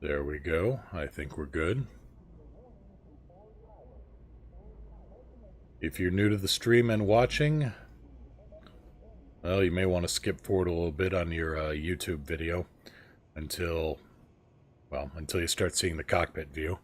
There we go. I think we're good. If you're new to the stream and watching, well, you may want to skip forward a little bit on your YouTube video until you start seeing the cockpit view.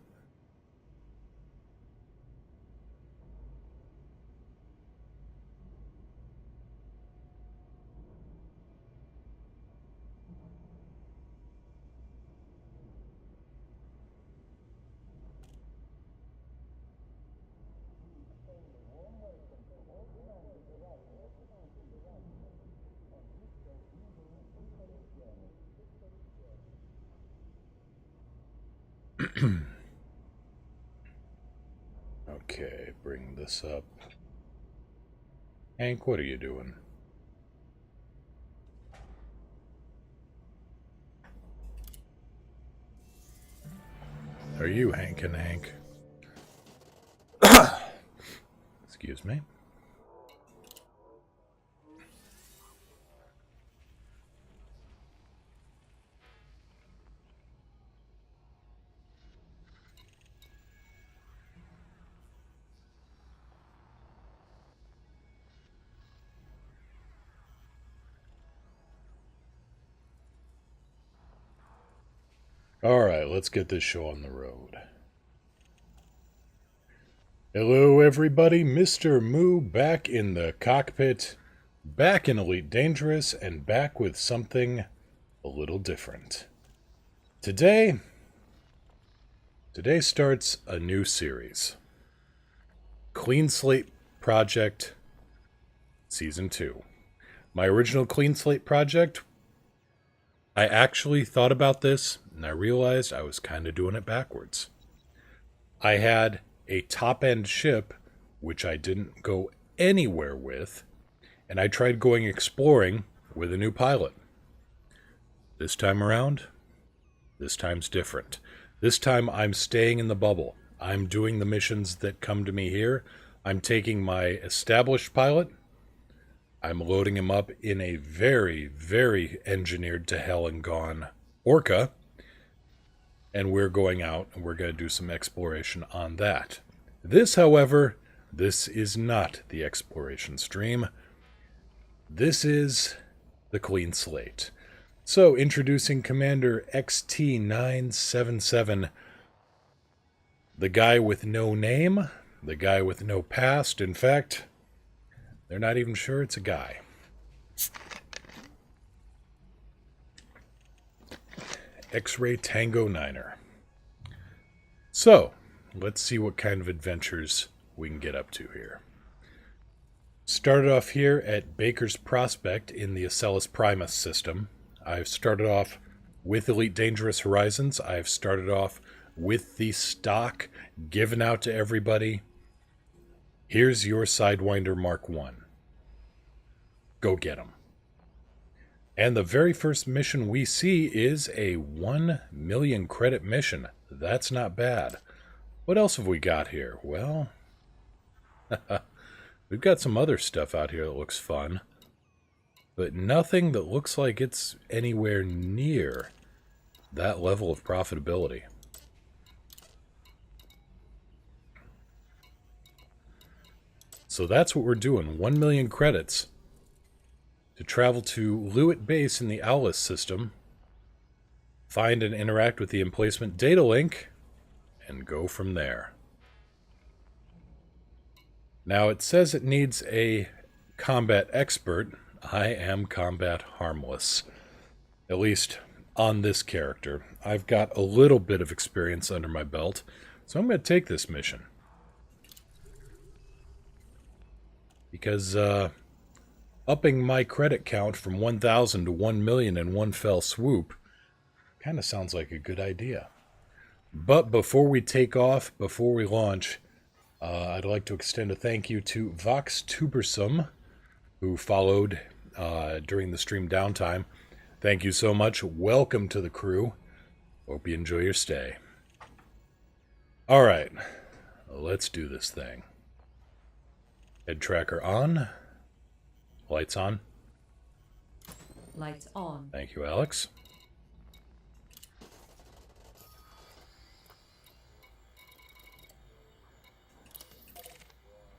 Okay, bring this up. Hank, what are you doing? Are you Hank and Hank? Excuse me. Alright, let's get this show on the road. Hello everybody, Mr. Moo back in the cockpit, back in Elite Dangerous, and back with something a little different. Today starts a new series. Clean Slate Project Season 2. My original Clean Slate project, I actually thought about this, and I realized I was kind of doing it backwards. I had a top-end ship, which I didn't go anywhere with, and I tried going exploring with a new pilot. This time around, this time's different. This time I'm staying in the bubble. I'm doing the missions that come to me here. I'm taking my established pilot. I'm loading him up in a very, very engineered to hell and gone Orca. And we're going out and we're going to do some exploration on that. This, however, this is not the exploration stream. This is the Clean Slate. So, introducing Commander XT977, the guy with no name, the guy with no past. In fact, they're not even sure it's a guy. X-Ray Tango Niner. So, let's see what kind of adventures we can get up to here. Started off here at Baker's Prospect in the Acellus Primus system. I've started off with Elite Dangerous Horizons. I've started off with the stock given out to everybody. Here's your Sidewinder Mark 1. Go get him. And the very first mission we see is a 1 million credit mission. That's not bad. What else have we got here? Well, we've got some other stuff out here that looks fun. But nothing that looks like it's anywhere near that level of profitability. So that's what we're doing. 1 million credits to travel to Lewitt Base in the Owlus system, find and interact with the emplacement data link, and go from there. Now it says it needs a combat expert. I am combat harmless. At least on this character. I've got a little bit of experience under my belt, so I'm going to take this mission. Because, upping my credit count from 1,000 to 1 million in one fell swoop kind of sounds like a good idea. But before we take off, before we launch, I'd like to extend a thank you to Vox Tubersum, who followed during the stream downtime. Thank you so much. Welcome to the crew. Hope you enjoy your stay. All right, let's do this thing. Head tracker on. Lights on. Lights on. Thank you, Alex.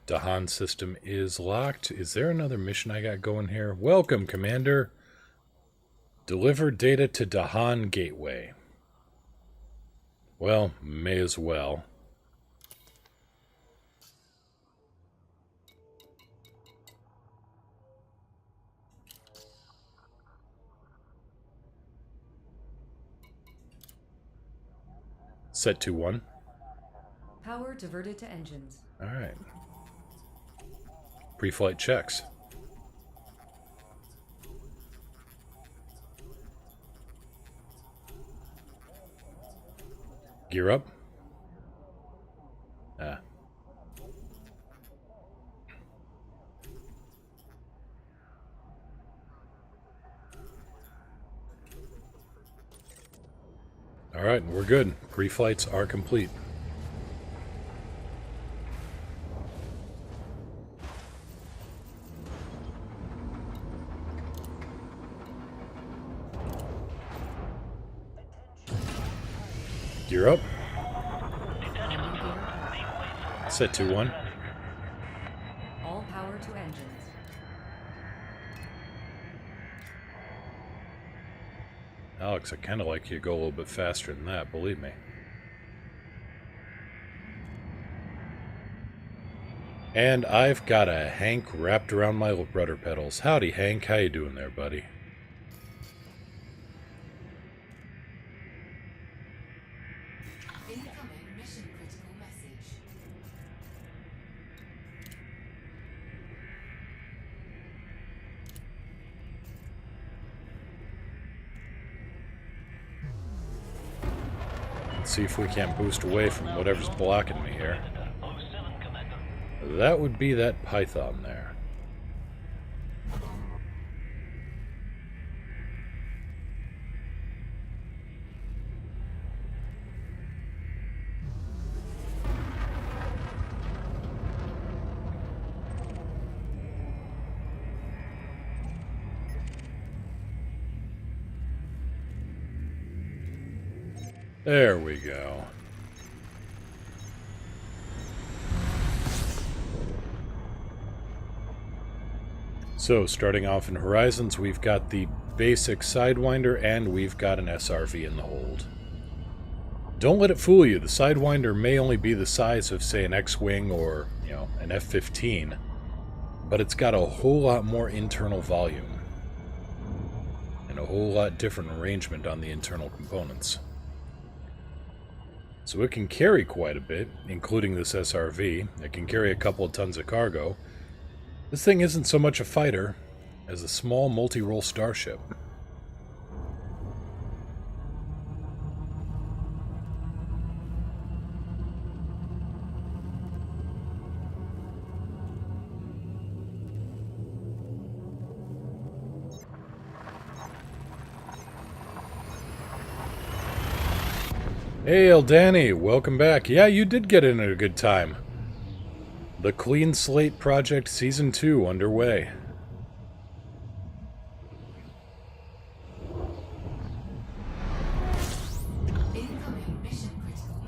Dahan system is locked. Is there another mission I got going here? Welcome, Commander. Deliver data to Dahan Gateway. Well, may as well. Set to 1. Power diverted to engines. Alright. Pre-flight checks. Gear up. Alright, we're good. Pre-flights are complete. Gear up. Set to 1. All power to engines. Alex, I kind of like you to go a little bit faster than that, believe me. And I've got a Hank wrapped around my rudder pedals. Howdy, Hank. How you doing there, buddy? Incoming mission critical message. Let's see if we can't boost away from whatever's blocking me here. That would be that python there. There we go. So, starting off in Horizons, we've got the basic Sidewinder, and we've got an SRV in the hold. Don't let it fool you, the Sidewinder may only be the size of, say, an X-Wing or, an F-15, but it's got a whole lot more internal volume, and a whole lot different arrangement on the internal components. So it can carry quite a bit, including this SRV. It can carry a couple of tons of cargo. This thing isn't so much a fighter as a small multi-role starship. Hey, Eldani, welcome back. Yeah, you did get in at a good time. The Clean Slate Project Season 2 underway. Incoming mission critical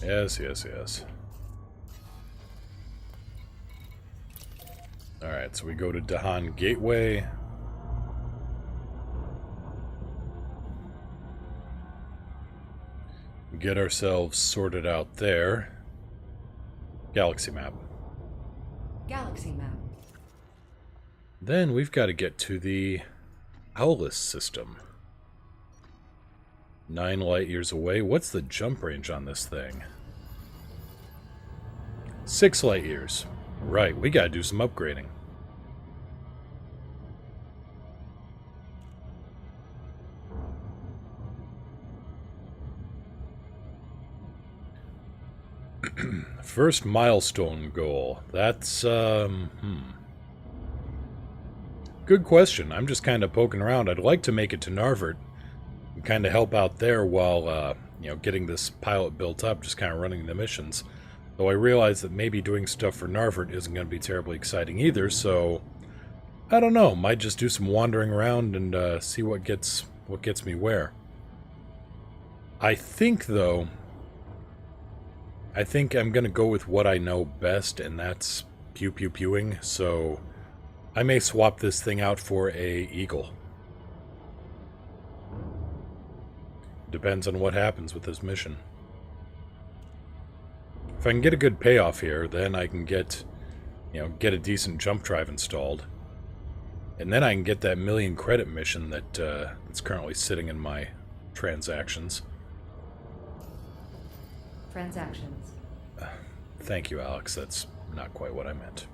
message. Yes. Alright, so we go to Dahan Gateway. Get ourselves sorted out there. Galaxy map. Galaxy map. Then we've got to get to the Owlus system. 9 light years away. What's the jump range on this thing? 6 light years. Right, we gotta do some upgrading. First milestone goal. That's, Good question. I'm just kind of poking around. I'd like to make it to Narvert and kind of help out there while, getting this pilot built up, just kind of running the missions. Though I realize that maybe doing stuff for Narvert isn't going to be terribly exciting either, so I don't know. Might just do some wandering around and see what gets me where. I think, though, I'm going to go with what I know best, and that's pew-pew-pewing, so I may swap this thing out for a eagle. Depends on what happens with this mission. If I can get a good payoff here, then I can get a decent jump drive installed. And then I can get that 1,000,000 credit mission that's currently sitting in my transactions. Transactions. Thank you, Alex. That's not quite what I meant.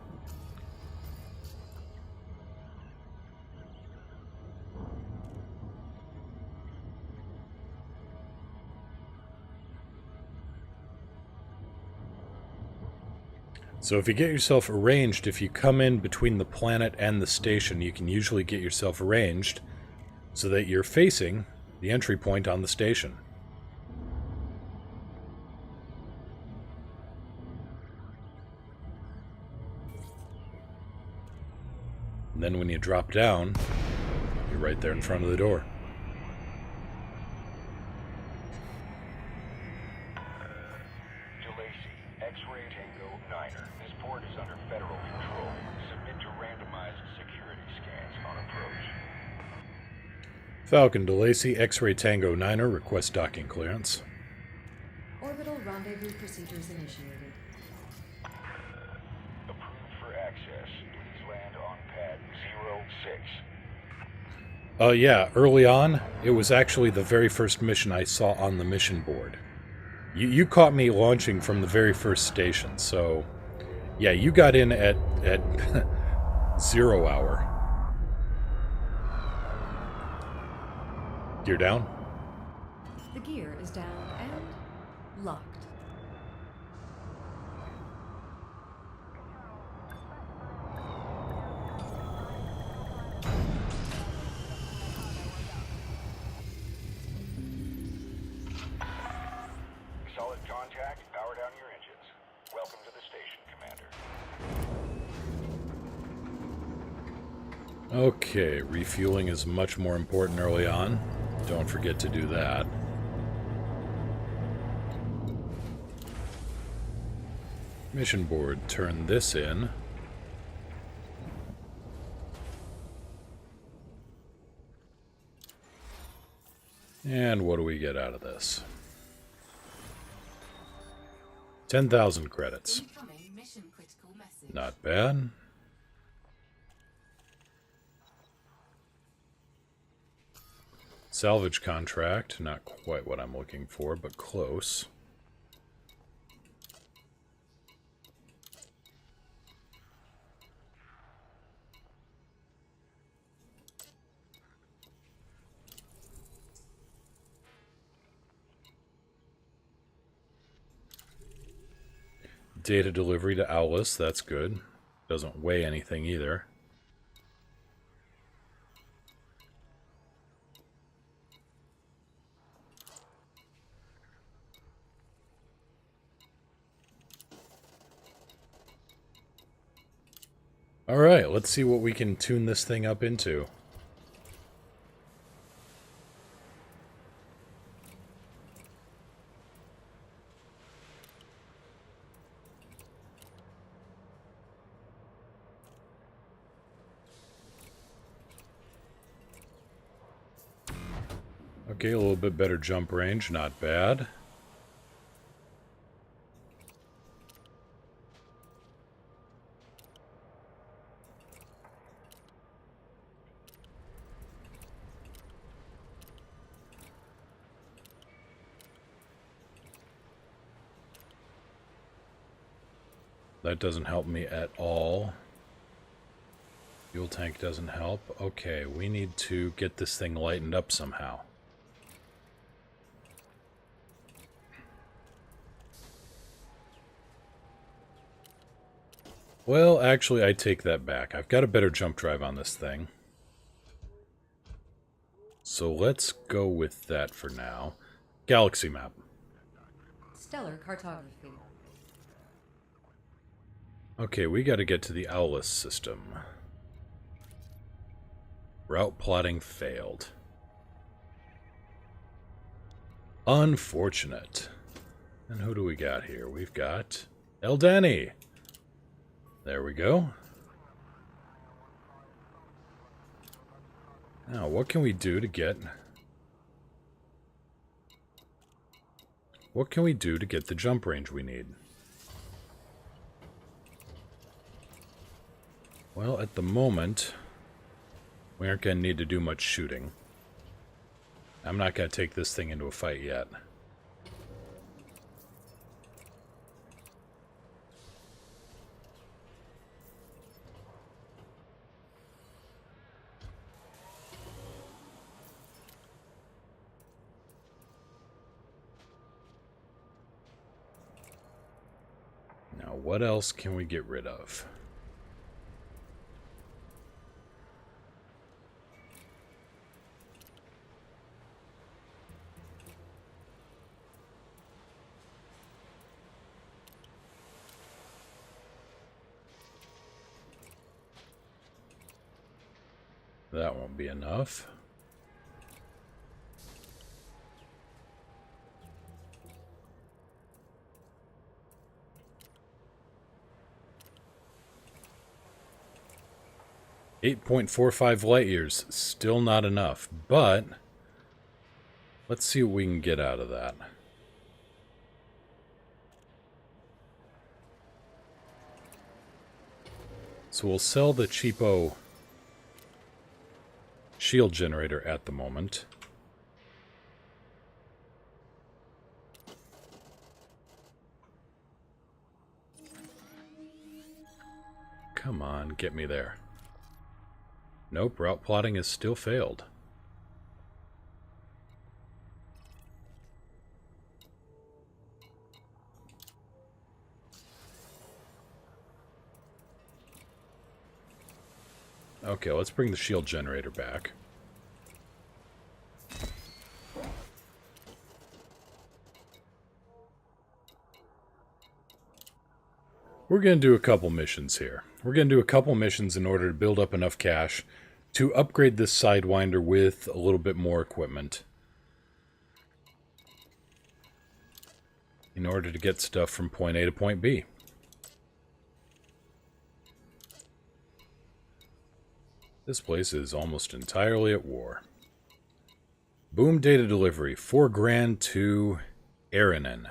So if you get yourself arranged, if you come in between the planet and the station, you can usually get yourself arranged so that you're facing the entry point on the station. And then when you drop down, you're right there in front of the door. X-ray Tango 9er. This port is under federal control. Submit to randomized security scans on approach. Falcon to Lacey, X-ray Tango 9er, request docking clearance. Orbital rendezvous procedures initiated. Approved for access. Please land on pad 06. Yeah, early on, it was actually the very first mission I saw on the mission board. You caught me launching from the very first station, so yeah, you got in at 0 hour. Gear down? The gear is down and locked. Solid contact. Power down your engines. Welcome to the station, Commander. Okay, refueling is much more important early on. Don't forget to do that. Mission board, turn this in. And what do we get out of this? 10,000 credits. Incoming mission critical message. Not bad. Salvage contract, not quite what I'm looking for, but close. Data delivery to Owlis, that's good. Doesn't weigh anything either. Alright, let's see what we can tune this thing up into. Okay, a little bit better jump range, not bad. That doesn't help me at all. Fuel tank doesn't help. Okay, we need to get this thing lightened up somehow. Well, actually, I take that back. I've got a better jump drive on this thing. So let's go with that for now. Galaxy map. Stellar cartography. Okay, we got to get to the Owlis system. Route plotting failed. Unfortunate. And who do we got here? We've got Eldani. There we go. Now, what can we do to get... What can we do to get the jump range we need? Well, at the moment, we aren't going to need to do much shooting. I'm not going to take this thing into a fight yet. Now, what else can we get rid of? That won't be enough. .45 light years, still not enough, but let's see what we can get out of that. So we'll sell the cheapo shield generator at the moment. Come on, get me there. Nope, route plotting has still failed. Okay, let's bring the shield generator back. We're going to do a couple missions here. We're going to do a couple missions in order to build up enough cash to upgrade this Sidewinder with a little bit more equipment. In order to get stuff from point A to point B. This place is almost entirely at war. Boom data delivery, 4 grand to Aranin.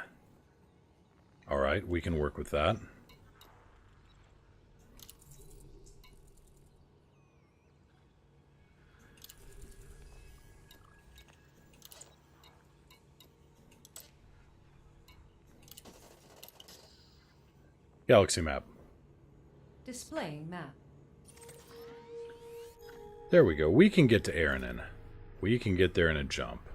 Alright, we can work with that. Galaxy map. Displaying map. There we go. We can get to Aranin. We can get there in a jump.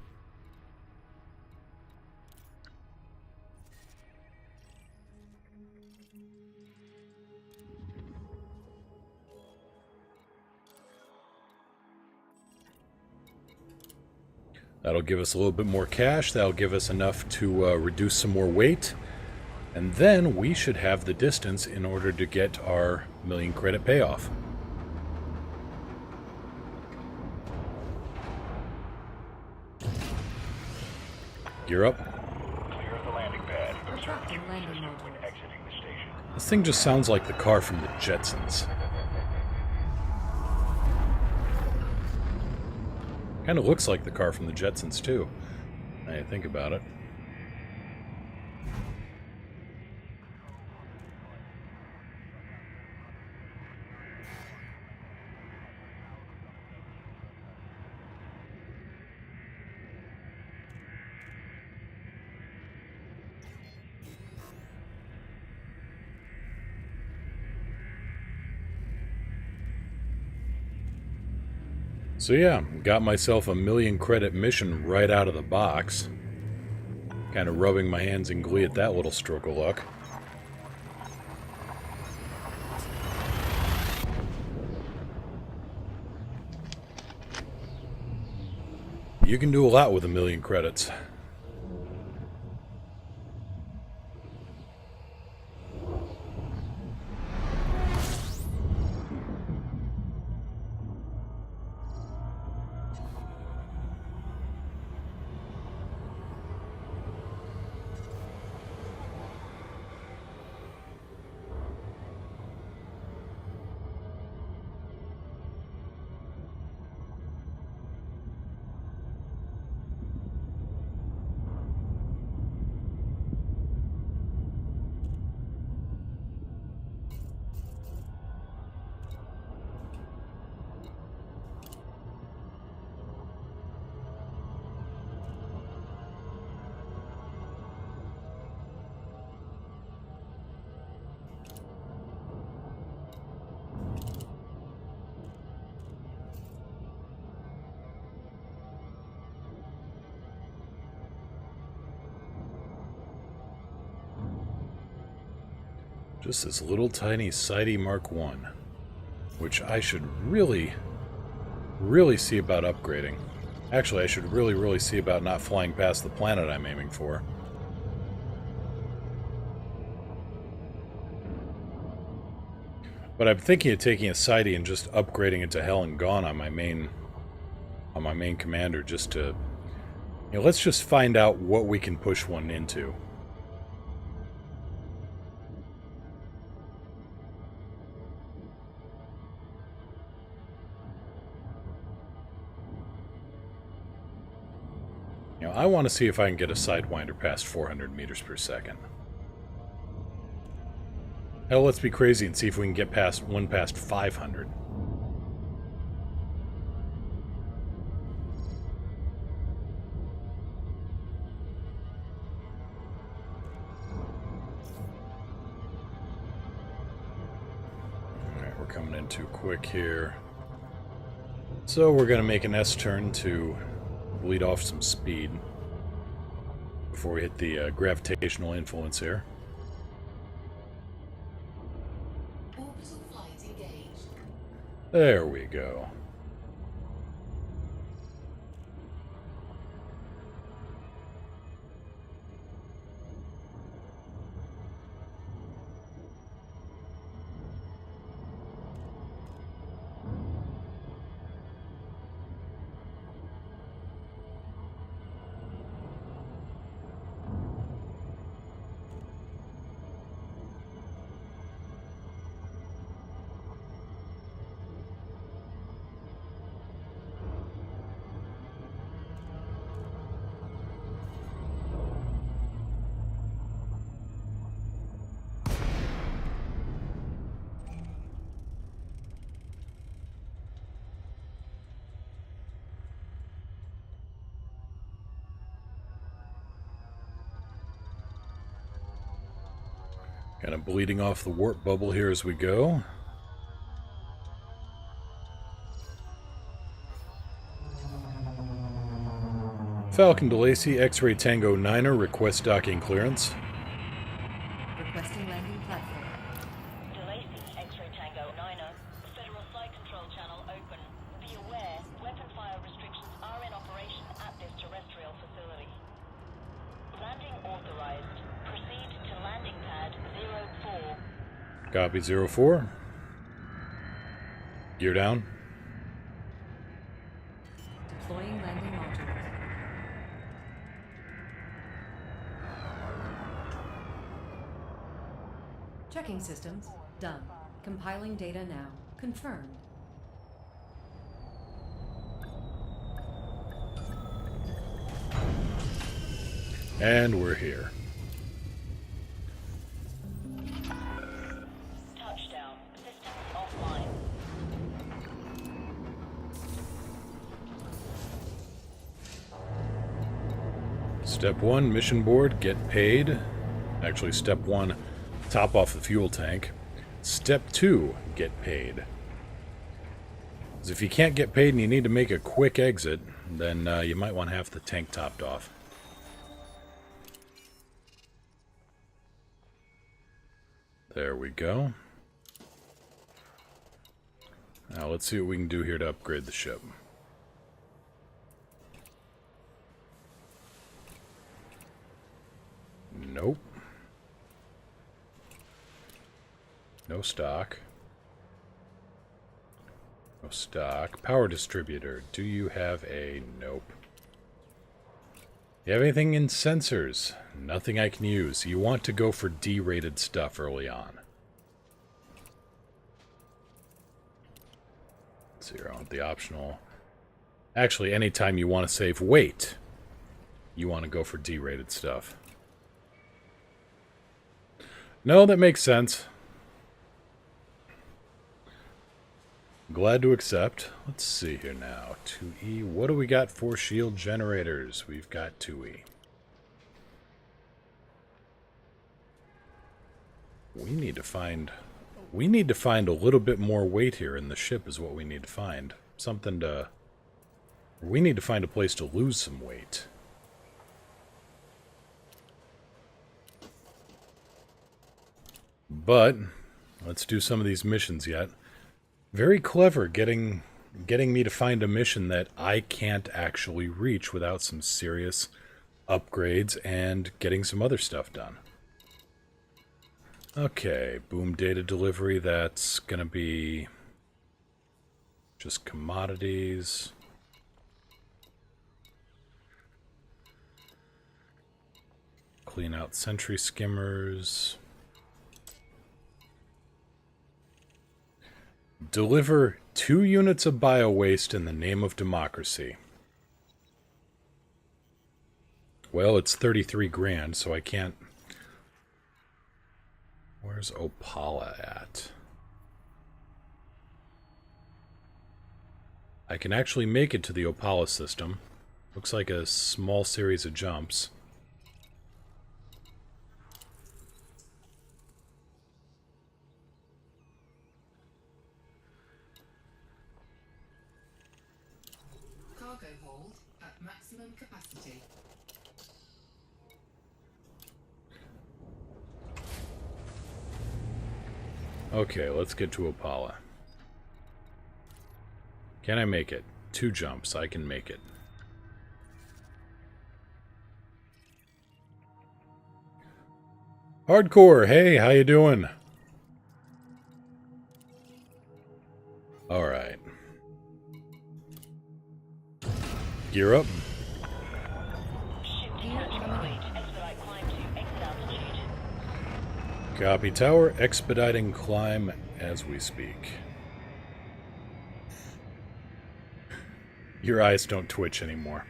That'll give us a little bit more cash. That'll give us enough to reduce some more weight. And then we should have the distance in order to get our 1,000,000 credit payoff. Gear up. Clear the landing pad. Observe Retracting queue landing system module. when exiting the station. This thing just sounds like the car from the Jetsons. Kind of looks like the car from the Jetsons, too. Now you think about it. So yeah, got myself a 1,000,000 credit mission right out of the box. Kind of rubbing my hands in glee at that little stroke of luck. You can do a lot with 1,000,000 credits. Just this little tiny Sidey Mark 1, which I should really see about upgrading. Actually, I should really see about not flying past the planet I'm aiming for. But I'm thinking of taking a Sidey and just upgrading it to Hell and Gone on my main commander, just to, you know, let's just find out what we can push one into. You know, I want to see if I can get a Sidewinder past 400 meters per second. Hell, let's be crazy and see if we can get past 500. Alright, we're coming in too quick here. So we're going to make an S-turn to bleed off some speed before we hit the gravitational influence here. Orbital flight engaged. There we go. Kind of bleeding off the warp bubble here as we go. Falcon to Lacey, X-Ray Tango 9er, request docking clearance. Requesting landing platform. DeLacy, X-Ray Tango 9er, Federal Flight Control Channel open. Be aware, weapon fire restrictions are in operation at this terrestrial facility. Landing authorized. Proceed to landing pad 04. Copy 04. Gear down. Deploying landing modules. Checking systems. Done. Compiling data now. Confirmed. And we're here. Touchdown. Systems offline. Step 1, mission board, get paid. Actually, step 1, top off the fuel tank. Step 2, get paid. 'Cause if you can't get paid and you need to make a quick exit, then you might want to have the tank topped off. There we go. Now let's see what we can do here to upgrade the ship. Nope. No stock. No stock. Power distributor. Do you have a... Nope. You have anything in sensors? Nothing I can use. You want to go for D-rated stuff early on. Let's see here, I want the optional... Actually, anytime you want to save weight, you want to go for D-rated stuff. No, that makes sense. Glad to accept. Let's see here now. 2E. What do we got for shield generators? We've got 2E. We need to find a little bit more weight here in the ship is what we need to find. Something to... We need to find a place to lose some weight. But let's do some of these missions yet. Very clever getting me to find a mission that I can't actually reach without some serious upgrades and getting some other stuff done. Okay, boom data delivery, that's gonna be just commodities. Clean out sentry skimmers. Deliver 2 units of bio-waste in the name of democracy. Well, it's 33 grand, so I can't... Where's Opala at? I can actually make it to the Opala system. Looks like a small series of jumps. Cargo hold at maximum capacity. Okay, let's get to Opala. Can I make it? 2 jumps, I can make it. Hardcore, hey, how you doing? Alright. Gear up. Ship detachment complete. Expedite climb to exit altitude. Copy tower, expediting climb as we speak. Your eyes don't twitch anymore.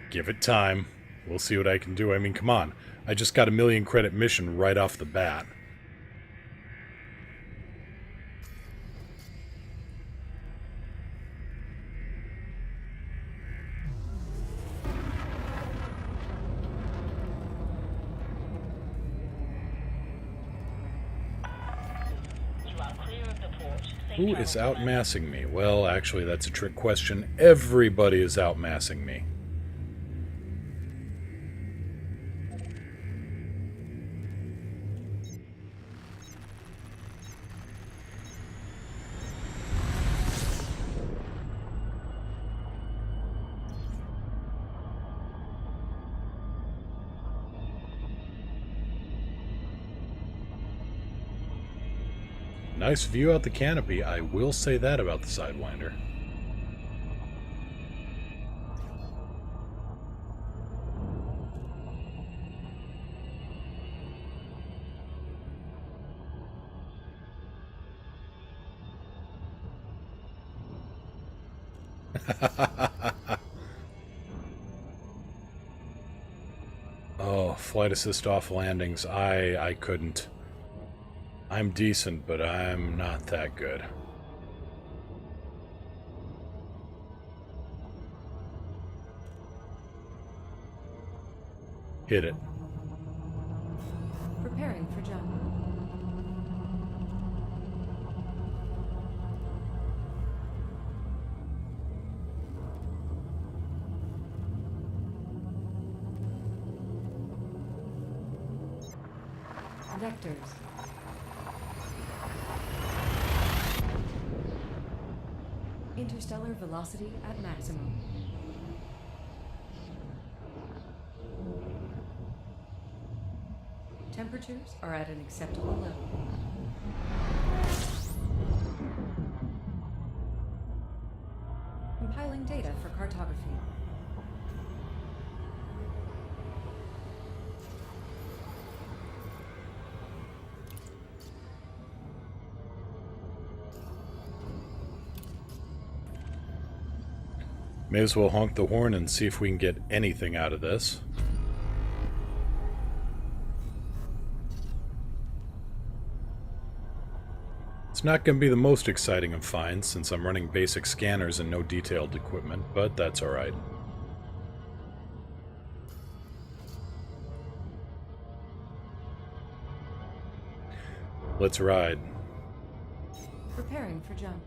Give it time. We'll see what I can do. I mean, come on. I just got a 1,000,000 credit mission right off the bat. You are clear of the port. Safe Who travel is to outmassing me? Well, actually, that's a trick question. Everybody is outmassing me. Nice view out the canopy. I will say that about the Sidewinder. Oh, flight assist off landings. I couldn't. I'm decent, but I'm not that good. Hit it. Preparing for jump. Vectors. Interstellar velocity at maximum. Temperatures are at an acceptable level. Compiling data for cartography. May as well honk the horn and see if we can get anything out of this. It's not going to be the most exciting of finds since I'm running basic scanners and no detailed equipment, but that's alright. Let's ride. Preparing for jump.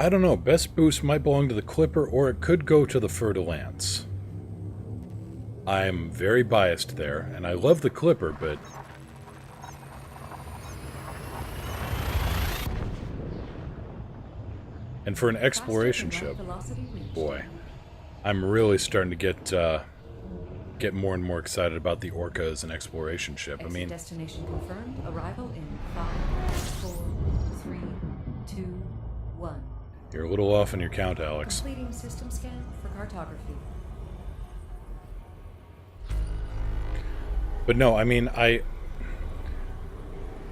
I don't know, best boost might belong to the Clipper or it could go to the Fer-de-Lance. I'm very biased there, and I love the Clipper, but... And for an exploration ship, boy, I'm really starting to get more and more excited about the Orca as an exploration ship. I mean, destination confirmed. Arrival in 5, 4, 3, 2, 1. You're a little off in your count, Alex. Completing system scan for cartography. But no, I mean,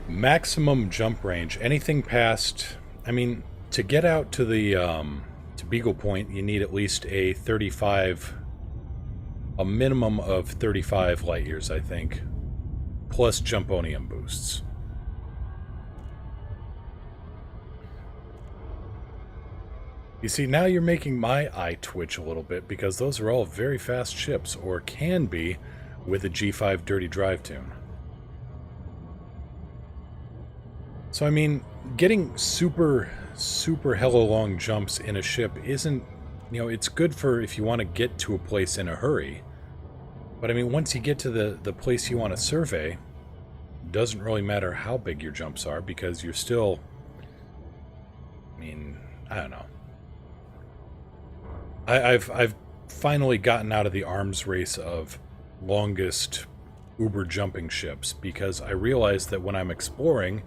maximum jump range, anything past, I mean, to get out to the, to Beagle Point, you need at least a minimum of 35 light years, I think, plus jumponium boosts. You see, now you're making my eye twitch a little bit, because those are all very fast ships, or can be, with a G5 dirty drive tune. So, I mean, getting super hella long jumps in a ship isn't, you know, it's good for if you want to get to a place in a hurry. But, I mean, once you get to the place you want to survey, it doesn't really matter how big your jumps are, because you're still, I mean, I don't know. I've finally gotten out of the arms race of longest uber jumping ships, because I realized that when I'm exploring,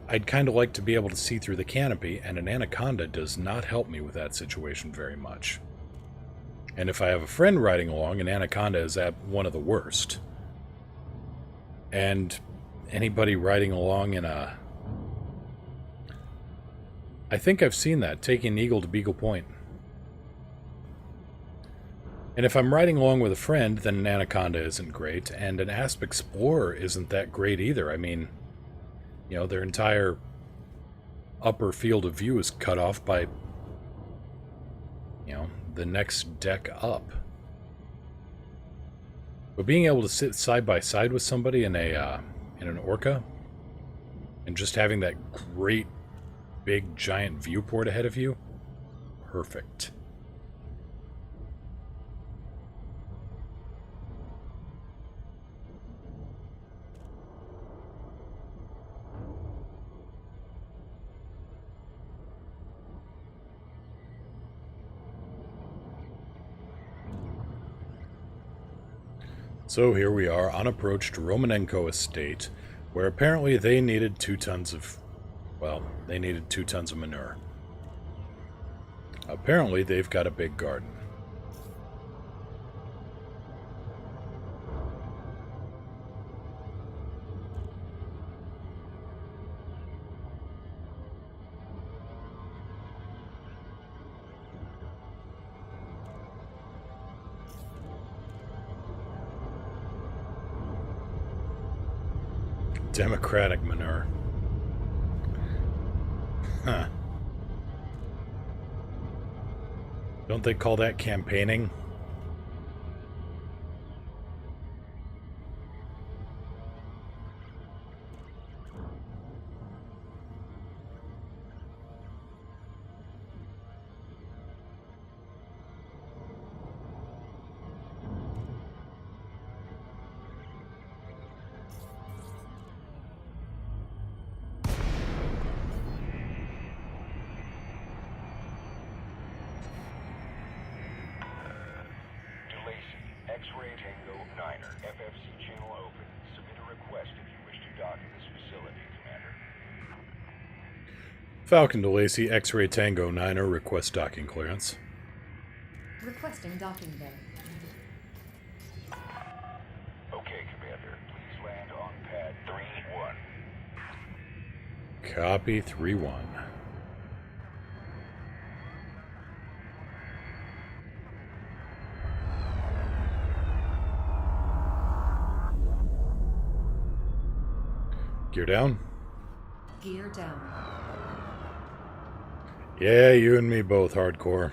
I'd kind of like to be able to see through the canopy, and an Anaconda does not help me with that situation very much. And if I have a friend riding along, an Anaconda is at one of the worst. And anybody riding along in a... I think I've seen that, taking an Eagle to Beagle Point. And if I'm riding along with a friend, then an Anaconda isn't great, and an Asp Explorer isn't that great either. I mean, you know, their entire upper field of view is cut off by, you know, the next deck up. But being able to sit side by side with somebody in an Orca, and just having that great, big, giant viewport ahead of you, perfect. So here we are on approach to Romanenko Estate, where apparently they needed 2 tons of, well, they needed 2 tons of manure. Apparently they've got a big garden. Democratic manure. Huh. Don't they call that campaigning? X-Ray Tango 9er, FFC channel open. Submit a request if you wish to dock in this facility, Commander. Falcon to Lacey, X-Ray Tango 9er, request docking clearance. Requesting docking bay. Okay, Commander. Please land on pad 3-1. Copy 3-1. Gear down? Gear down. Yeah, you and me both, hardcore.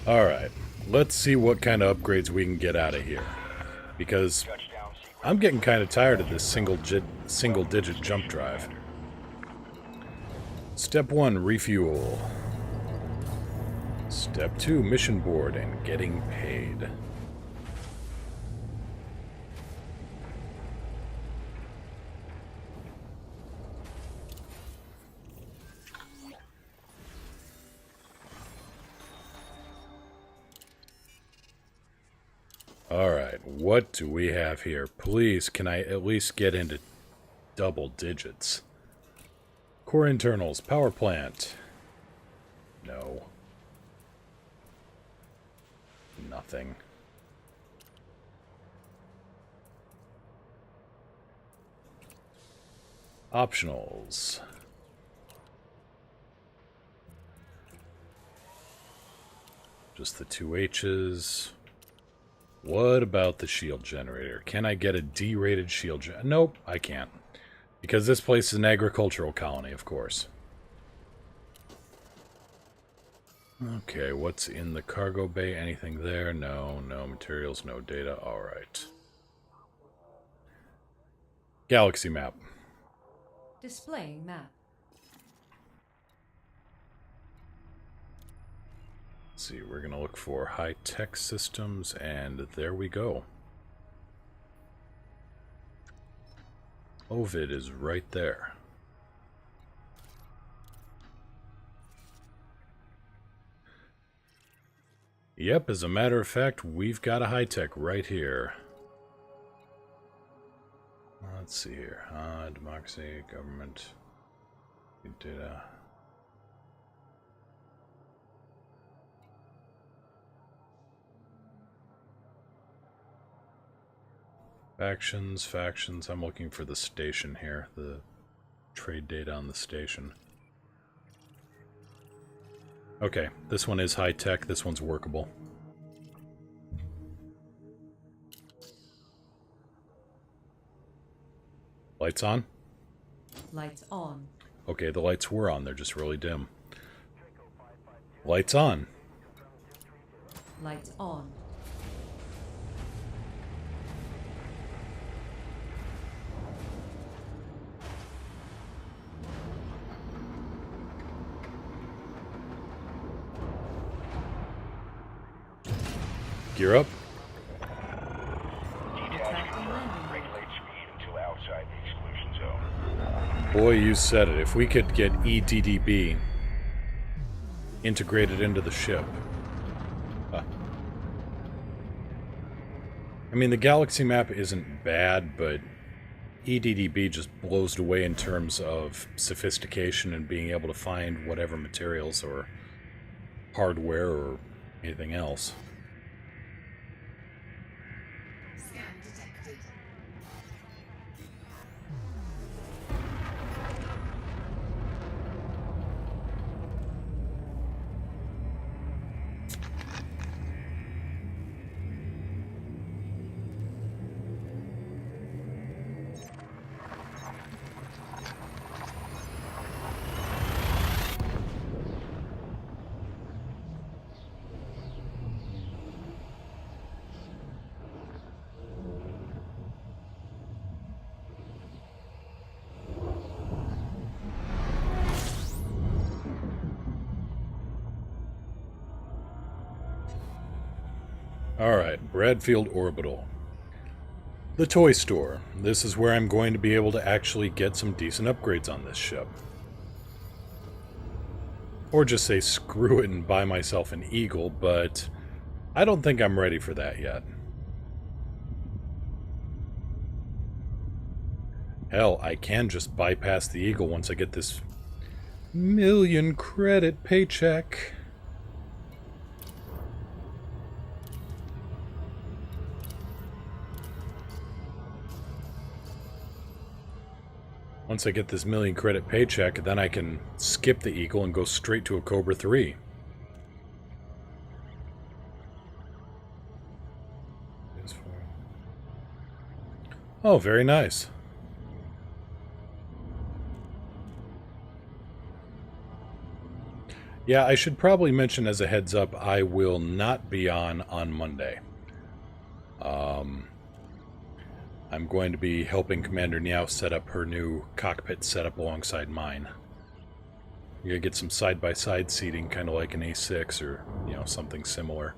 Alright, let's see what kind of upgrades we can get out of here. Because I'm getting kind of tired of this single-digit jump drive. Step 1, refuel. Step 2, mission board and getting paid. Alright, what do we have here? Please, can I at least get into double digits? Core internals, power plant. No. Nothing. Optionals. Just the 2 H's. What about the shield generator? Can I get a D-rated shield generator? Nope, I can't. Because this place is an agricultural colony, of course. Okay, what's in the cargo bay? Anything there? No, no materials, no data. Alright. Galaxy map. Displaying map. Let's see, we're going to look for high-tech systems, and there we go. Ovid is right there. Yep, as a matter of fact, we've got a high-tech right here. Let's see here. Democracy, government, data. Factions. I'm looking for the station here. The trade data on the station. Okay, this one is high-tech. This one's workable. Lights on? Lights on. Okay, the lights were on. They're just really dim. Lights on. Lights on. Gear up. Detach confirmed. Regulate speed until outside the exclusion zone. Boy, you said it. If we could get EDDB integrated into the ship. I mean, the galaxy map isn't bad, but EDDB just blows it away in terms of sophistication and being able to find whatever materials or hardware or anything else. Scan detected. Alright, Bradfield Orbital. The toy store. This is where I'm going to be able to actually get some decent upgrades on this ship. Or just say screw it and buy myself an Eagle, but I don't think I'm ready for that yet. Hell, I can just bypass the Eagle once I get this million credit paycheck. Once I get this million credit paycheck, then I can skip the Eagle and go straight to a Cobra 3. Oh, very nice. Yeah, I should probably mention as a heads up, I will not be on Monday. I'm going to be helping Commander Niao set up her new cockpit setup alongside mine. You gotta get some side-by-side seating, kind of like an A6 or, you know, something similar.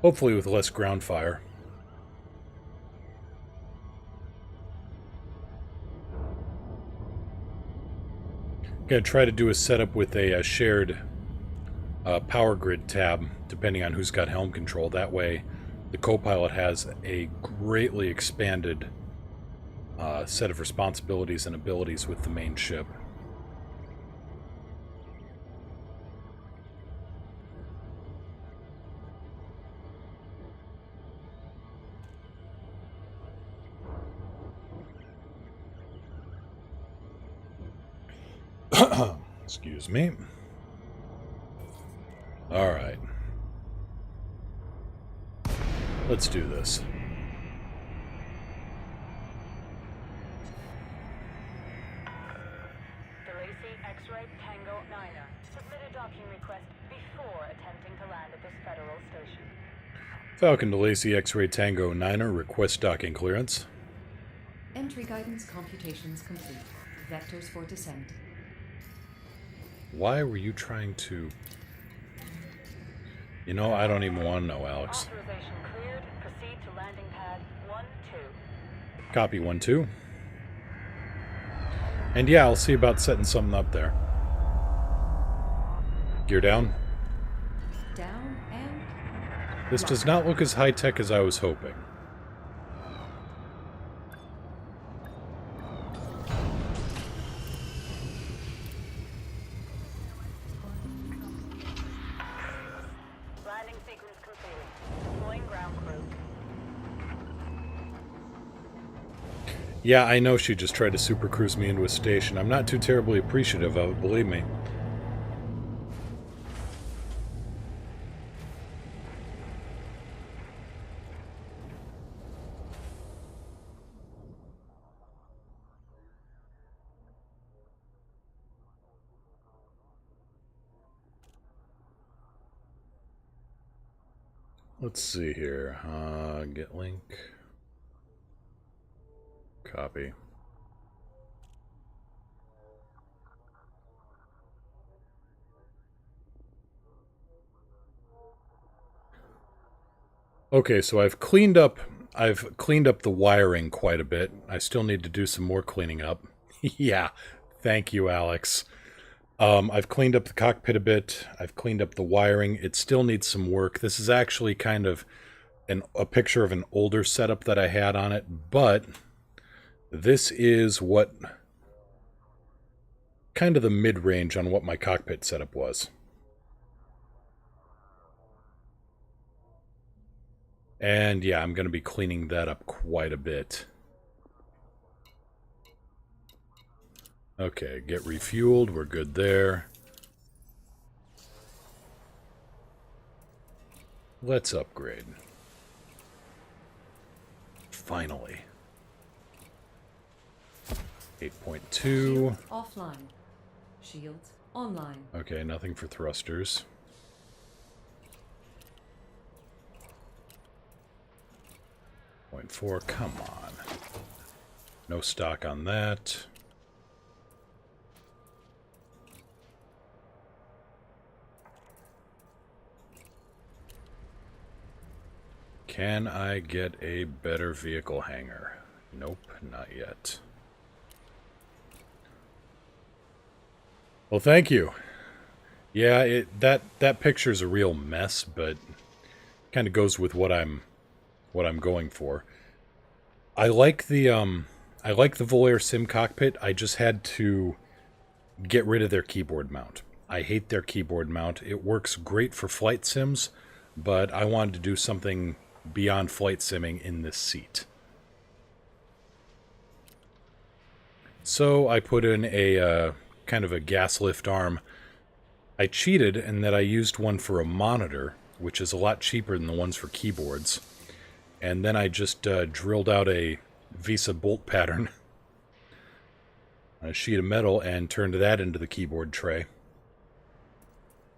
Hopefully with less ground fire. Gonna try to do a setup with a shared power grid tab, depending on who's got helm control. That way, the co-pilot has a greatly expanded set of responsibilities and abilities with the main ship. Excuse me. All right. Let's do this. DeLacy X-Ray Tango 9er. Submit a docking request before attempting to land at this federal station. Falcon DeLacy X-Ray Tango 9er, request docking clearance. Entry guidance computations complete. Vectors for descent. Why were you trying to... You know, I don't even want to know, Alex. Authorization cleared. Proceed to landing pad 1-2. Copy 1-2. And yeah, I'll see about setting something up there. Gear down. Down and... This does not look as high-tech as I was hoping. Landing sequence completed. Deploying ground crew. Yeah, I know she just tried to super cruise me into a station. I'm not too terribly appreciative of it, believe me. Let's see here. Get link. Copy. Okay, so I've cleaned up the wiring quite a bit. I still need to do some more cleaning up. Yeah, thank you, Alex. I've cleaned up the cockpit a bit. I've cleaned up the wiring. It still needs some work. This is actually kind of a picture of an older setup that I had on it, but this is what kind of the mid-range on what my cockpit setup was. And yeah, I'm going to be cleaning that up quite a bit. Okay, get refueled. We're good there. Let's upgrade. Finally. 8.2. Shields offline. Shields online. Okay, nothing for thrusters. 0.4, come on. No stock on that. Can I get a better vehicle hangar? Nope, not yet. Well, thank you. Yeah, that picture's a real mess, but kind of goes with what I'm going for. I like the Volair Sim cockpit. I just had to get rid of their keyboard mount. I hate their keyboard mount. It works great for flight sims, but I wanted to do something beyond flight simming in this seat. So I put in a kind of a gas lift arm. I cheated in that I used one for a monitor, which is a lot cheaper than the ones for keyboards. And then I just drilled out a Visa bolt pattern on a sheet of metal and turned that into the keyboard tray.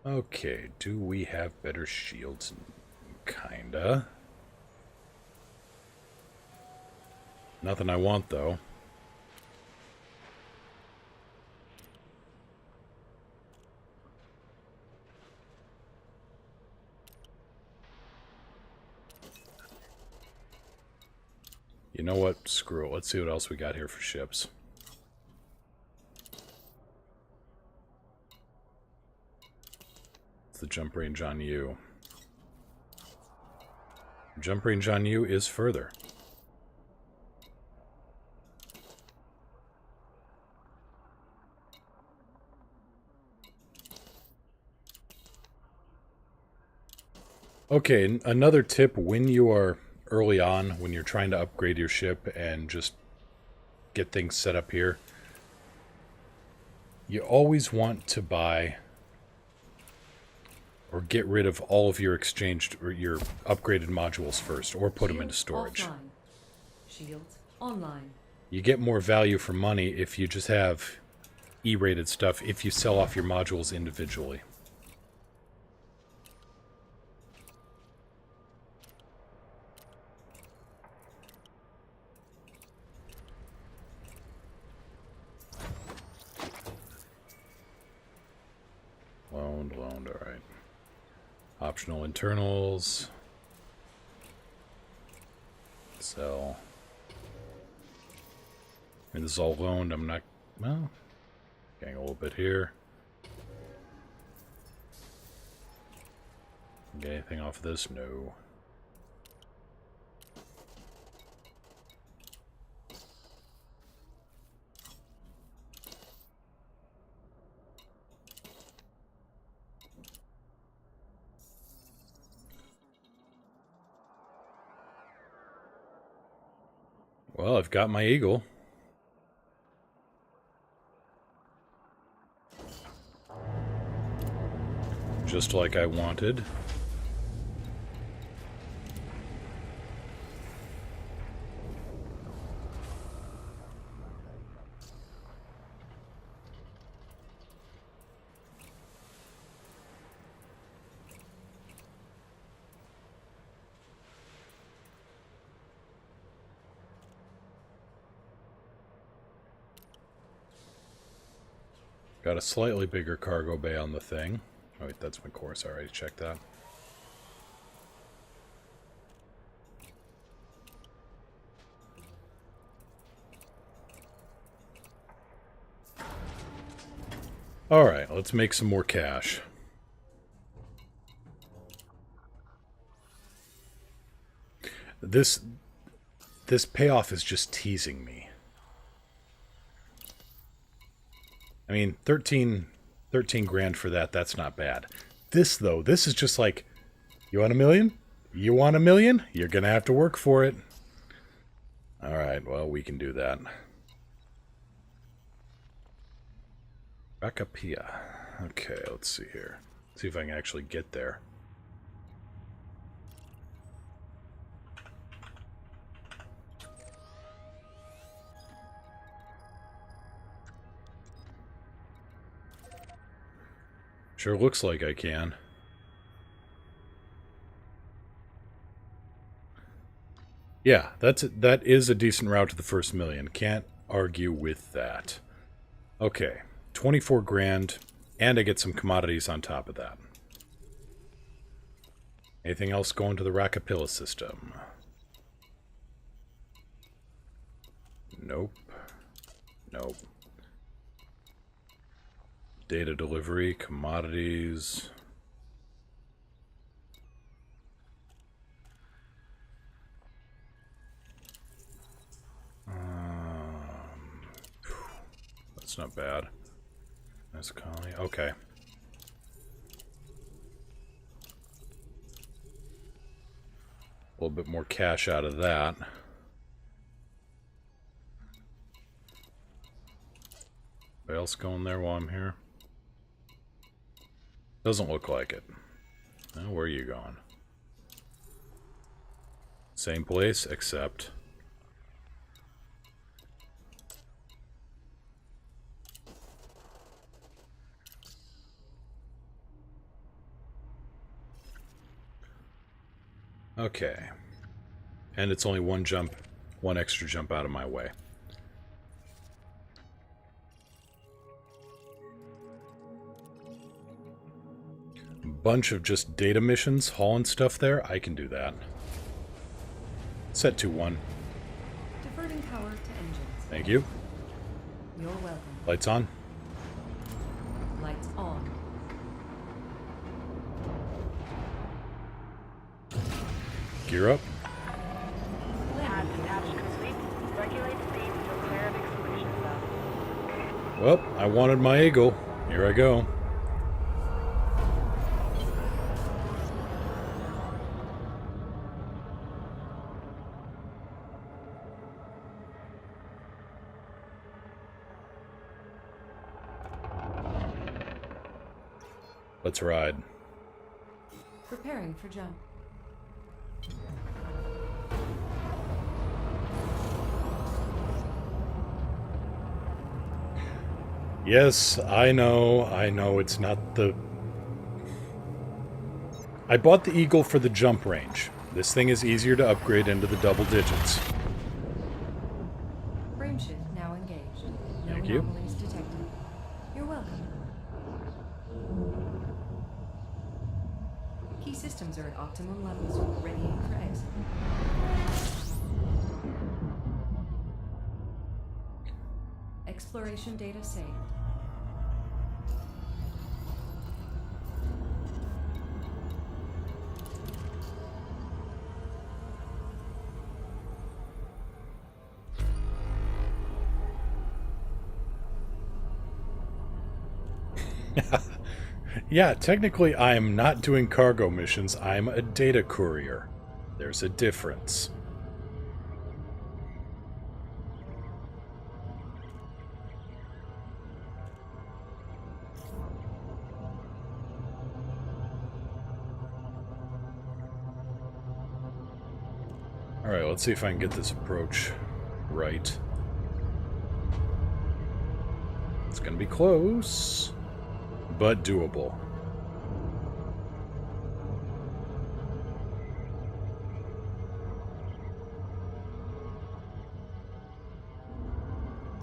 Okay, do we have better shields? Kinda. Nothing I want, though. You know what? Screw it. Let's see what else we got here for ships. It's the jump range on you. Jump range on you is further. Okay, another tip when you are early on, when you're trying to upgrade your ship and just get things set up here, you always want to buy or get rid of all of your exchanged or your upgraded modules first, or put them into storage. Offline. Shields online. You get more value for money if you just have E-rated stuff if you sell off your modules individually. Loaned, alright. Optional internals. Sell. I mean, this is all loaned. I'm not... Well, getting a little bit here. Get anything off of this? No. Well, I've got my eagle. Just like I wanted. Got a slightly bigger cargo bay on the thing. Oh wait, that's my course. I already checked that. Alright, let's make some more cash. This payoff is just teasing me. I mean, 13 grand for that's not bad. This, though, this is just like, you want $1 million? You want $1 million? You're going to have to work for it. Alright, well, we can do that. Rakapia. Okay, let's see here. See if I can actually get there. Sure looks like I can. Yeah, that is a decent route to the first $1 million. Can't argue with that. Okay, 24 grand, and I get some commodities on top of that. Anything else going to the Rakapilla system? Nope. Nope. Data delivery, commodities. That's not bad. Nice colony. Okay. A little bit more cash out of that. Anybody else going there while I'm here? Doesn't look like it. Now, where are you going? Same place, except... Okay. And it's only one extra jump out of my way. Bunch of just data missions, hauling stuff there. I can do that. Set to 1. Thank you. You're welcome. Lights on. Lights on. Gear up. Pad detached complete. Regulate speed to clear the exclusion zone. Well, I wanted my eagle. Here I go. Let's ride. Preparing for jump. Yes, I know it's not the... I bought the Eagle for the jump range. This thing is easier to upgrade into the double digits. Frame shift now engaged. No Thank you. anomalies detected. You're welcome. Key systems are at optimum levels, readying for exit. Exploration data saved. Yeah, technically I am not doing cargo missions. I'm a data courier. There's a difference. Alright, let's see if I can get this approach right. It's gonna be close, but doable.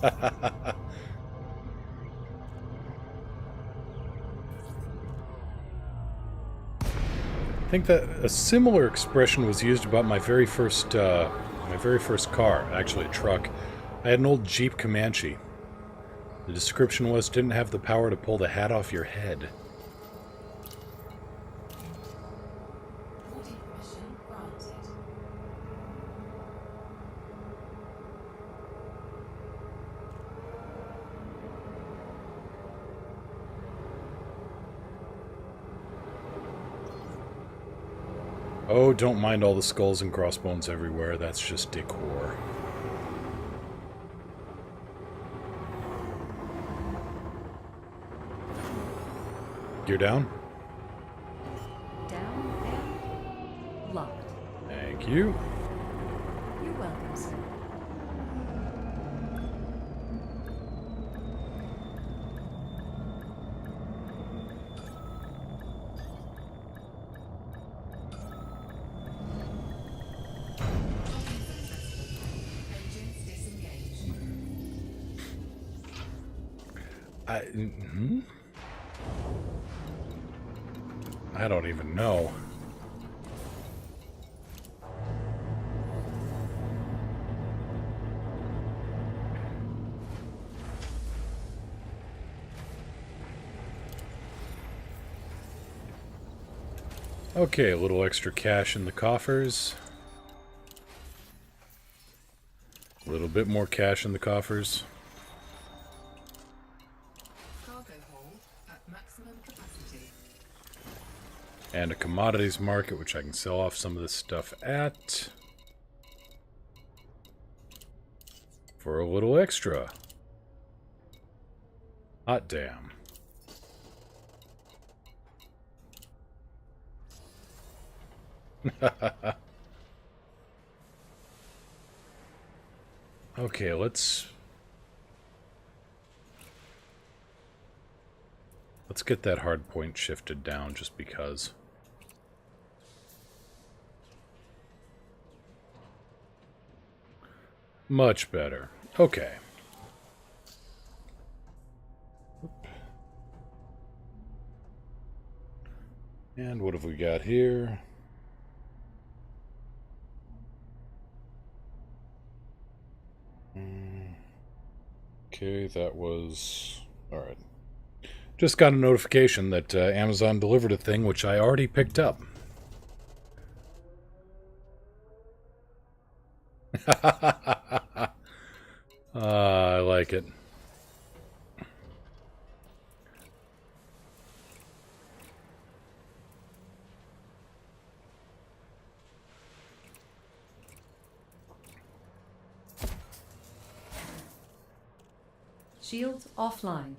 I think that a similar expression was used about my very first car, actually a truck. I had an old Jeep Comanche. The description was, didn't have the power to pull the hat off your head. Boarding permission granted. Oh, don't mind all the skulls and crossbones everywhere. That's just decor. Gear down. Down and locked. Thank you. You're welcome, sir. Engines disengaged. I don't even know. Okay, a little extra cash in the coffers. A little bit more cash in the coffers. Cargo hold at maximum capacity. And a commodities market, which I can sell off some of this stuff at. For a little extra. Hot damn. Okay, let's get that hard point shifted down just because. Much better. Okay. And what have we got here? Okay, that was... Alright. Just got a notification that Amazon delivered a thing which I already picked up. I like it. Shields offline.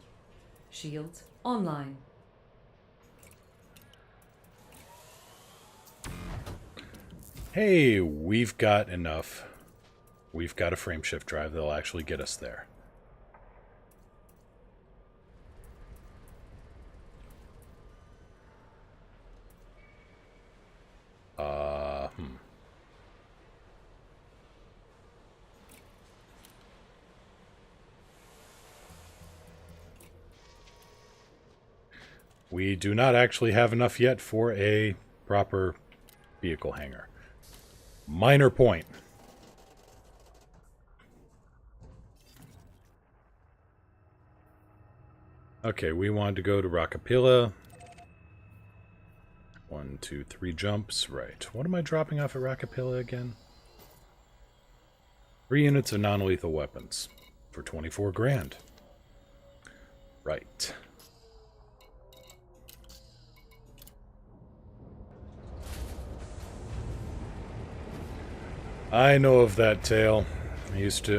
Shields online. Hey, we've got enough. We've got a frameshift drive that'll actually get us there. We do not actually have enough yet for a proper vehicle hangar. Minor point. Okay, we wanted to go to Rockapilla. 1, 2, 3 jumps. Right. What am I dropping off at Rockapilla again? 3 units of non-lethal weapons for 24 grand. Right. I know of that tale.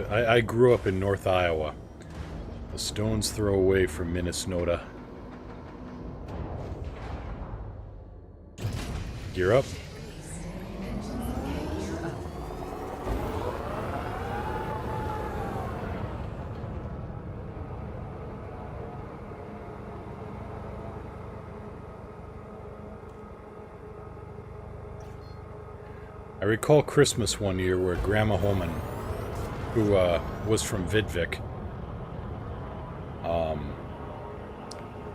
I grew up in North Iowa. The stone's throw away from Minnesota. Gear up. I recall Christmas one year where Grandma Holman, who was from Vidvik,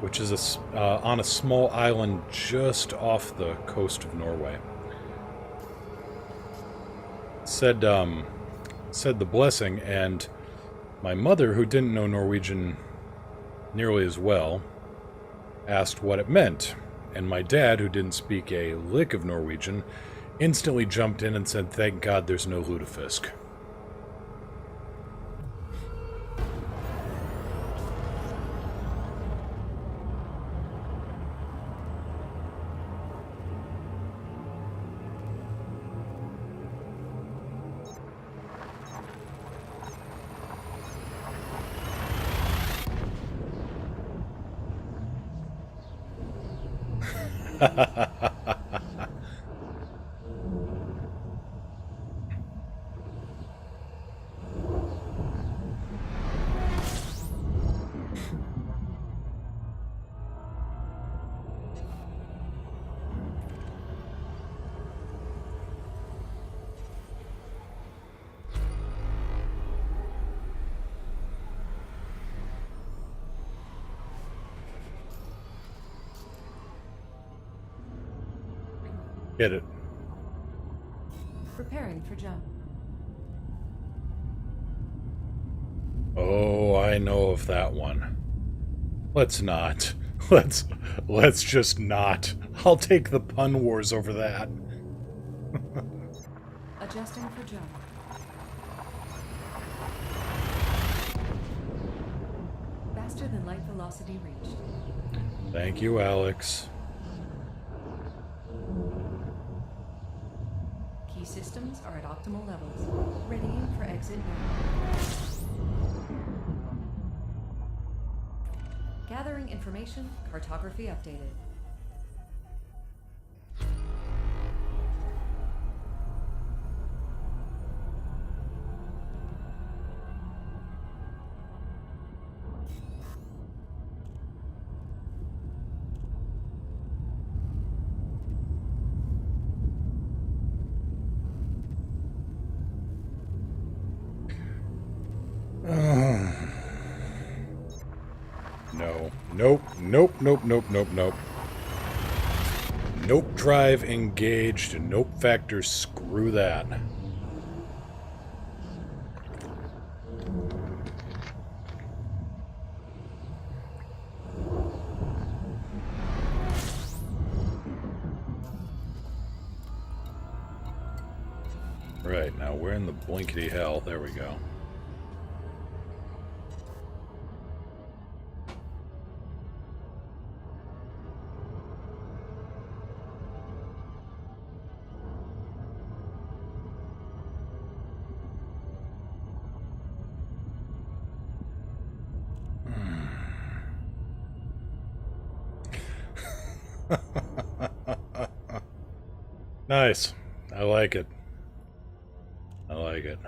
which is on a small island just off the coast of Norway, said the blessing, and my mother, who didn't know Norwegian nearly as well, asked what it meant, and my dad, who didn't speak a lick of Norwegian, instantly jumped in and said, "Thank God there's no lutefisk." Get it. Preparing for jump. Oh, I know of that one. Let's not. Let's just not. I'll take the pun wars over that. Adjusting for jump. Faster than light velocity reached. Thank you, Alex. Key systems are at optimal levels. Readying for exit now. Gathering information. Cartography updated. No. Nope. Nope. Nope. Nope. Nope. Nope. Nope. Drive engaged. Nope. Factor. Screw that. Right, now we're in the blinkety hell. There we go. Nice. I like it. I like it.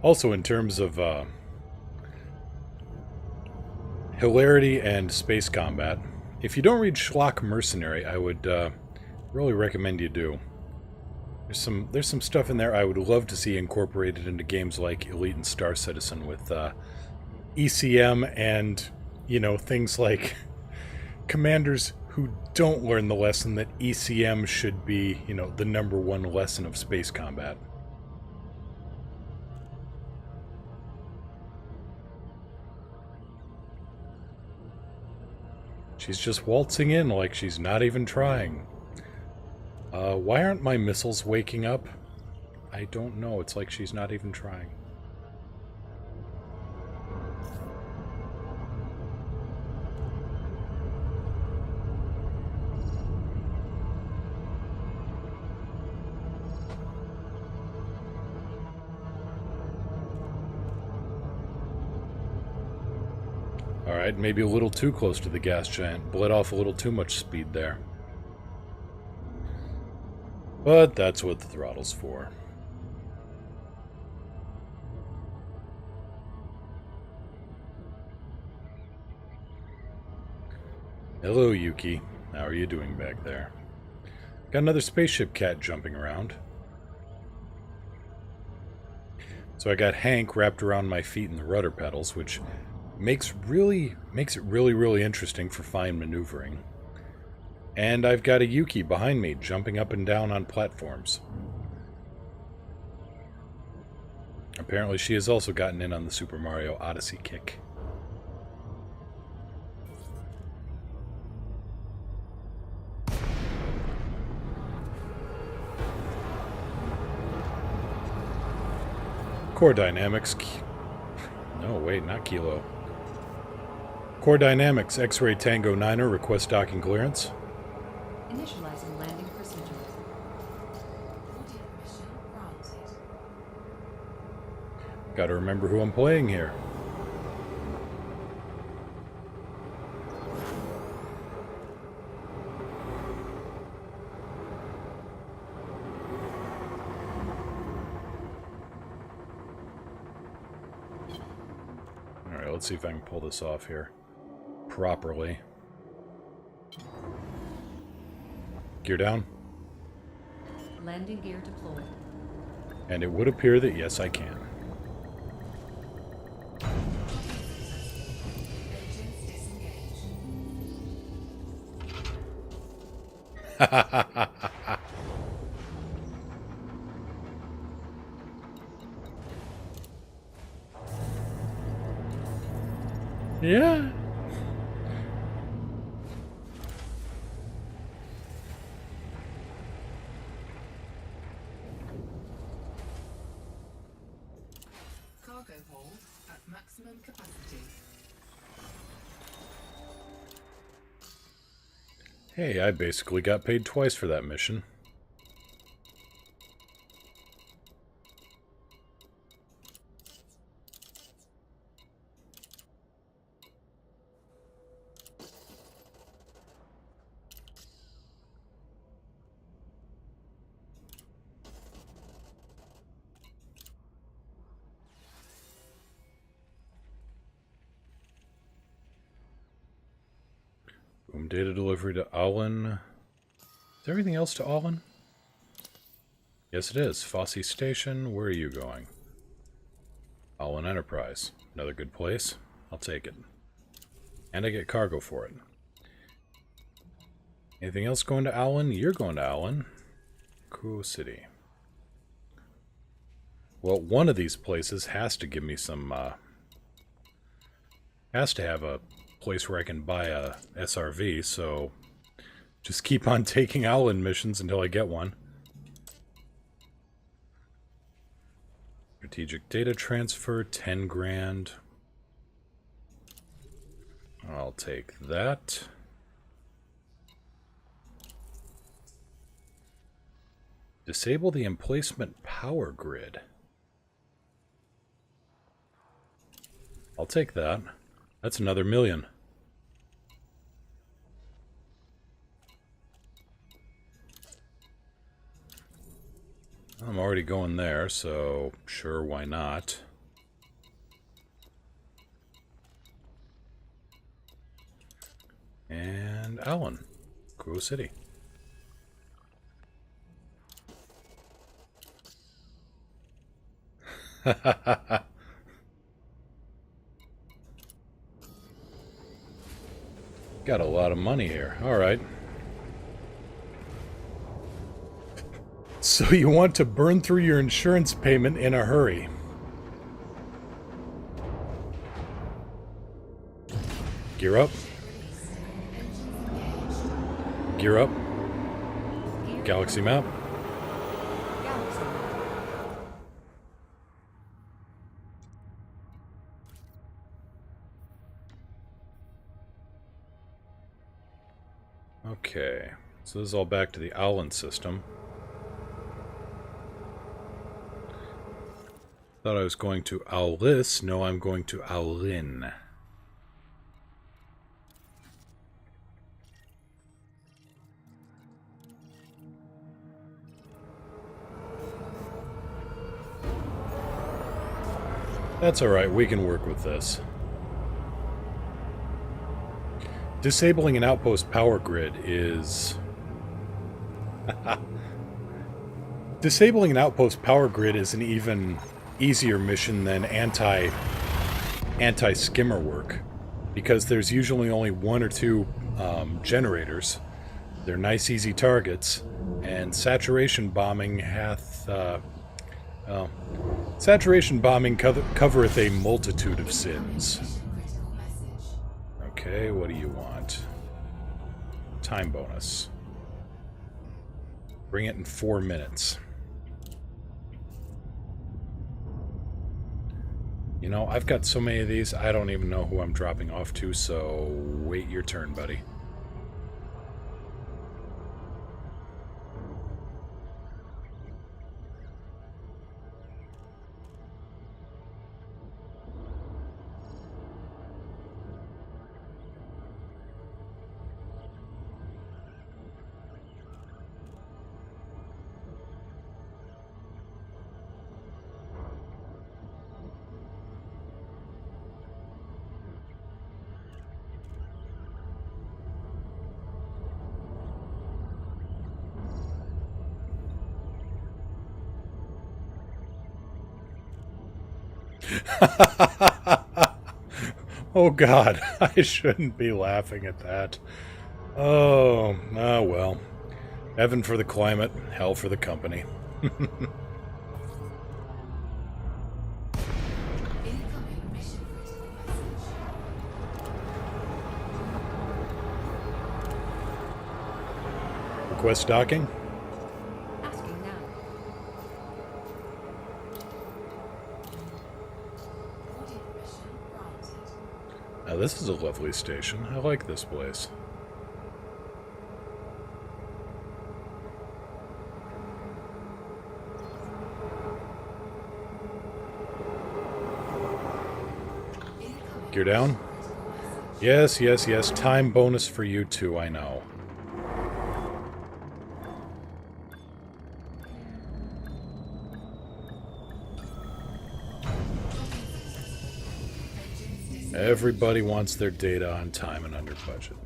Also, in terms of hilarity and space combat, if you don't read Schlock Mercenary, I would really recommend you do. There's some stuff in there I would love to see incorporated into games like Elite and Star Citizen with ECM and, you know, things like commanders who don't learn the lesson that ECM should be, you know, the #1 lesson of space combat. She's just waltzing in like she's not even trying. Why aren't my missiles waking up? I don't know. It's like she's not even trying. Alright, maybe a little too close to the gas giant. Bled off a little too much speed there. But that's what the throttle's for. Hello, Yuki. How are you doing back there? Got another spaceship cat jumping around. So I got Hank wrapped around my feet in the rudder pedals, which makes it really interesting for fine maneuvering. And I've got a Yuki behind me, jumping up and down on platforms. Apparently she has also gotten in on the Super Mario Odyssey kick. Core Dynamics... No, wait, not Kilo. Core Dynamics, X-Ray Tango 9er, request docking clearance. Initializing landing procedures. Audio permission granted. Gotta remember who I'm playing here. Alright, let's see if I can pull this off here properly. Gear down. Landing gear deployed. And it would appear that yes, I can. Engines disengaged. Yeah. Cargo hold at maximum capacity. Hey, I basically got paid twice for that mission. Boom, data delivery to Allen. Is there anything else to Allen? Yes, it is. Fosse Station. Where are you going? Allen Enterprise. Another good place. I'll take it. And I get cargo for it. Anything else going to Allen? You're going to Allen. Cool city. Well, one of these places has to give me some, has to have a place where I can buy a SRV, so just keep on taking Allen missions until I get one. Strategic data transfer, 10 grand. I'll take that. Disable the emplacement power grid. I'll take that. That's another $1 million. I'm already going there, so sure, why not? And Allen. Cool city. Got a lot of money here. Alright. So you want to burn through your insurance payment in a hurry. Gear up. Gear up. Galaxy map. Galaxy. Okay. So this is all back to the Allen system. Thought I was going to Aulis. No, I'm going to Aulin. That's alright, we can work with this. Disabling an outpost power grid is... Disabling an outpost power grid is an even easier mission than anti-skimmer work, because there's usually only 1 or 2 generators. They're nice, easy targets, and saturation bombing hath... saturation bombing covereth a multitude of sins. Okay, what do you want? Time bonus. Bring it in 4 minutes. You know, I've got so many of these, I don't even know who I'm dropping off to, so wait your turn, buddy. Oh God, I shouldn't be laughing at that. Oh, well. Heaven for the climate, hell for the company. Incoming mission critical message. Request docking? Asking now. Audit mission granted. Now this is a lovely station. I like this place. Gear down? Yes, yes, yes. Time bonus for you too, I know. Everybody wants their data on time and under budget.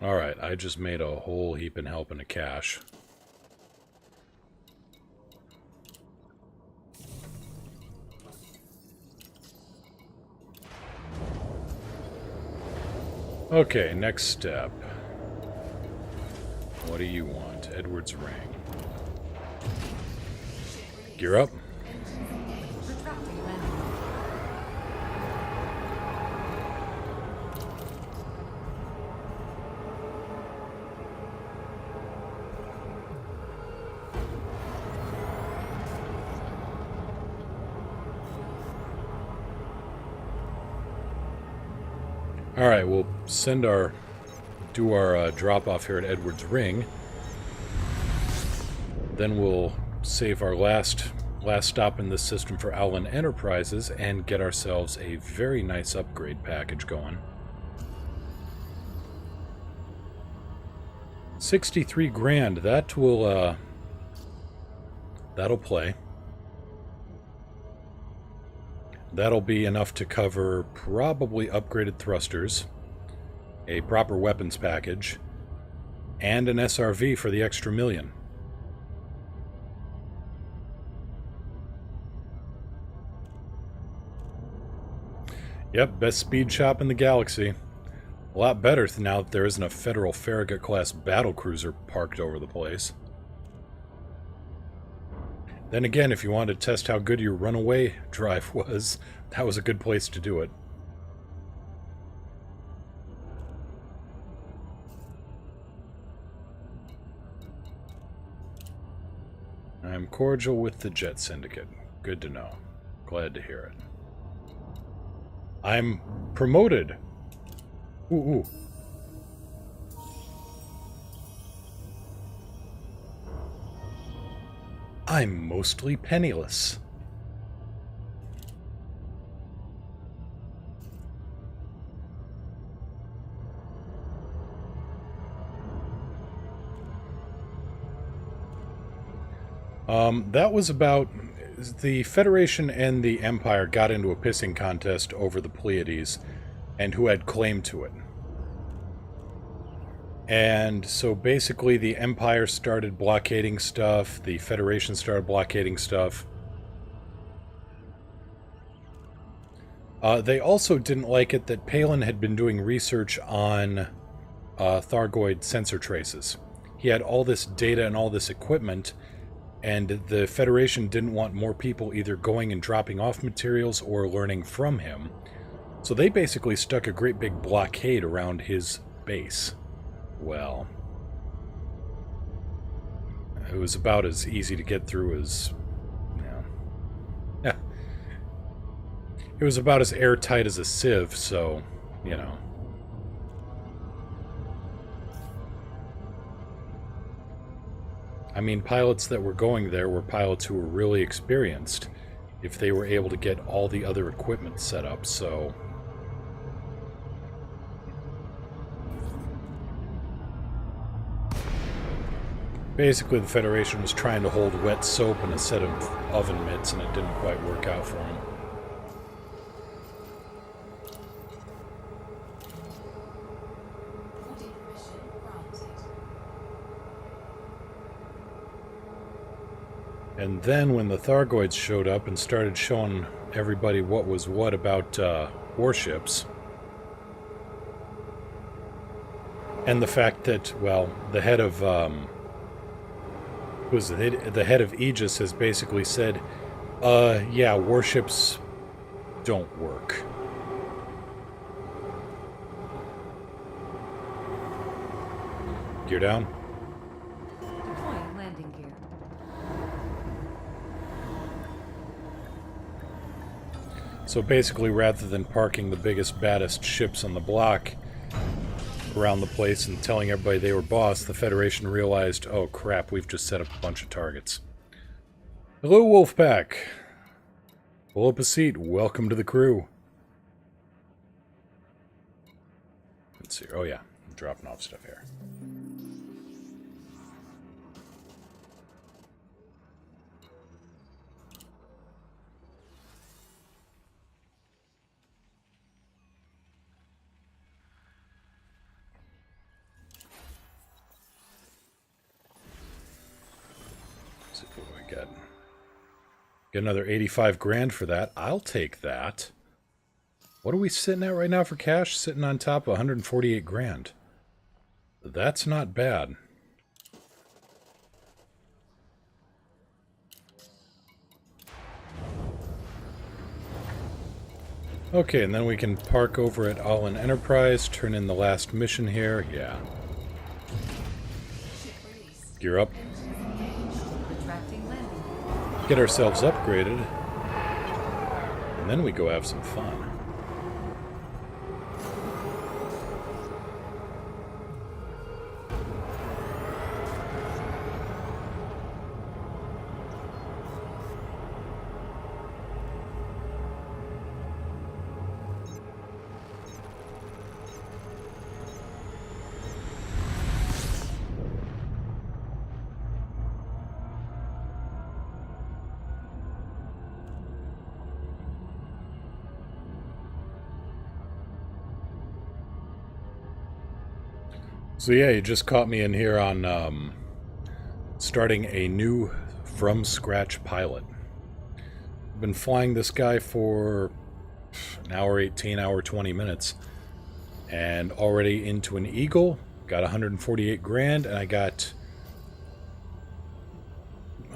Alright, I just made a whole heap and helping of cash. Okay, next step. What do you want? Edward's ring. Gear up. Retracting landing. Alright, we'll do our drop off here at Edward's Ring. Then we'll save our last stop in this system for Owlin Enterprises and get ourselves a very nice upgrade package going. 63 grand, that will, that'll play. That'll be enough to cover probably upgraded thrusters, a proper weapons package, and an SRV for the extra million. Yep, best speed shop in the galaxy. A lot better now that there isn't a Federal Farragut-class battlecruiser parked over the place. Then again, if you wanted to test how good your runaway drive was, that was a good place to do it. I'm cordial with the Jet Syndicate. Good to know. Glad to hear it. I'm promoted! Ooh. I'm mostly penniless. That was about... The Federation and the Empire got into a pissing contest over the Pleiades and who had claim to it. And so basically the Empire started blockading stuff, the Federation started blockading stuff. They also didn't like it that Palin had been doing research on Thargoid sensor traces. He had all this data and all this equipment, and the Federation didn't want more people either going and dropping off materials or learning from him. So they basically stuck a great big blockade around his base. Well, it was about as easy to get through as... Yeah. It was about as airtight as a sieve, so, you know. I mean, pilots that were going there were pilots who were really experienced if they were able to get all the other equipment set up, so... Basically, the Federation was trying to hold wet soap in a set of oven mitts, and it didn't quite work out for them. And then when the Thargoids showed up and started showing everybody what was what about warships, and the fact that, well, the head of the head of Aegis has basically said, yeah, warships don't work. Gear down. Deploying landing gear. So basically, rather than parking the biggest, baddest ships on the block around the place and telling everybody they were boss, the Federation realized, oh crap, we've just set up a bunch of targets. Hello, Wolfpack. Pull up a seat. Welcome to the crew. Let's see. Oh yeah, I'm dropping off stuff here. see what do I get. Get another 85 grand for that. I'll take that. What are we sitting at right now for cash? Sitting on top of 148 grand. That's not bad. Okay, and then we can park over at All in Enterprise, turn in the last mission here. Yeah. Gear up. Retracting landing. Get ourselves upgraded. And then we go have some fun. So yeah, you just caught me in here on starting a new from-scratch pilot. I've been flying this guy for an hour 18, hour 20 minutes, and already into an Eagle, got 148 grand, and I got,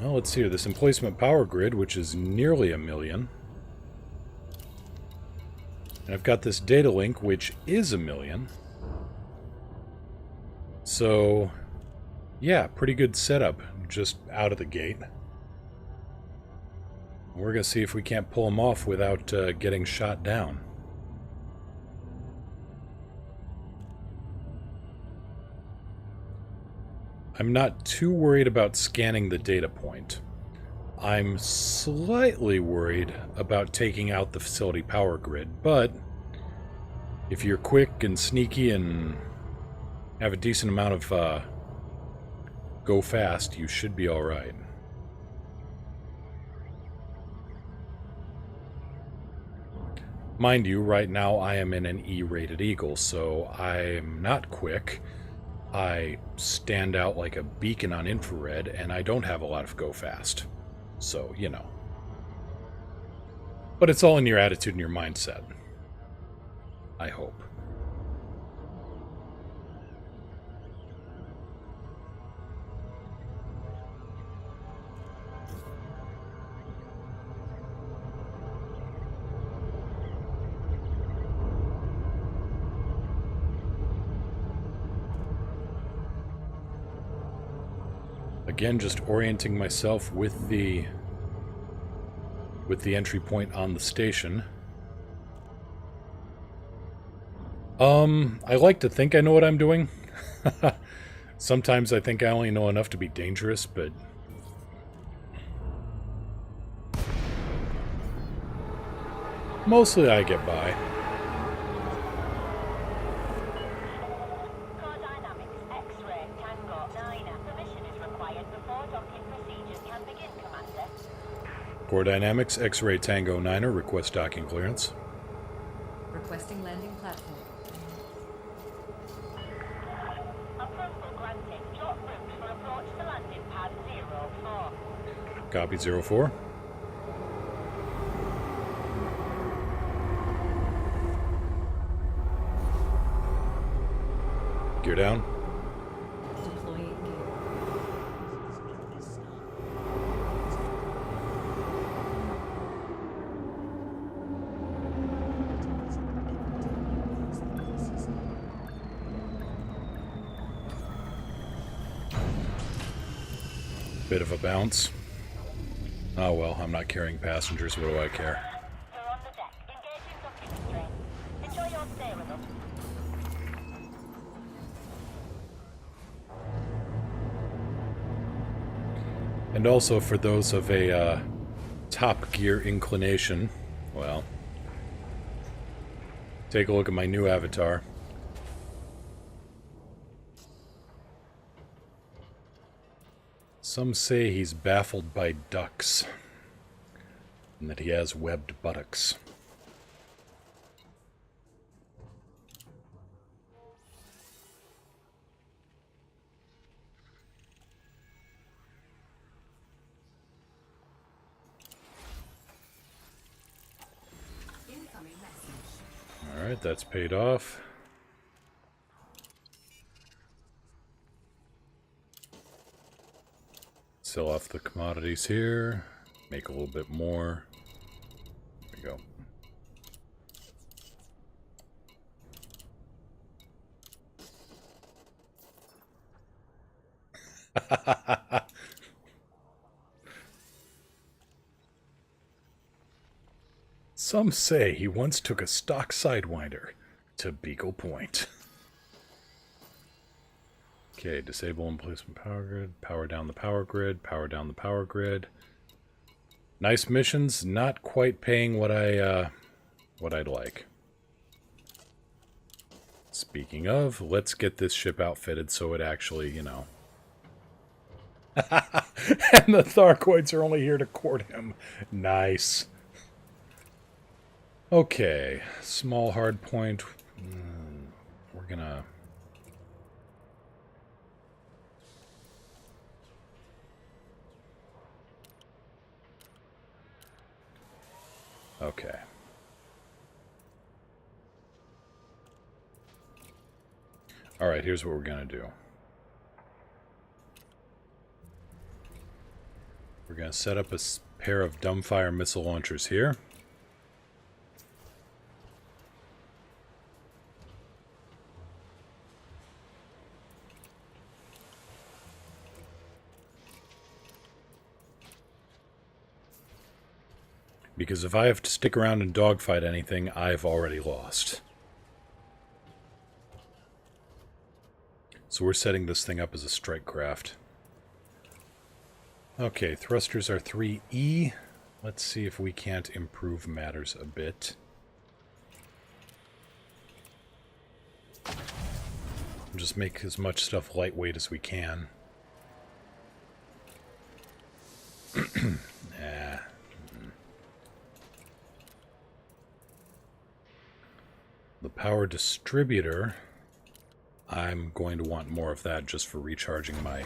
well, let's see here, this emplacement power grid, which is nearly $1 million. And I've got this data link, which is $1 million. So, yeah, pretty good setup just out of the gate. We're going to see if we can't pull him off without getting shot down. I'm not too worried about scanning the data point. I'm slightly worried about taking out the facility power grid, but if you're quick and sneaky and have a decent amount of go fast, you should be alright. Mind you, right now I am in an E-rated Eagle, so I'm not quick. I stand out like a beacon on infrared, and I don't have a lot of go fast. So, you know. But it's all in your attitude and your mindset. I hope. Again, just orienting myself with the entry point on the station. I like to think I know what I'm doing. Sometimes I think I only know enough to be dangerous, but mostly I get by. Core Dynamics, X-Ray Tango 9er, request docking clearance. Requesting landing platform. Approval granted. Drop route for approach to landing pad 04. Copy 04. Gear down. Deploying gear. Bit of a bounce. Oh well, I'm not carrying passengers, what do I care? We're on the deck. Engaging docking strain. Enjoy your stay with us. And also for those of a Top Gear inclination, well, take a look at my new avatar. Some say he's baffled by ducks, and that he has webbed buttocks. Alright, that's paid off. Sell off the commodities here. Make a little bit more. There we go. Some say he once took a stock Sidewinder to Beagle Point. Okay, disable emplacement power grid, power down the power grid, power down the power grid. Nice missions, not quite paying what I'd like. Speaking of, let's get this ship outfitted so it actually, you know. And the Tharkoids are only here to court him. Nice. Okay, small hard point. We're gonna... Okay. Alright, here's what we're gonna do. We're gonna set up a pair of dumbfire missile launchers here. Because if I have to stick around and dogfight anything, I've already lost. So we're setting this thing up as a strike craft. Okay, thrusters are 3E. Let's see if we can't improve matters a bit. Just make as much stuff lightweight as we can. Nah. The power distributor, I'm going to want more of that just for recharging my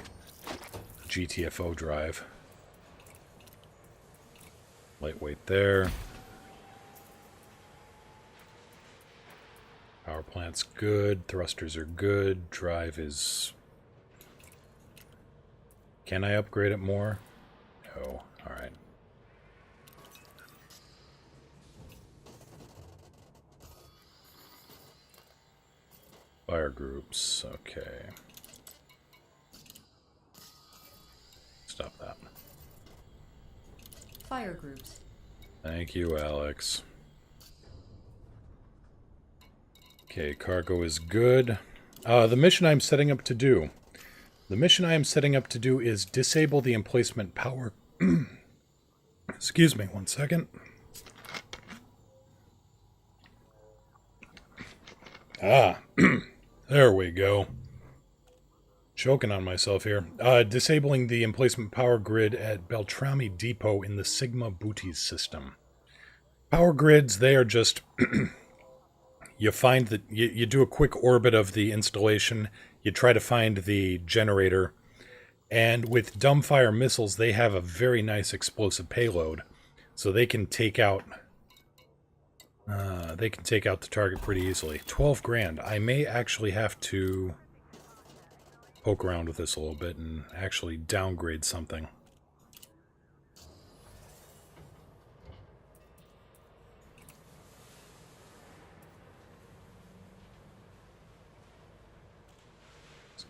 GTFO drive. Lightweight there. Power plant's good. Thrusters are good. Drive is... Can I upgrade it more? No. Alright. Fire groups. Okay. Stop that. Fire groups. Thank you, Alex. Okay, cargo is good. The mission I'm setting up to do. The mission I am setting up to do is disable the emplacement power... Excuse me, one second. There we go. Choking on myself here. Disabling the emplacement power grid at Beltrami Depot in the Sigma Booties system. Power grids, they are just... you find that... You do a quick orbit of the installation. You try to find the generator. And with dumbfire missiles, they have a very nice explosive payload. So they can take out... the target pretty easily. 12 grand. I may actually have to poke around with this a little bit and actually downgrade something.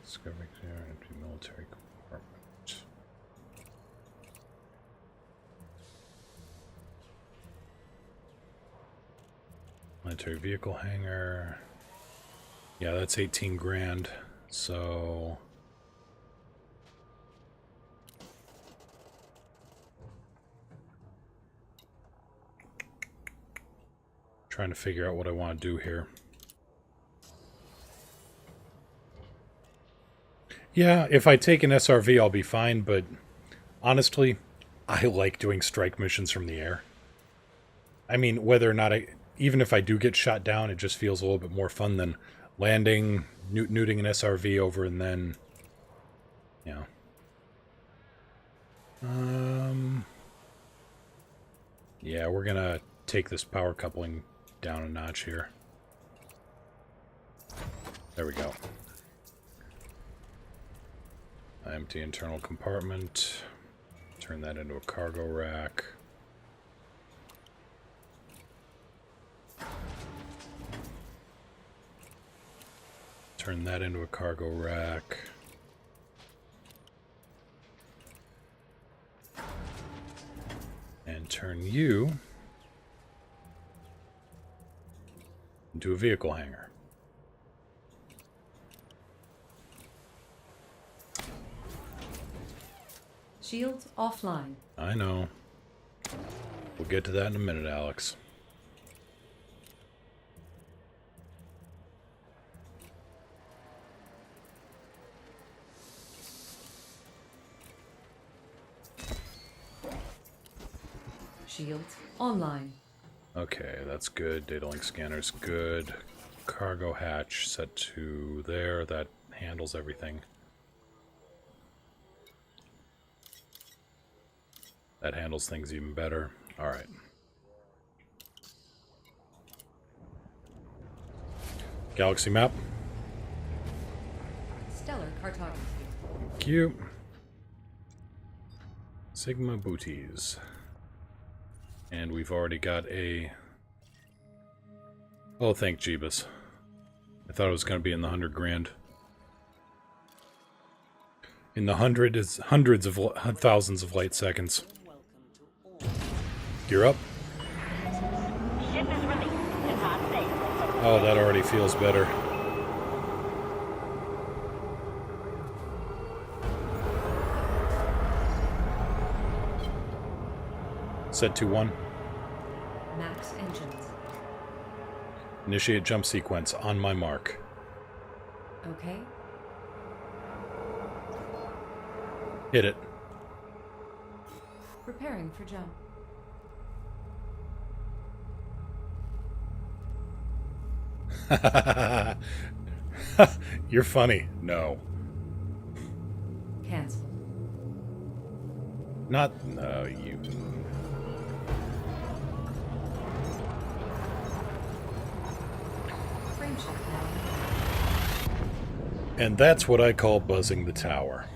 Discovery clear, empty military compartment. Military vehicle hangar. Yeah, that's 18 grand. So... trying to figure out what I want to do here. Yeah, if I take an SRV, I'll be fine, but honestly, I like doing strike missions from the air. I mean, whether or not even if I do get shot down, it just feels a little bit more fun than landing, nuding an SRV over, and then, you know. Yeah, we're gonna take this power coupling down a notch here. There we go. Empty internal compartment. Turn that into a cargo rack. Turn that into a cargo rack. And turn you into a vehicle hangar. Shields offline. I know. We'll get to that in a minute, Alex. Shields online. Okay, that's good. Data link scanner's good. Cargo hatch set to there. That handles everything. That handles things even better. Alright. Galaxy map. Stellar cartography. Thank you. Sigma booties. And we've already got a... Oh, thank Jeebus. I thought it was going to be in the 100 grand. In the hundreds of thousands of light seconds. You're up. Ship is released. Depart safe. Oh, that already feels better. Set to 1. Max engines. Initiate jump sequence on my mark. Okay. Hit it. Preparing for jump. You're funny. No. Cancel. Not... No, you... Frame shift now. And that's what I call buzzing the tower.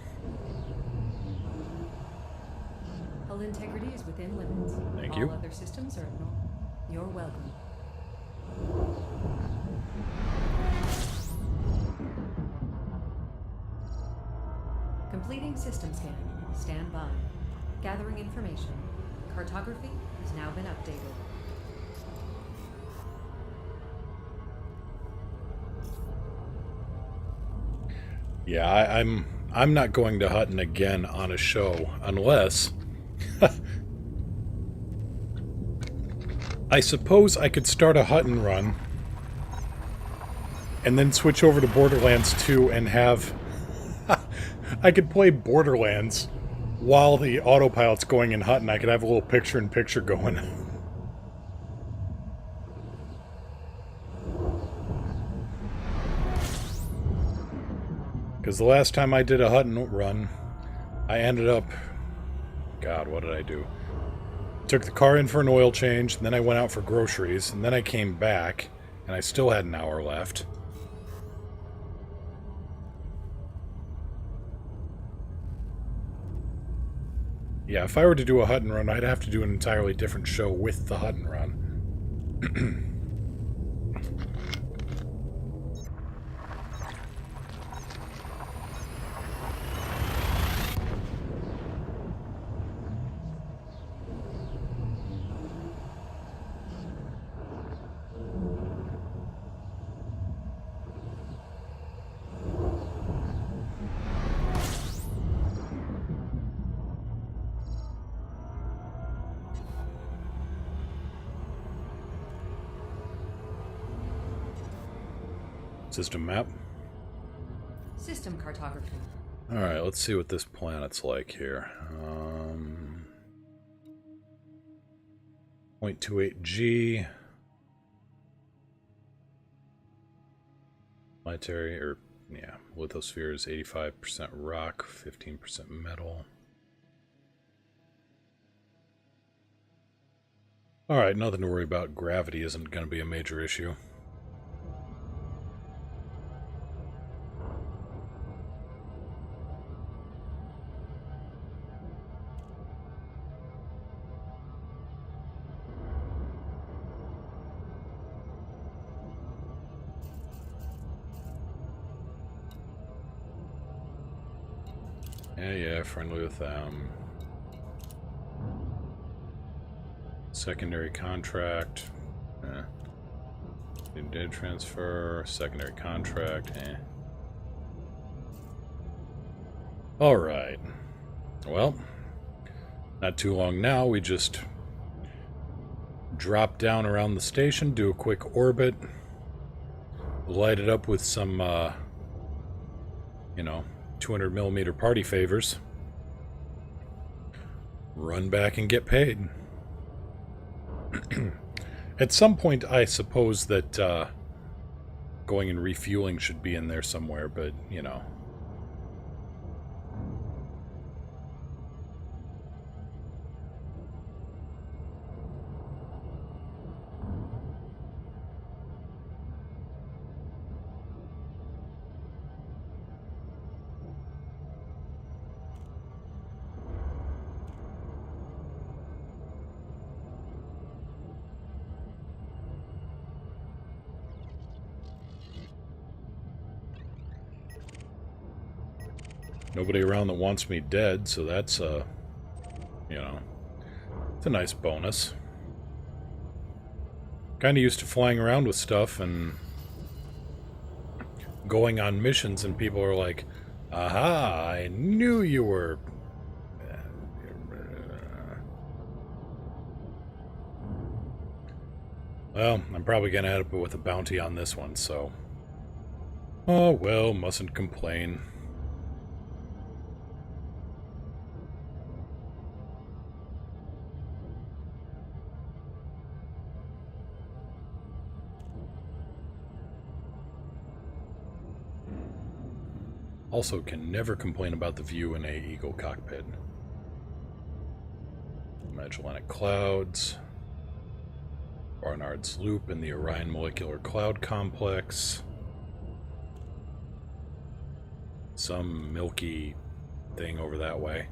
Hull integrity is within limits. Thank All you. other systems are ignored. You're welcome. Completing system scan. Stand by. Gathering information. Cartography has now been updated. Yeah, I'm not going to Hutton again on a show unless... I suppose I could start a Hutton run and then switch over to Borderlands 2 and have... I could play Borderlands while the autopilot's going in Hutton. I could have a little picture-in-picture going. Because the last time I did a Hutton run, I ended up... God, what did I do? Took the car in for an oil change, and then I went out for groceries, and then I came back, and I still had an hour left. Yeah, if I were to do a Hutton run, I'd have to do an entirely different show with the Hutton run. System map. System cartography. Alright, let's see what this planet's like here. 0.28G. Planetary, or, yeah, lithosphere is 85% rock, 15% metal. Alright, nothing to worry about. Gravity isn't going to be a major issue. Yeah, friendly with them. Secondary contract. Did transfer. Secondary contract. Alright. Well, not too long now. We just drop down around the station, do a quick orbit, light it up with some, 200mm party favors. Run back and get paid. At some point, I suppose that going and refueling should be in there somewhere, but, you know. Nobody around that wants me dead, so that's, it's a nice bonus. Kinda used to flying around with stuff and going on missions, and people are like, aha, I knew you were... Well, I'm probably gonna end up with a bounty on this one, so... Oh, well, mustn't complain. Also, can never complain about the view in a Eagle cockpit. Magellanic Clouds. Barnard's Loop in the Orion Molecular Cloud Complex. Some milky thing over that way.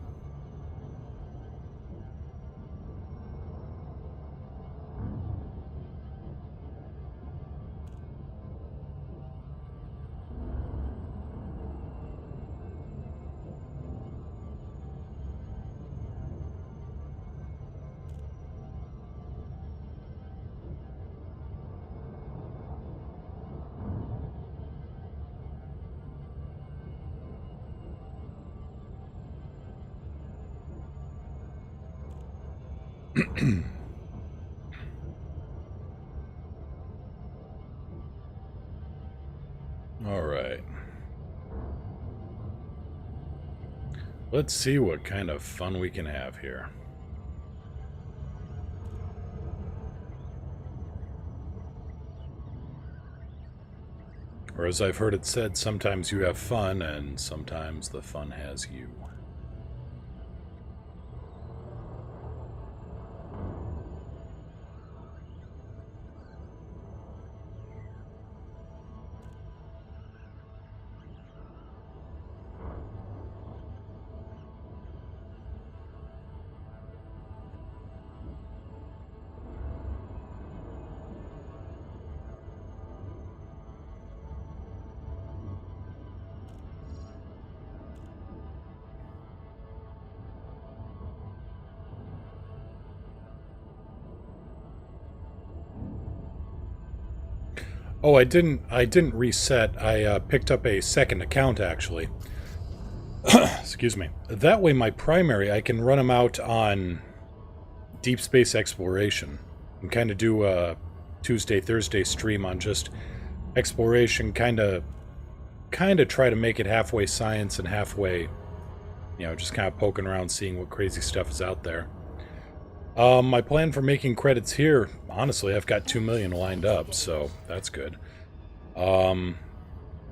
Alright. Let's see what kind of fun we can have here. Or as I've heard it said, sometimes you have fun, and sometimes the fun has you. Oh, I didn't reset. I picked up a second account, actually. Excuse me. That way, my primary, I can run them out on deep space exploration and kind of do a Tuesday, Thursday stream on just exploration, kind of try to make it halfway science and halfway, just kind of poking around, seeing what crazy stuff is out there. My plan for making credits here, honestly, I've got 2 million lined up, so that's good.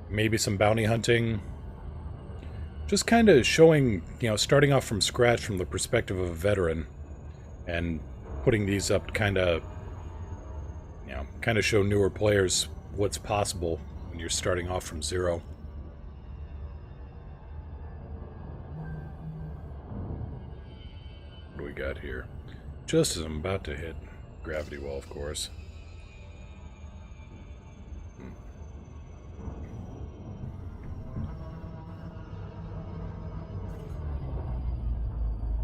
Maybe some bounty hunting. Just kind of showing, starting off from scratch from the perspective of a veteran and putting these up kind of show newer players what's possible when you're starting off from zero. What do we got here? Just as I'm about to hit gravity well, of course.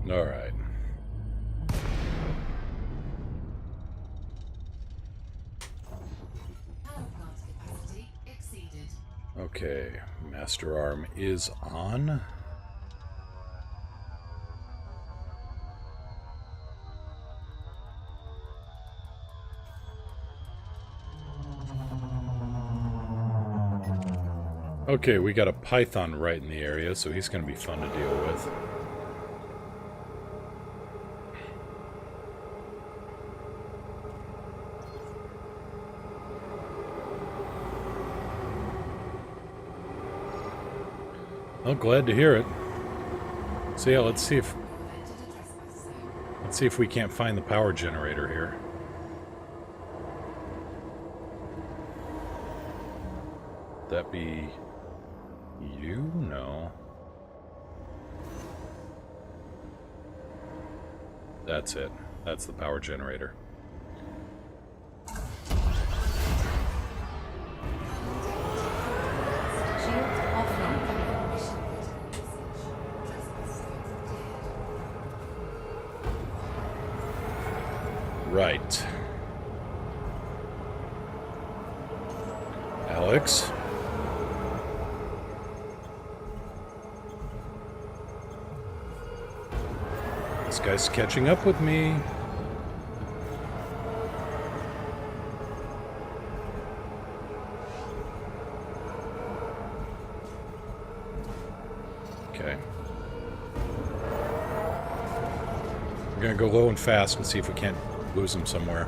All right. Power plant capacity exceeded. Okay, Master Arm is on. Okay, we got a Python right in the area, so he's going to be fun to deal with. Well, glad to hear it. So yeah, let's see if we can't find the power generator here. That be you? No. That's it. That's the power generator. Shield offline. Right. Alex? This guy's catching up with me. Okay. We're gonna go low and fast and see if we can't lose him somewhere.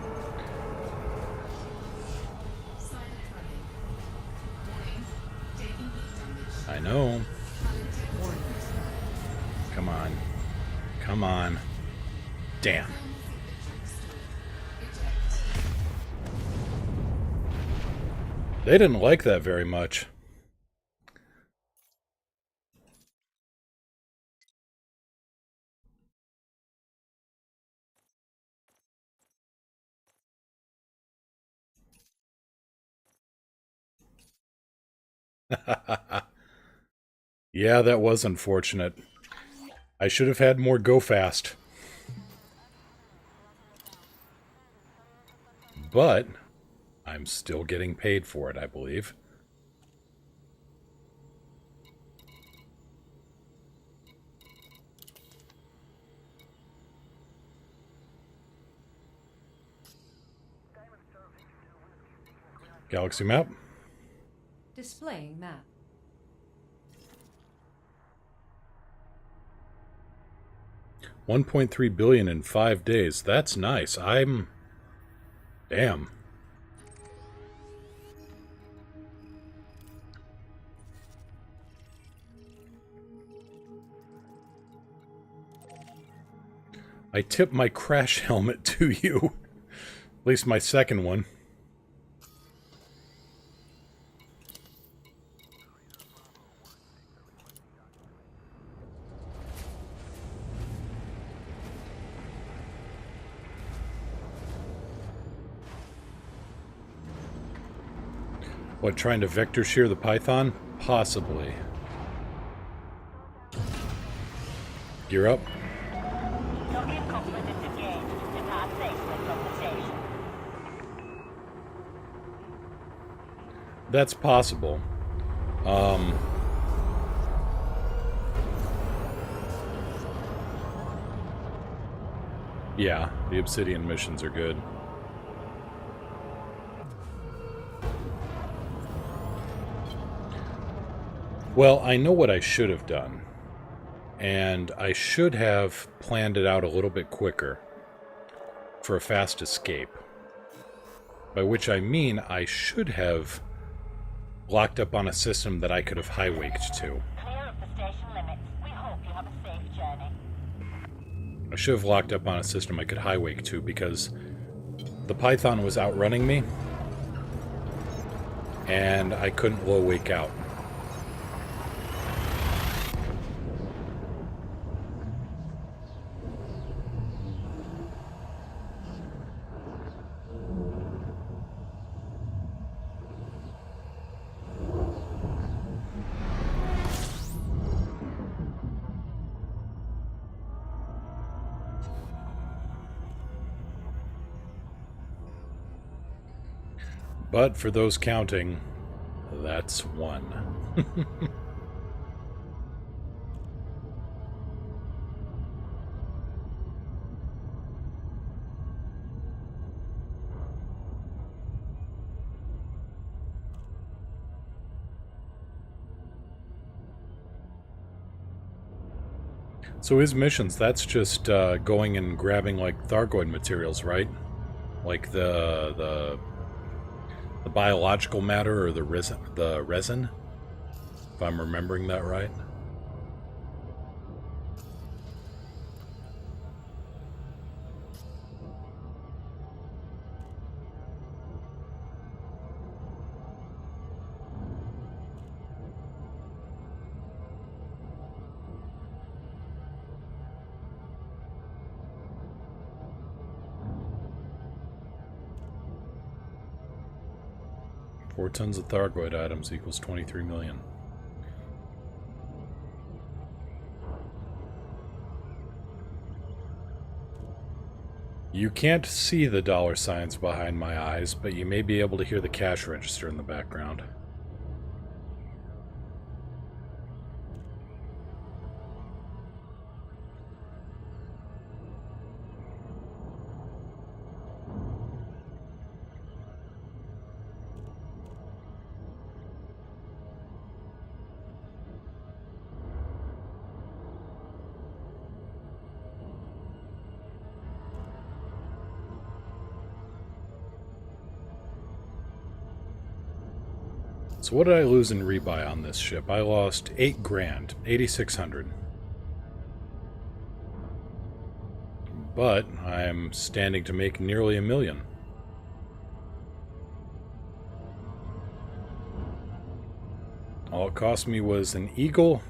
I know. Come on. Come on. Damn. They didn't like that very much. Yeah, that was unfortunate. I should have had more go fast. But I'm still getting paid for it, I believe. Galaxy map. Displaying map. $1.3 billion in 5 days. That's nice. Damn. I tipped my crash helmet to you. At least my second one. What, trying to vector shear the Python? Possibly. Gear up. Soviet complement is engaged. Depart safely from the station. That's possible. Yeah, the Obsidian missions are good. Well, I know what I should have done. And I should have planned it out a little bit quicker for a fast escape. By which I mean I should have locked up on a system that I could have high-waked to. Clear of the station limits. We hope you have a safe journey. I should have locked up on a system I could high-wake to because the Python was outrunning me and I couldn't low-wake out. But for those counting, that's one. So his missions, that's just going and grabbing like Thargoid materials, right? Like the biological matter or the resin, if I'm remembering that right. Four tons of Thargoid items equals 23 million. You can't see the dollar signs behind my eyes, but you may be able to hear the cash register in the background. So what did I lose in rebuy on this ship? I lost 8 grand, 8,600. But I'm standing to make nearly $1 million. All it cost me was an Eagle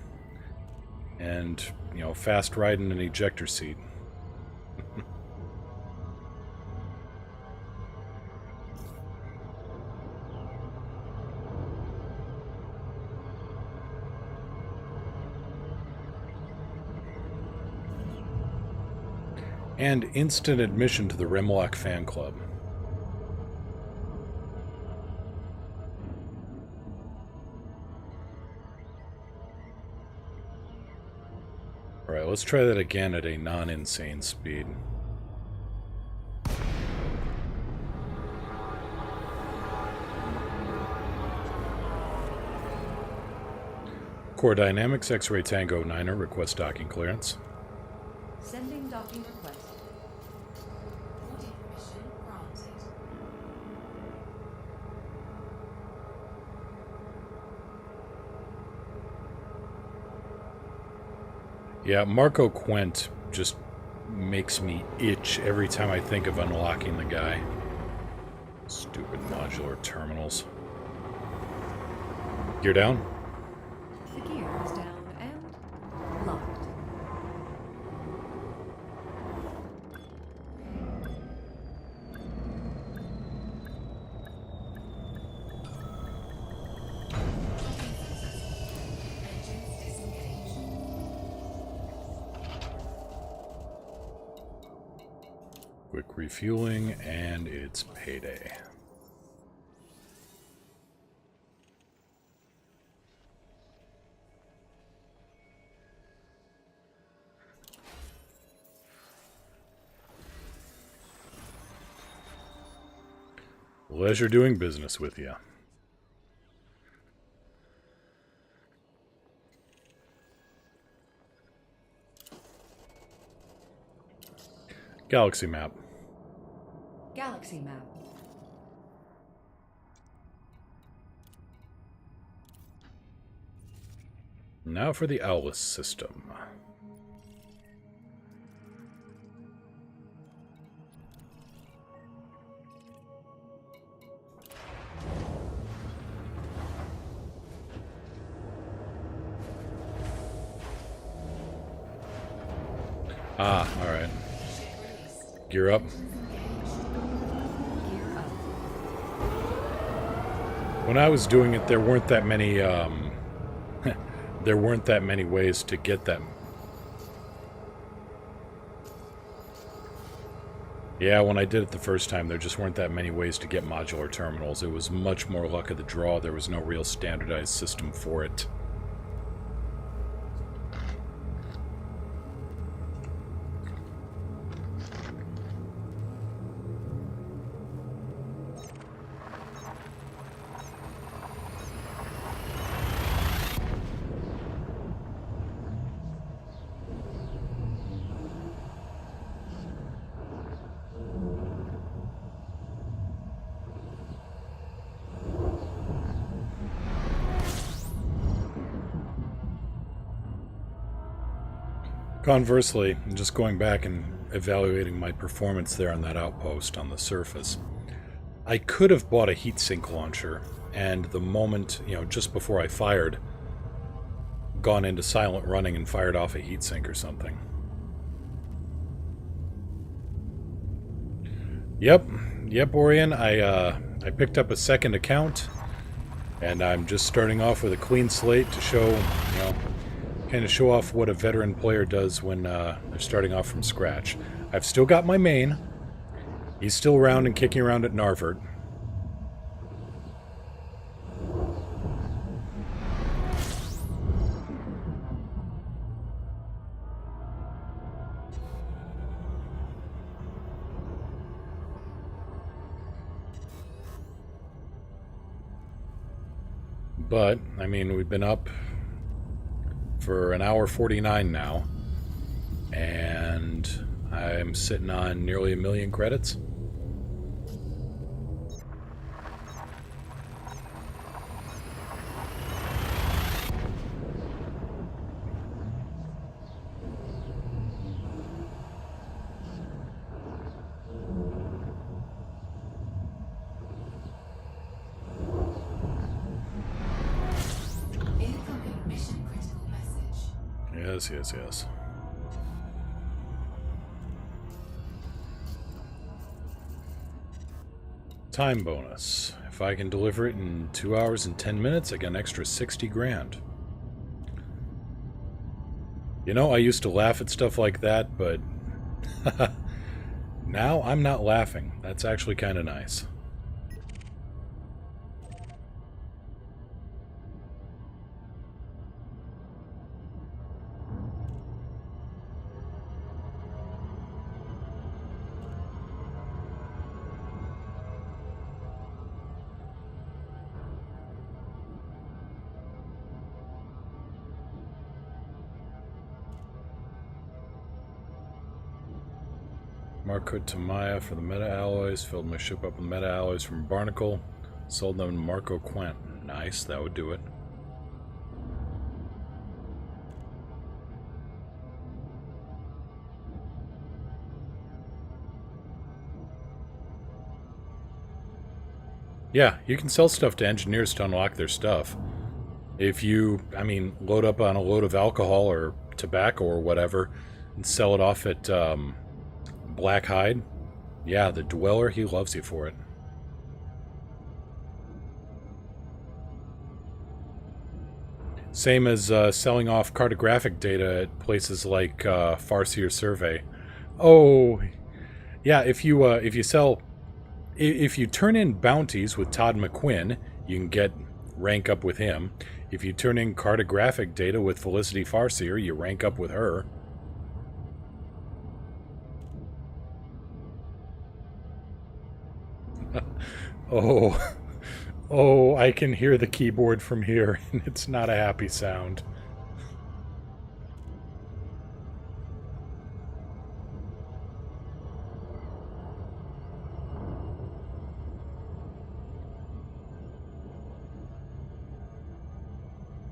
and, you know, fast ride in an ejector seat. And instant admission to the Remlock fan club. Alright, let's try that again at a non-insane speed. Core Dynamics, X-Ray Tango 9er, request docking clearance. Sending docking request. Boarding permission granted. Yeah, Marco Quent just makes me itch every time I think of unlocking the guy. Stupid modular terminals. Gear down? The gear is down and locked. Engines disengaged. Quick refueling, and it's payday. Pleasure doing business with you. Galaxy map. Galaxy map. Now for the Owlus system. Ah, alright. Gear up. Gear up. When I was doing it, there weren't that many, there weren't that many ways to get them. Yeah, when I did it the first time, there just weren't that many ways to get modular terminals. It was much more luck of the draw. There was no real standardized system for it. Conversely, just going back and evaluating my performance there on that outpost on the surface, I could have bought a heatsink launcher, and the moment, just before I fired, gone into silent running and fired off a heatsink or something. Yep, Orion, I picked up a second account, and I'm just starting off with a clean slate to show, kind of show off what a veteran player does when they're starting off from scratch. I've still got my main. He's still around and kicking around at Narvert. But, I mean, we've been up for an hour 49 now, and I'm sitting on nearly 1 million credits. Incoming mission critical message. Yes. Time bonus. If I can deliver it in 2 hours and 10 minutes, I get an extra 60 grand. I used to laugh at stuff like that, but now I'm not laughing. That's actually kind of nice. Marco Tamaya for the meta-alloys. Filled my ship up with meta-alloys from Barnacle. Sold them to Marco Quent. Nice, that would do it. Yeah, you can sell stuff to engineers to unlock their stuff. If you, load up on a load of alcohol or tobacco or whatever and sell it off at, Black Hide, yeah, the Dweller, he loves you for it. Same as selling off cartographic data at places like Farseer Survey. Oh, yeah, if you turn in bounties with Todd McQuinn, you can get rank up with him. If you turn in cartographic data with Felicity Farseer, you rank up with her. Oh, I can hear the keyboard from here, and it's not a happy sound.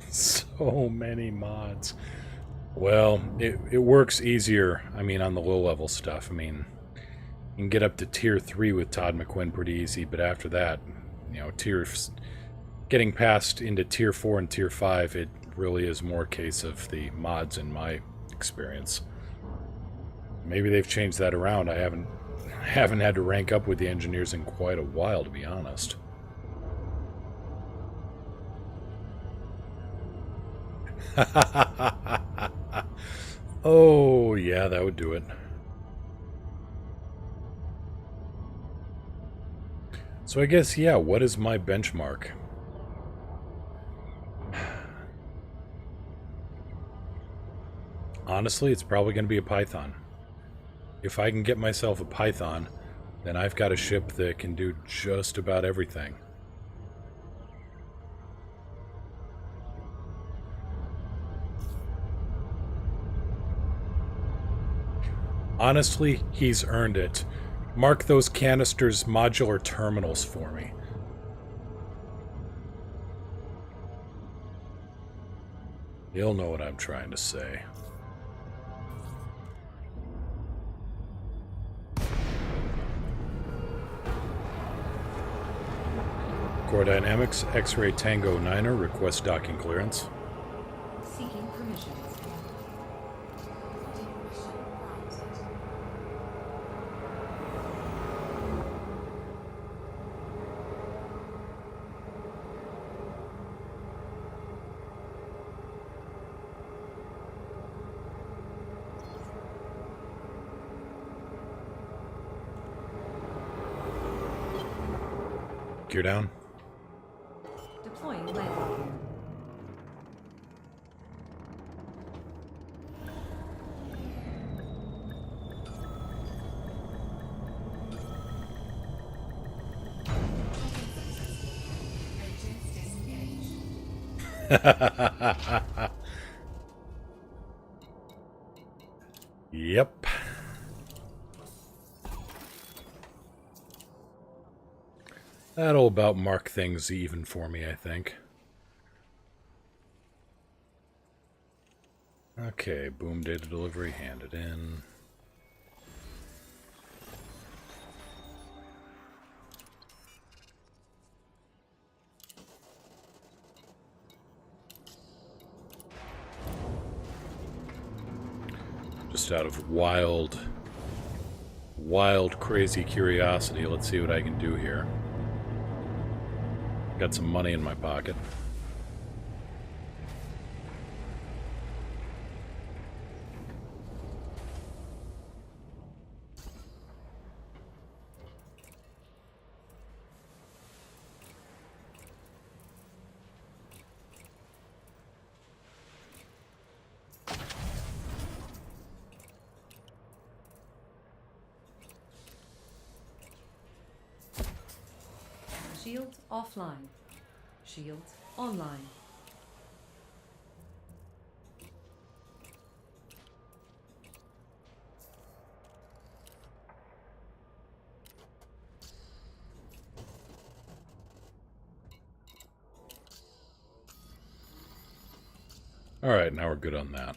So many mods. Well, it works easier, on the low-level stuff. You can get up to Tier 3 with Todd McQuinn pretty easy, but after that, getting past into Tier 4 and Tier 5, it really is more a case of the mods in my experience. Maybe they've changed that around. I haven't had to rank up with the engineers in quite a while, to be honest. Oh, yeah, that would do it. So I guess, yeah, what is my benchmark? Honestly, it's probably going to be a Python. If I can get myself a Python, then I've got a ship that can do just about everything. Honestly, he's earned it. Mark those canisters modular terminals for me. You'll know what I'm trying to say. Core Dynamics, X-Ray Tango 9er, request docking clearance. Seeking permissions. Gear down. Deploying landing gear. Yep. That'll about mark things even for me, I think. Okay, boom data delivery, handed in. Just out of wild, crazy curiosity, let's see what I can do here. Got some money in my pocket. Shields offline. Shields online. Alright, now we're good on that.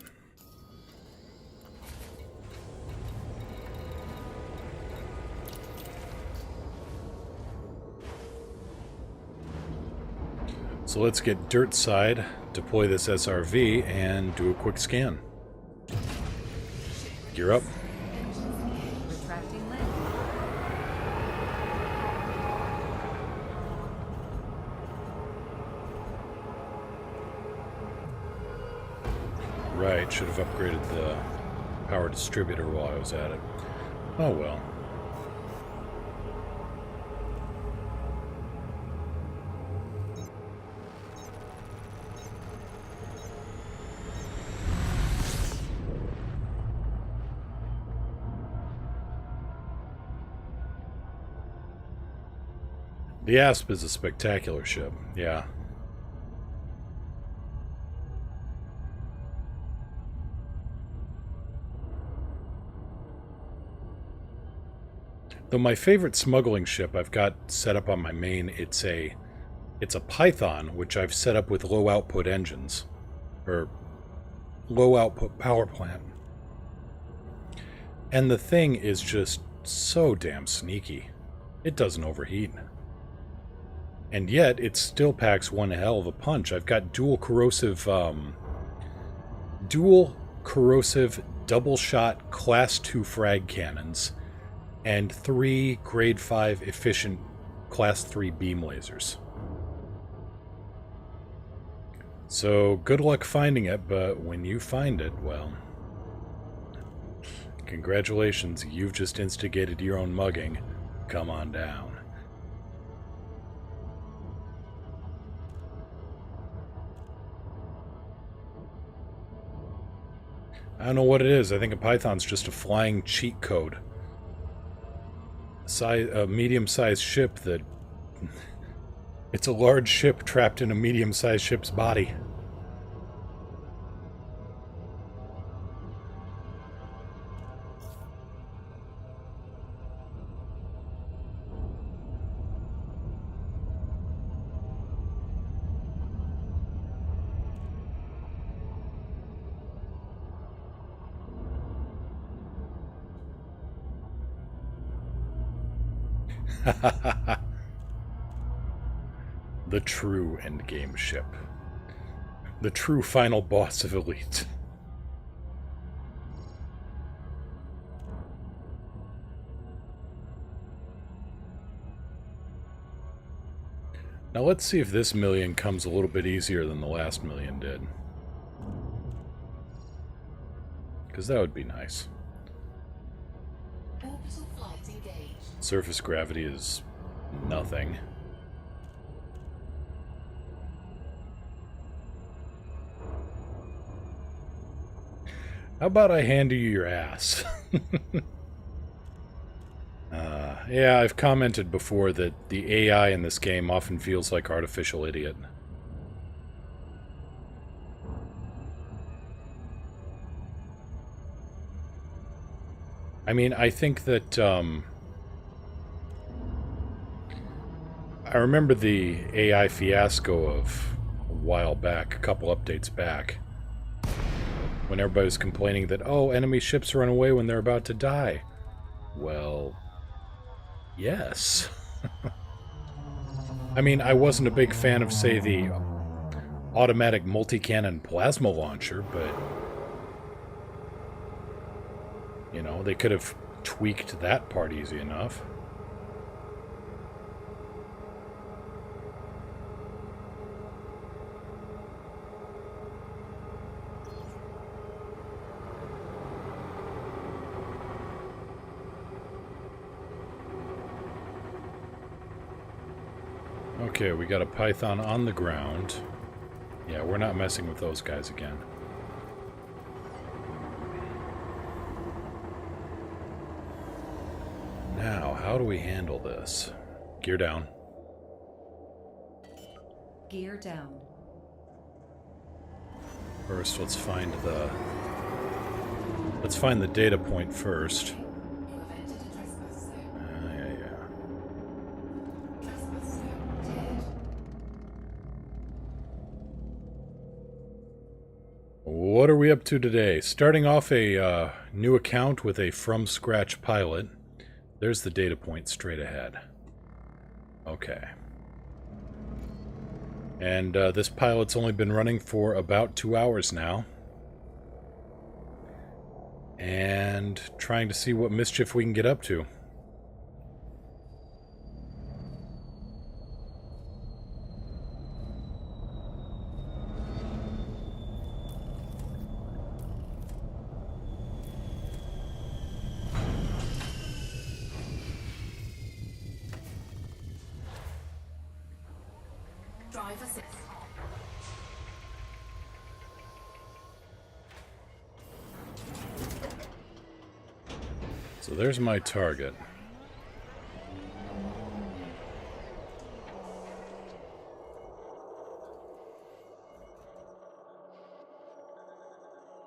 So let's get dirt side, deploy this SRV, and do a quick scan. Gear up. Retracting landing. Right, should have upgraded the power distributor while I was at it. Oh well. The Asp is a spectacular ship, yeah. Though my favorite smuggling ship I've got set up on my main, it's a Python, which I've set up with low output engines, or low output power plant. And the thing is just so damn sneaky. It doesn't overheat. And yet, it still packs one hell of a punch. I've got dual corrosive double-shot Class 2 frag cannons, and 3 Grade 5 efficient Class 3 beam lasers. So, good luck finding it, but when you find it, well, congratulations, you've just instigated your own mugging. Come on down. I don't know what it is. I think a Python's just a flying cheat code. A medium-sized ship that... It's a large ship trapped in a medium-sized ship's body. The true endgame ship. The true final boss of Elite. Now let's see if this million comes a little bit easier than the last million did. Because that would be nice. Orbital flight engaged. Surface gravity is nothing. How about I hand you your ass? Yeah, I've commented before that the AI in this game often feels like artificial idiot. I mean, I think that, I remember the AI fiasco of a while back, a couple updates back, when everybody was complaining that, oh, enemy ships run away when they're about to die. Well, yes. I mean, I wasn't a big fan of, say, the automatic multi-cannon plasma launcher, but, you know, they could have tweaked that part easy enough. Okay, we got a Python on the ground. Yeah, we're not messing with those guys again. Now, how do we handle this? Gear down. Gear down. First, let's find the data point first. You have entered a trespass zone. Yeah. Trespass zone cleared. What are we up to today? Starting off a new account with a from-scratch pilot. There's the data point straight ahead. Okay. And this pilot's only been running for about 2 hours now. And trying to see what mischief we can get up to. Drive assist. So there's my target.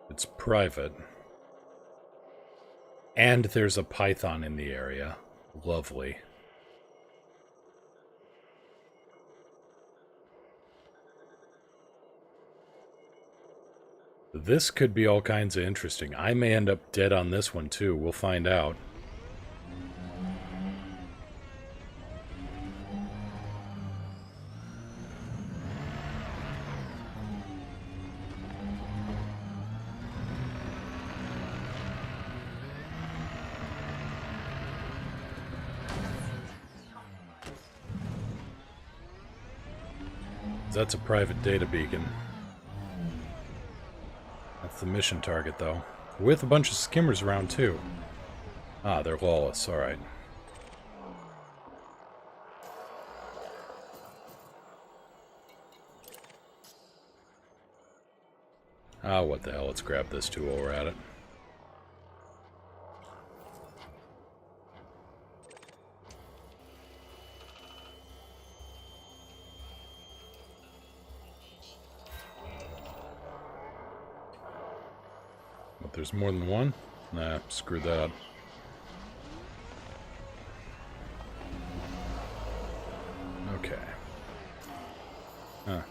It's private. And there's a Python in the area. Lovely. This could be all kinds of interesting. I may end up dead on this one too. We'll find out. That's a private data beacon. That's the mission target, though. With a bunch of skimmers around, too. Ah, they're lawless. Alright. Ah, what the hell, let's grab this too while we're at it. But there's more than one? Nah, screw that. Okay. Huh.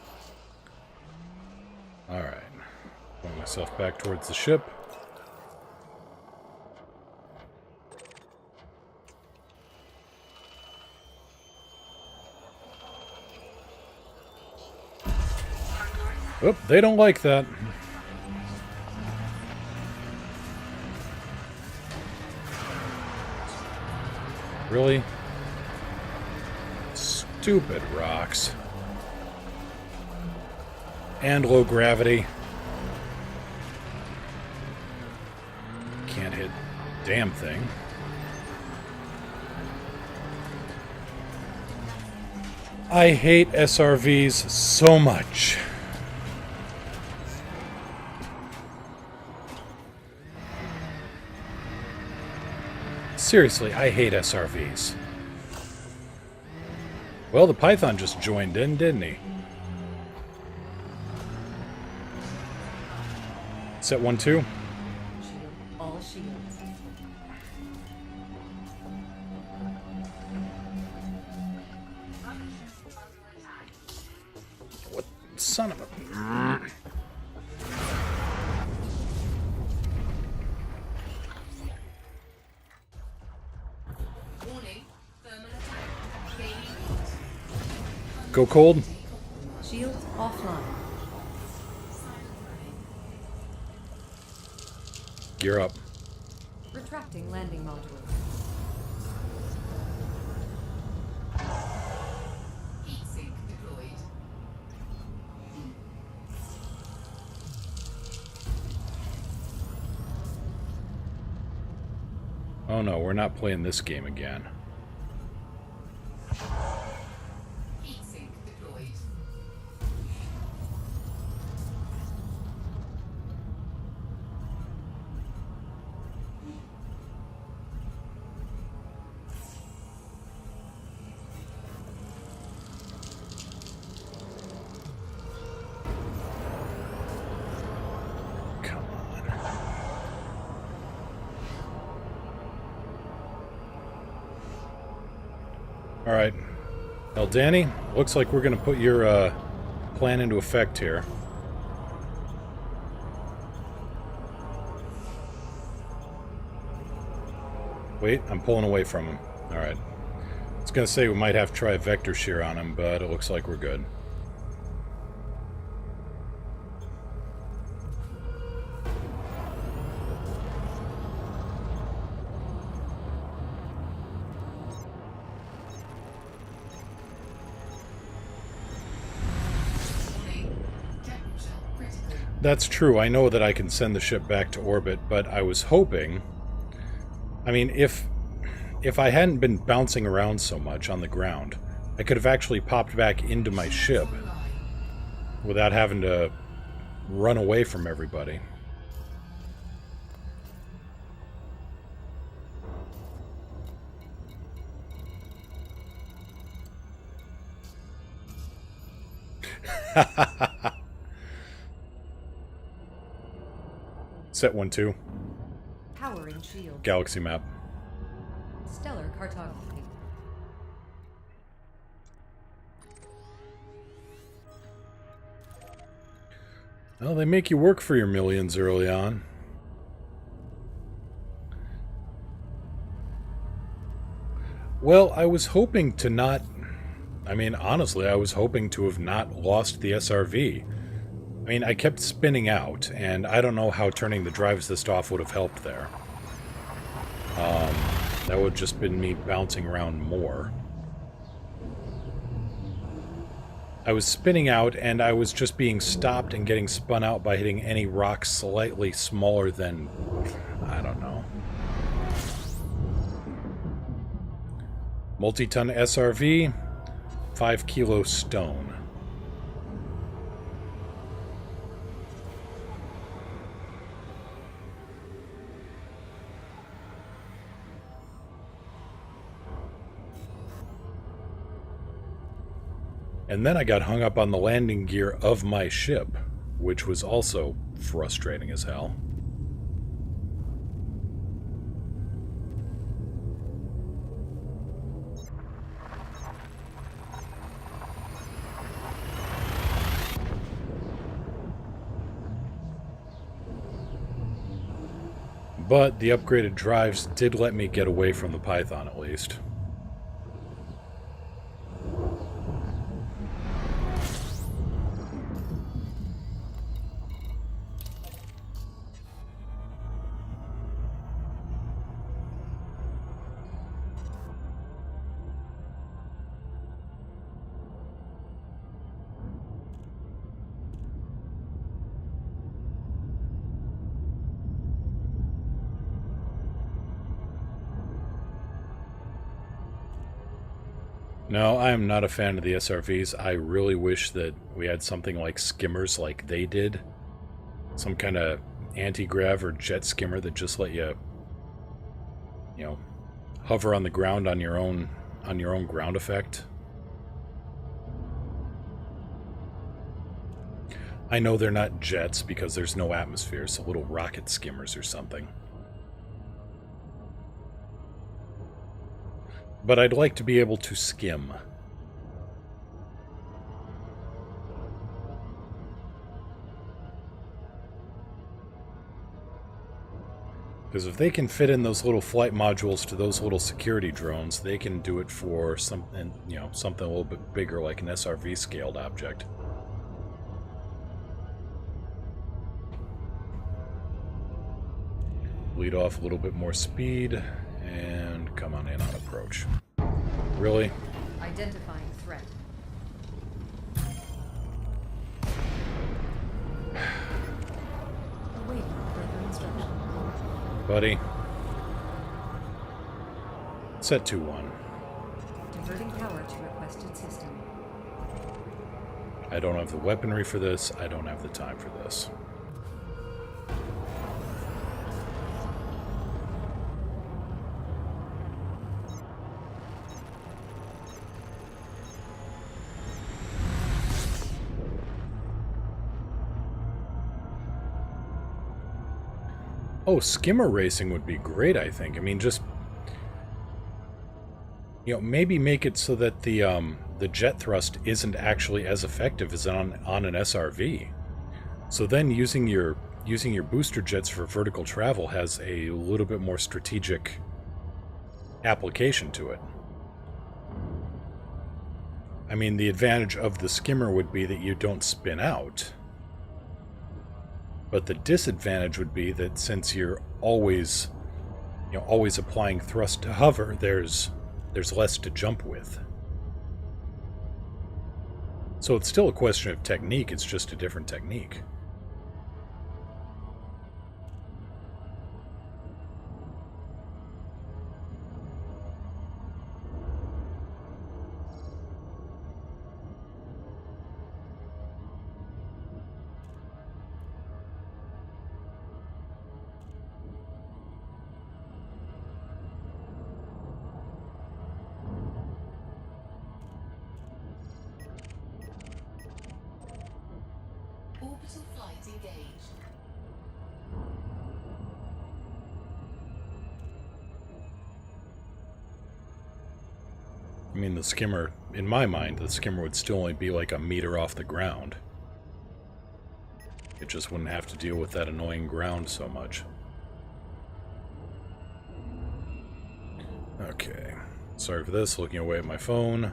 Alright. Pulling myself back towards the ship. Oop, they don't like that. Really? Stupid rocks. And low gravity. Can't hit damn thing. I hate SRVs so much. Seriously, I hate SRVs. Well, the Python just joined in, didn't he? Set 1-2. Shield. All shields. What son of a... Warning. Thermal attack. Gaining heat. Go cold? Shields offline. Gear up. Retracting landing module. Heat sink deployed. Oh no, we're not playing this game again. Heat sink deployed. Come on. Alright. Well, Danny, looks like we're going to put your plan into effect here. Wait, I'm pulling away from him. Alright. I was going to say we might have to try a vector shear on him, but it looks like we're good. Warning. Temperature critical. That's true. I know that I can send the ship back to orbit, but I was hoping... I mean, if I hadn't been bouncing around so much on the ground, I could have actually popped back into my ship without having to run away from everybody. Set 1-2. Powering shield. Galaxy map. Stellar cartography. Well, they make you work for your millions early on. Well, I was hoping to not... I mean, honestly, I was hoping to have not lost the SRV. I mean, I kept spinning out, and I don't know how turning the drive assist off would have helped there. That would have just been me bouncing around more. I was spinning out, and I was just being stopped and getting spun out by hitting any rock slightly smaller than... I don't know. Multi-ton SRV, 5 kilo stone. And then I got hung up on the landing gear of my ship, which was also frustrating as hell. But the upgraded drives did let me get away from the Python at least. No, I am not a fan of the SRVs. I really wish that we had something like skimmers like they did. Some kind of anti-grav or jet skimmer that just let you, hover on the ground on your own ground effect. I know they're not jets because there's no atmosphere, so little rocket skimmers or something. But I'd like to be able to skim. Because if they can fit in those little flight modules to those little security drones, they can do it for something, something a little bit bigger like an SRV scaled object. Lead off a little bit more speed. And come on in on approach. Really? Identifying threat. Awaiting further instruction. Buddy. Set 2-1. Diverting power to requested system. I don't have the weaponry for this. I don't have the time for this. Oh, skimmer racing would be great, I think. I mean, just, maybe make it so that the jet thrust isn't actually as effective as on an SRV. So then using your booster jets for vertical travel has a little bit more strategic application to it. I mean, the advantage of the skimmer would be that you don't spin out. But the disadvantage would be that since you're always applying thrust to hover, there's less to jump with. So it's still a question of technique, it's just a different technique. Orbital flight engaged. I mean, the skimmer, in my mind, the skimmer would still only be like a meter off the ground. It just wouldn't have to deal with that annoying ground so much. Okay. Sorry for this, looking away at my phone.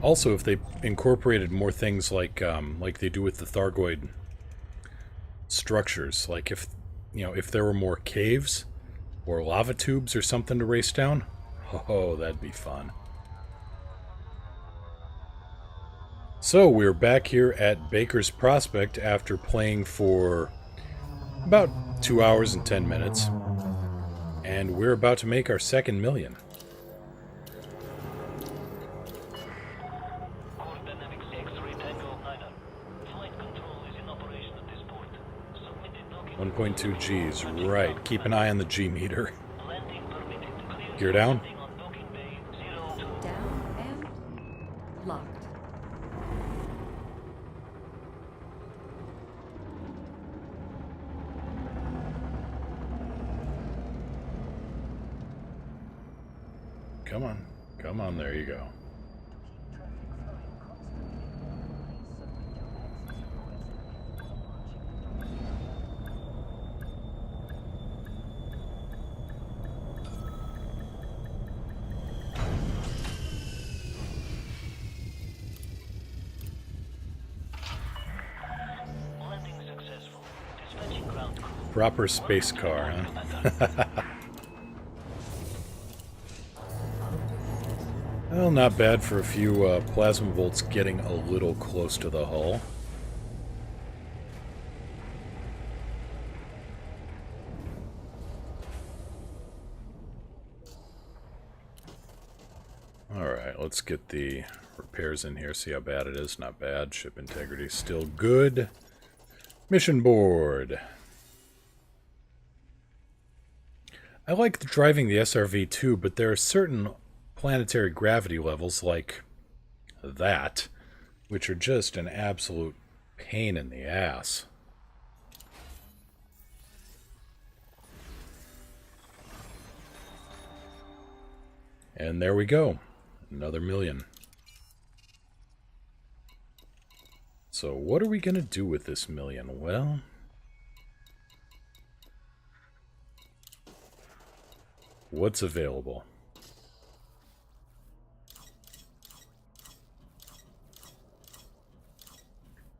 Also, if they incorporated more things like they do with the Thargoid structures, like if there were more caves or lava tubes or something to race down, oh, that'd be fun. So we're back here at Baker's Prospect after playing for about 2 hours and 10 minutes. And we're about to make our second million. Core Dynamics X-ray Tango 9er. Flight control is in operation at this port. Submitted docking 1.2 Gs, right. Keep an eye on the G meter. landing permitted. Clear Gear down. landing on docking bay 02. Down and locked. Come on. Come on, there you go. Landing successful. Dispatching ground crew. Proper space car, huh? Well, not bad for a few plasma volts getting a little close to the hull. Alright, let's get the repairs in here, see how bad it is. Not bad. Ship integrity still good. Mission board. I like driving the SRV too, but there are certain planetary gravity levels like that, which are just an absolute pain in the ass. And there we go. Another million. So what are we going to do with this million? Well, what's available?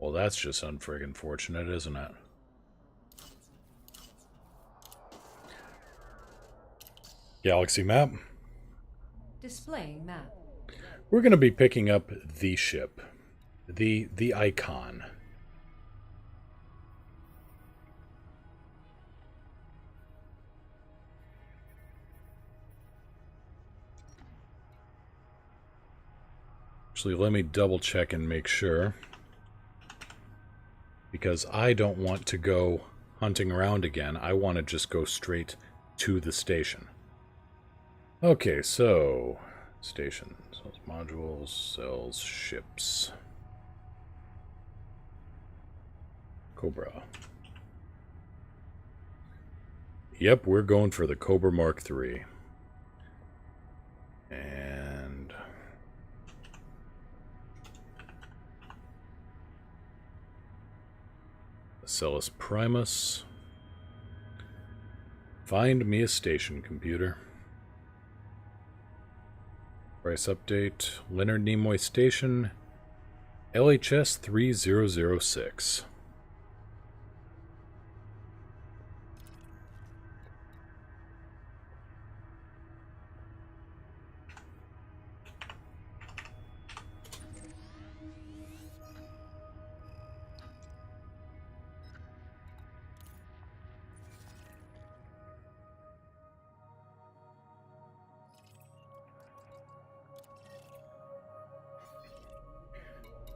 Well, that's just unfriggin' fortunate, isn't it? Galaxy map. Displaying map. We're going to be picking up the ship. The icon. Actually, let me double check and make sure. Because I don't want to go hunting around again. I want to just go straight to the station. Okay, so station sells modules, sells ships. Cobra. Yep, we're going for the Cobra Mark III. And Acellus Primus. Find me a station, computer. Price update. Leonard Nimoy Station. LHS 3006.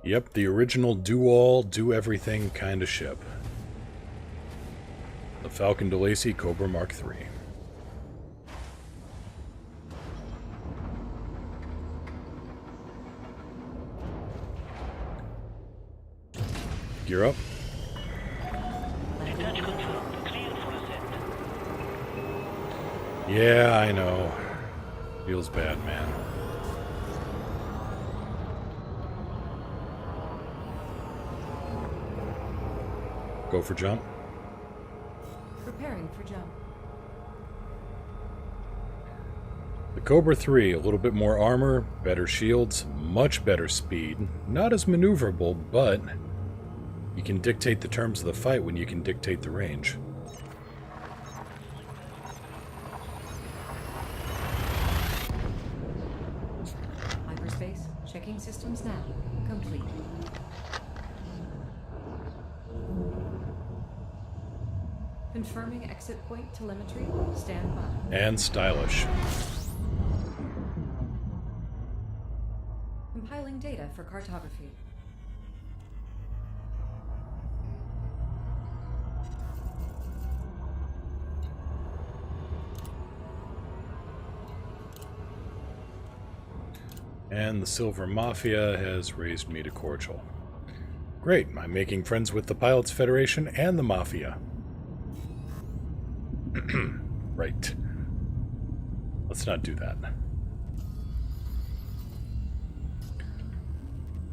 Yep, the original do-all, do-everything kind of ship. The Falcon DeLacy Cobra Mark III. Gear up. Detach control. Clear for ascent. Yeah, I know. Feels bad, man. Go for jump. Preparing for jump. The Cobra 3, a little bit more armor, better shields, much better speed. Not as maneuverable, but you can dictate the terms of the fight when you can dictate the range. Hyperspace. Checking systems now. Complete. Confirming exit point telemetry. Stand by. And stylish. Compiling data for cartography. And the Silver Mafia has raised me to cordial. Great, I'm making friends with the Pilots Federation and the Mafia. Right. Let's not do that.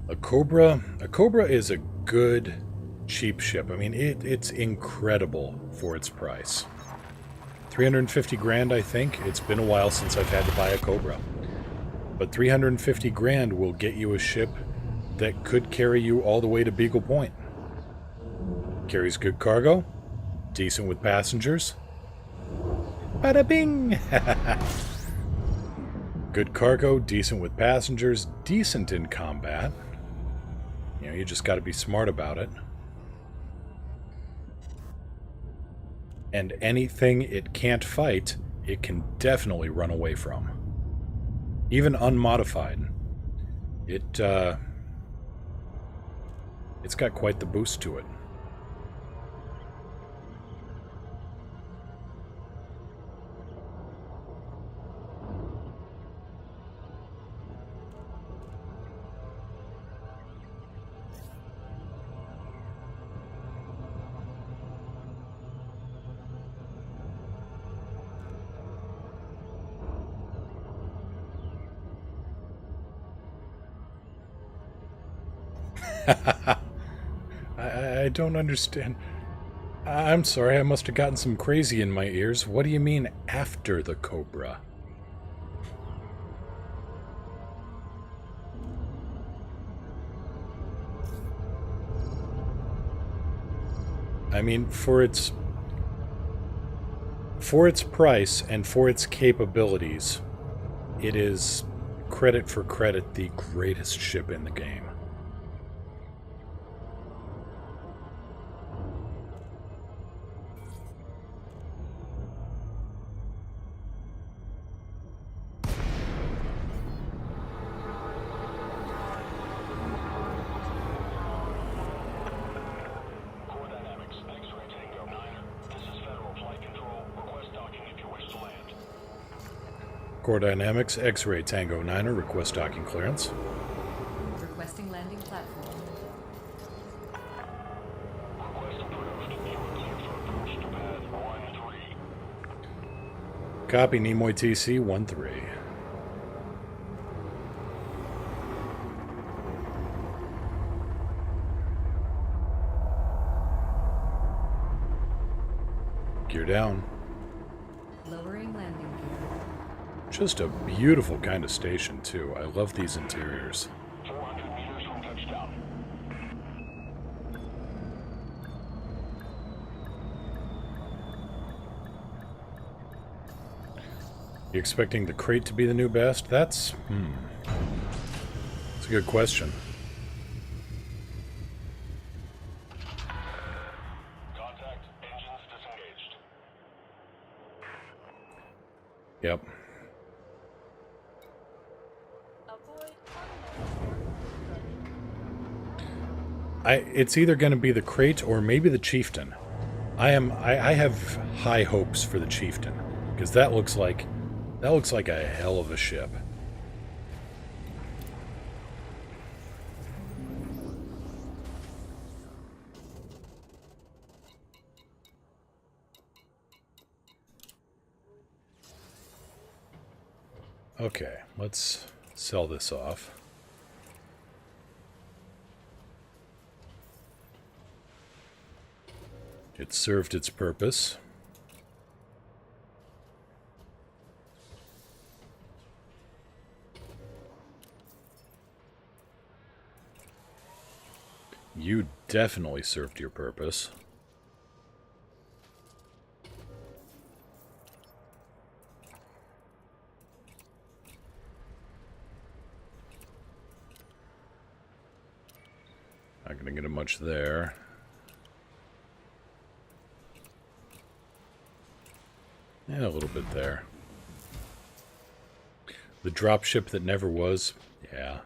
A Cobra is a good, cheap ship. I mean, it's incredible for its price. 350 grand, I think. It's been a while since I've had to buy a Cobra. But 350 grand will get you a ship that could carry you all the way to Beagle Point. Carries good cargo, decent with passengers. Bada bing! Good cargo, decent with passengers, decent in combat. You know, you just got to be smart about it. And anything it can't fight, it can definitely run away from. Even unmodified. It's got quite the boost to it. I don't understand. I'm sorry, I must have gotten some crazy in my ears. What do you mean, after the Cobra? I mean, for its price and for its capabilities, it is, credit for credit, the greatest ship in the game. Core Dynamics, X-Ray Tango 9er, request docking clearance. Requesting landing platform. Copy, Nimoy TC 13. Gear down. Lowering landing gear. Just a beautiful kind of station, too. I love these interiors. 400 meters from touchdown. You expecting the crate to be the new best? That's a good question. Contact, engines disengaged. Yep. It's either going to be the crate or maybe the chieftain. I have high hopes for the chieftain because that looks like a hell of a ship. Okay, let's sell this off. It served its purpose. You definitely served your purpose. Not gonna get much there. And a little bit there. The drop ship that never was. Yeah.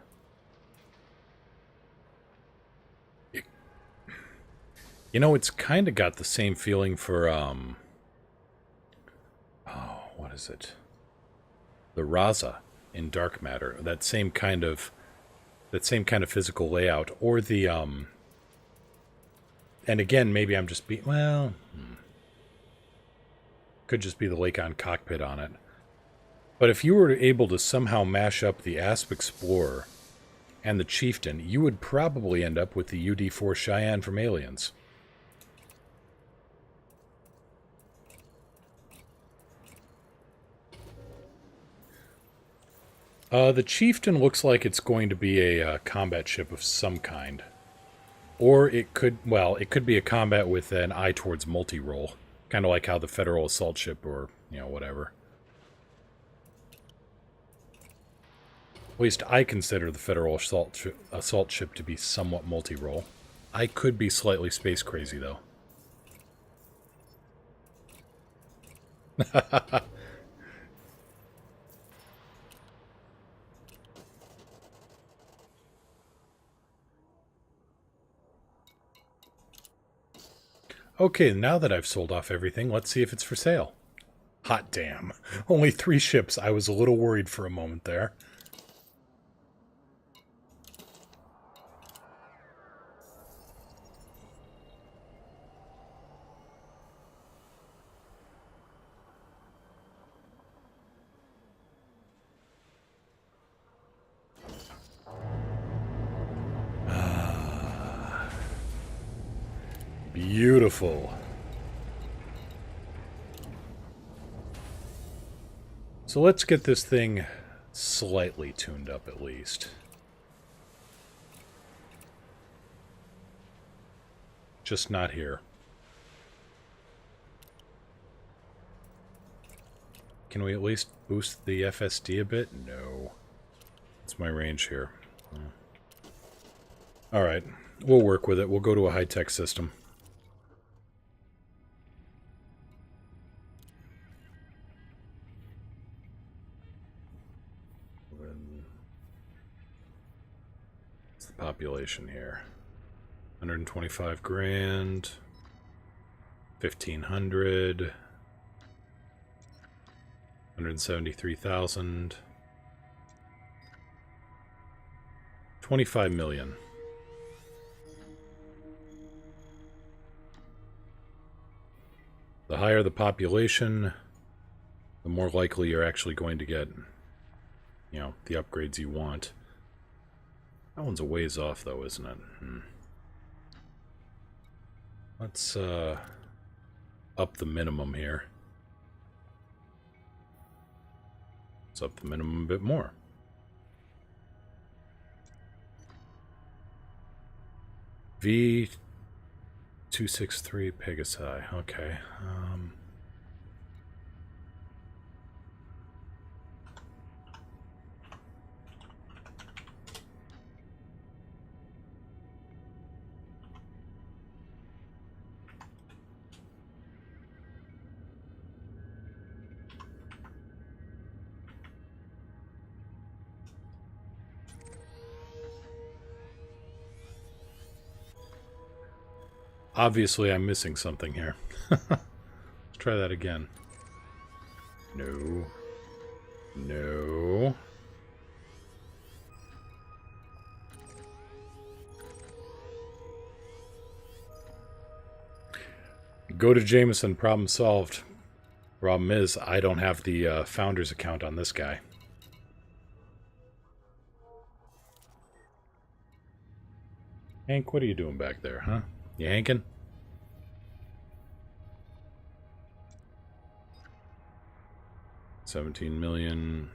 You know, it's kind of got the same feeling for, oh, what is it? The Raza in Dark Matter. That same kind of physical layout. Or the, and again, maybe I'm just could just be the Lakon cockpit on it. But if you were able to somehow mash up the Asp Explorer and the Chieftain, you would probably end up with the UD-4 Cheyenne from Aliens. The Chieftain looks like it's going to be a combat ship of some kind. Or it could be a combat with an eye towards multi-role. Kind of like how the Federal Assault Ship or, whatever. At least I consider the Federal Assault Ship to be somewhat multi-role. I could be slightly space crazy, though. Okay, now that I've sold off everything, let's see if it's for sale. Hot damn. Only 3 ships. I was a little worried for a moment there. Beautiful. So let's get this thing slightly tuned up at least. Just not here. Can we at least boost the FSD a bit? No. What's my range here? Alright, we'll work with it. We'll go to a high-tech system. What's the population here? 125 grand. 1,500. 173,000. 25 million. The higher the population, the more likely you're actually going to get, the upgrades you want. That one's a ways off, though, isn't it? Let's up the minimum here. Let's up the minimum a bit more. V263 Pegasi. Okay. Obviously, I'm missing something here. Let's try that again. No. No. Go to Jameson, problem solved. Problem is, I don't have the founder's account on this guy. Hank, what are you doing back there, huh? You hanking? $17 million.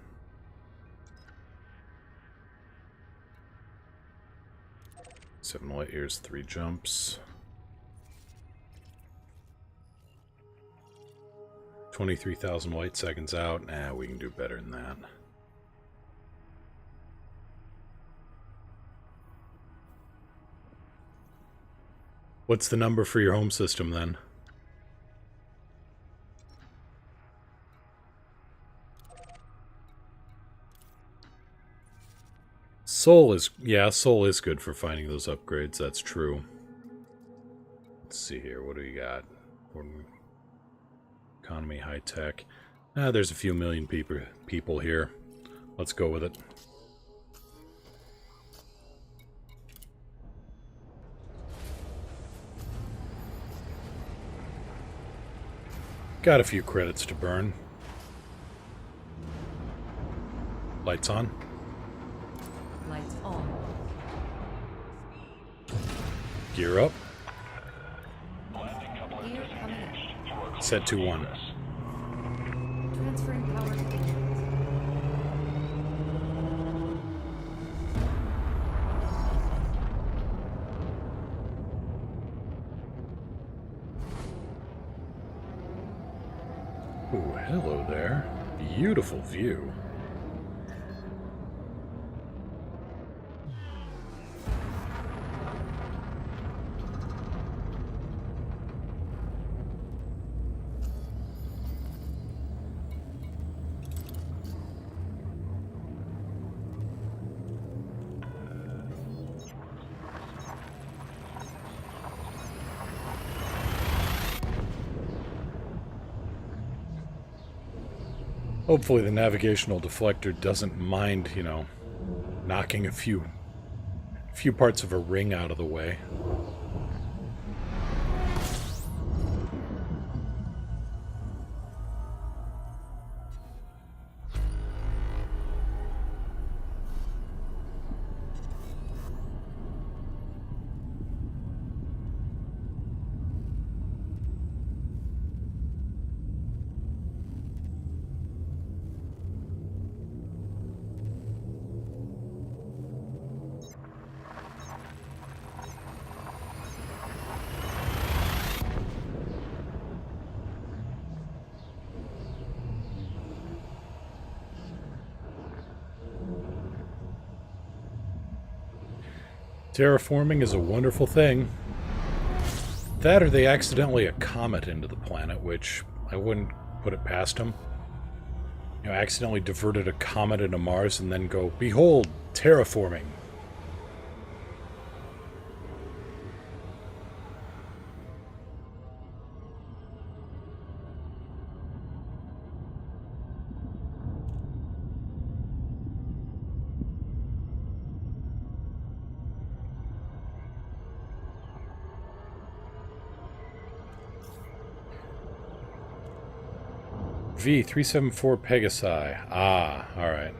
Seven light years, 3 jumps. 23,000 light seconds out. Nah, we can do better than that. What's the number for your home system then? Soul is good for finding those upgrades, that's true. Let's see here, what do we got? Economy, high tech. There's a few million people here. Let's go with it. Got a few credits to burn. Lights on. Lights on. Gear up. Gear coming in. Set to 1. Transferring power to engines. Ooh, hello there. Beautiful view. Hopefully the navigational deflector doesn't mind, you know, knocking a few parts of a ring out of the way. Terraforming is a wonderful thing. That or they accidentally a comet into the planet, which I wouldn't put it past them. You know, accidentally diverted a comet into Mars and then go, behold, terraforming. V374 Pegasi. Ah, alright.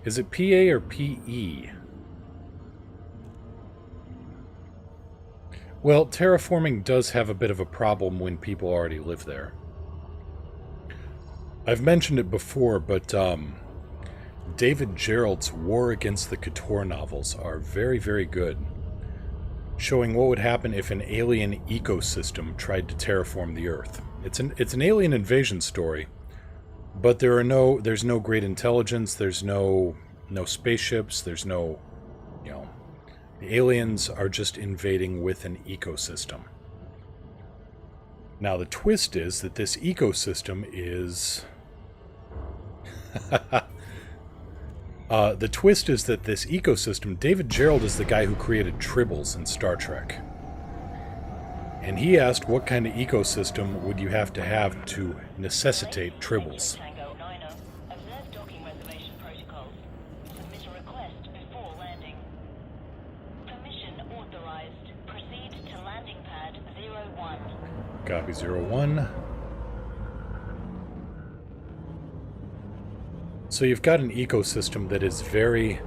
Is it PA or PE? Well, terraforming does have a bit of a problem when people already live there. I've mentioned it before, but David Gerald's War Against the Couture novels are very, very good, showing what would happen if an alien ecosystem tried to terraform the Earth. It's an alien invasion story, but there's no great intelligence, there's no spaceships, there's no, you know, the aliens are just invading with an ecosystem. Now the twist is that this ecosystem is the twist is that this ecosystem, David Gerald is the guy who created Tribbles in Star Trek. And he asked what kind of ecosystem would you have to necessitate Tribbles. Tango 9er, observe docking reservation protocols. Submit a request before landing. Permission authorized. Proceed to landing pad 01. Copy 01. So you've got an ecosystem that is very,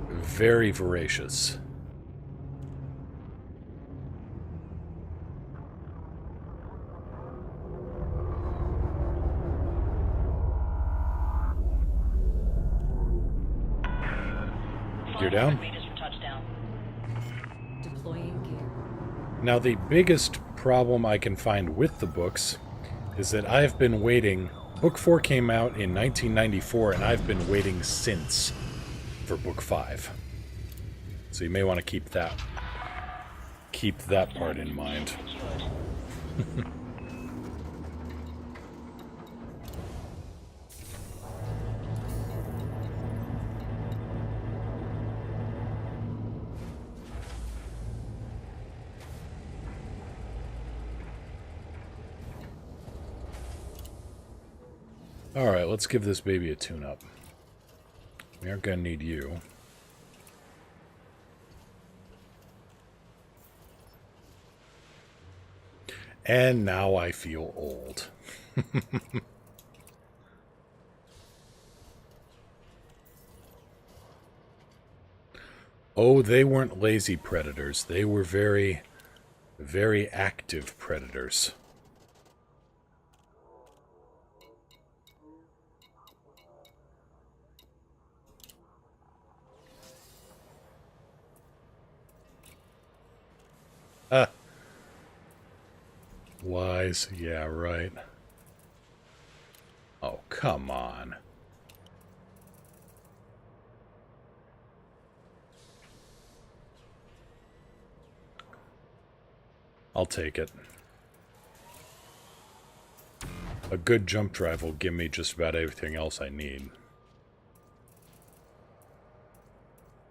very voracious. Gear down. Meters from touchdown. Deploying gear. Now the biggest problem I can find with the books is that I've been waiting. Book 4 came out in 1994, and I've been waiting since for Book 5. So you may want to keep that part in mind. Alright, let's give this baby a tune-up. We aren't gonna need you. And now I feel old. Oh, they weren't lazy predators. They were very, very active predators. Ah. Wise. Yeah, right. Oh, come on. I'll take it. A good jump drive will give me just about everything else I need.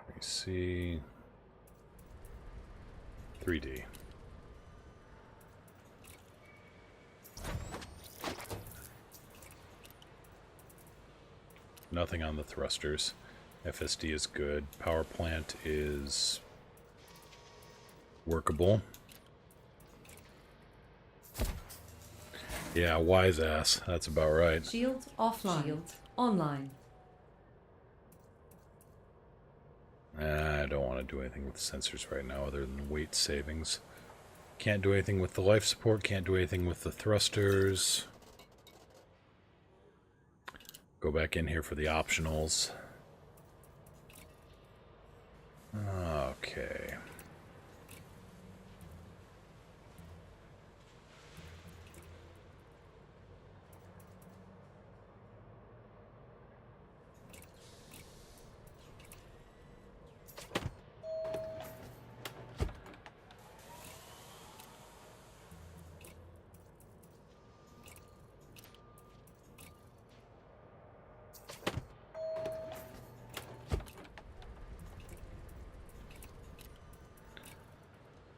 Let me see. 3D. Nothing on the thrusters. FSD is good. Power plant is workable. Yeah, wise ass. That's about right. Shield offline. Shield online. I don't want to do anything with the sensors right now other than weight savings. Can't do anything with the life support. Can't do anything with the thrusters. Go back in here for the optionals. Okay.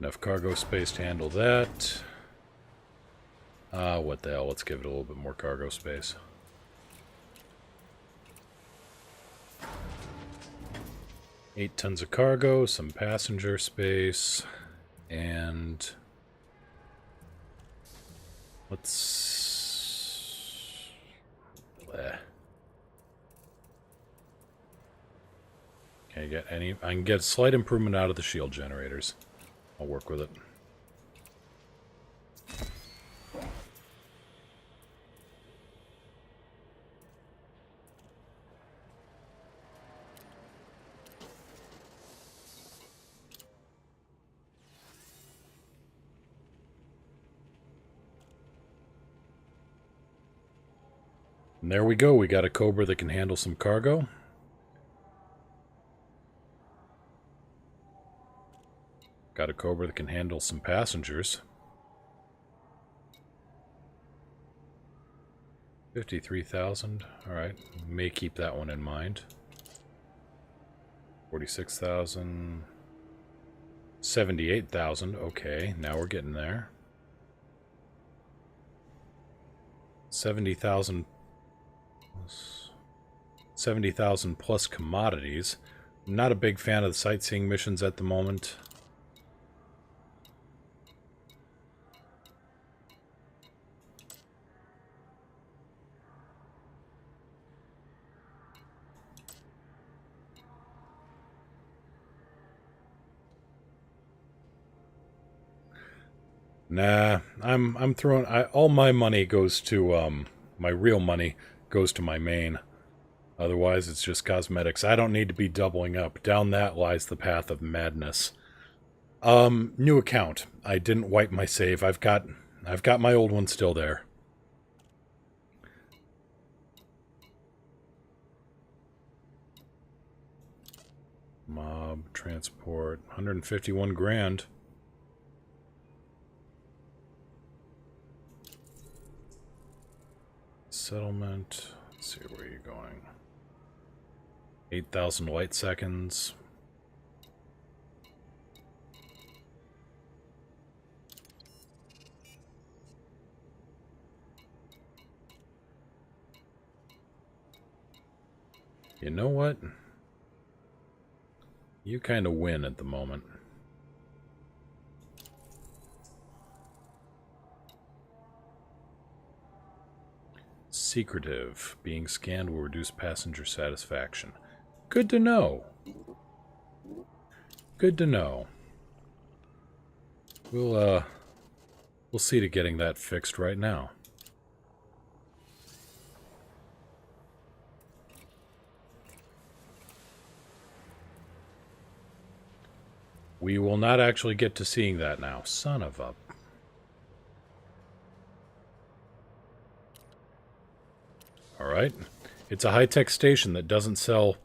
Enough cargo space to handle that. What the hell? Let's give it a little bit more cargo space. Eight tons of cargo, some passenger space, and let's... Can I get any? I can get slight improvement out of the shield generators. I'll work with it. And there we go. We got a Cobra that can handle some cargo. Got a Cobra that can handle some passengers. 53,000. Alright. May keep that one in mind. 46,000. 78,000. Okay, now we're getting there. 70,000. 70,000 plus commodities. I'm not a big fan of the sightseeing missions at the moment. Nah, I'm throwing all my money goes to my real money goes to my main. Otherwise it's just cosmetics. I don't need to be doubling up. Down that lies the path of madness. New account. I didn't wipe my save. I've got my old one still there. Mob transport 151 grand. Settlement. Let's see, where are you going? 8,000 light seconds. You know what? You kind of win at the moment. Secretive. Being scanned will reduce passenger satisfaction. Good to know. Good to know. We'll see to getting that fixed right now. We will not actually get to seeing that now. Son of a... Alright. It's a high-tech station that doesn't sell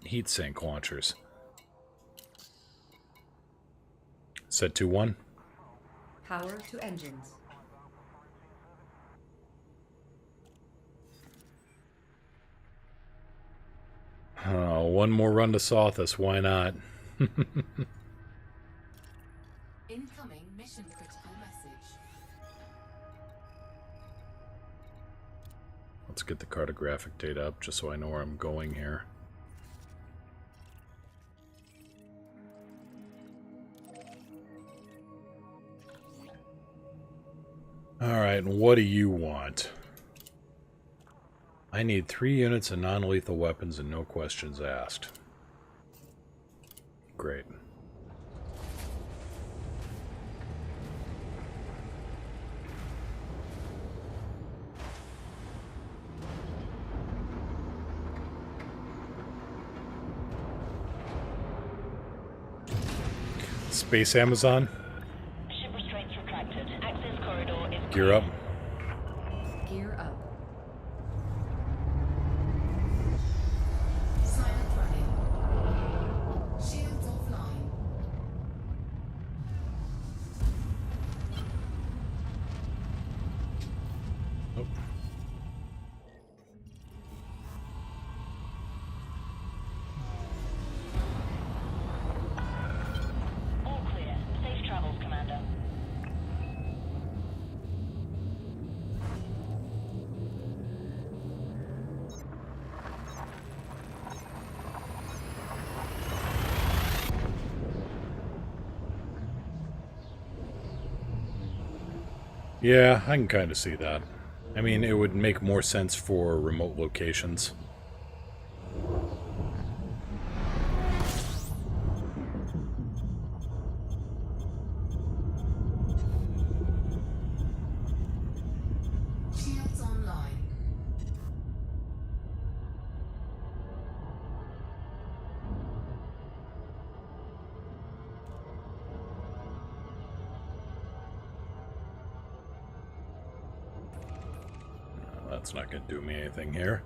heatsink launchers. Set 2-1. Power to engines. Oh, one more run to Sothis. Why not? Incoming mission critical message. Let's get the cartographic data up just so I know where I'm going here. Alright, and what do you want? I need 3 units of non-lethal weapons and no questions asked. Great. Space Amazon. Ship restraints retracted. Access corridor is Gear up. Gear up. Silent running. Shields offline. Nope. all clear. Safe travels, Commander. Yeah, I can kind of see that. I mean, it would make more sense for remote locations. Shields online. That's not going to do me anything here.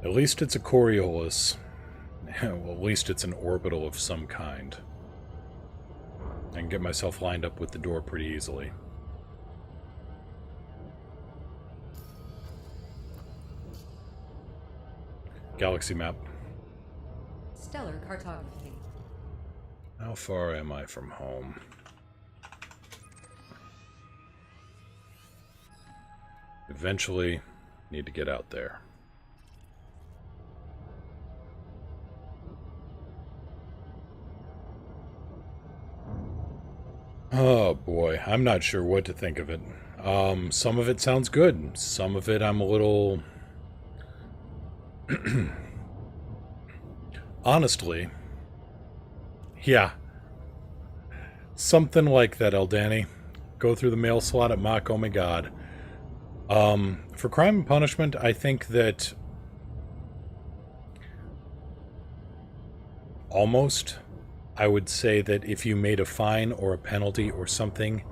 At least it's a Coriolis. Well, at least it's an orbital of some kind. I can get myself lined up with the door pretty easily. Galaxy map. Stellar cartography. How far am I from home? Eventually, need to get out there. Oh boy, I'm not sure what to think of it. Some of it sounds good. Some of it I'm a little... Honestly, yeah. Something like that, Eldani. Go through the mail slot at Mach, oh my god. For Crime and Punishment, I think that... Almost... I would say that if you made a fine or a penalty or something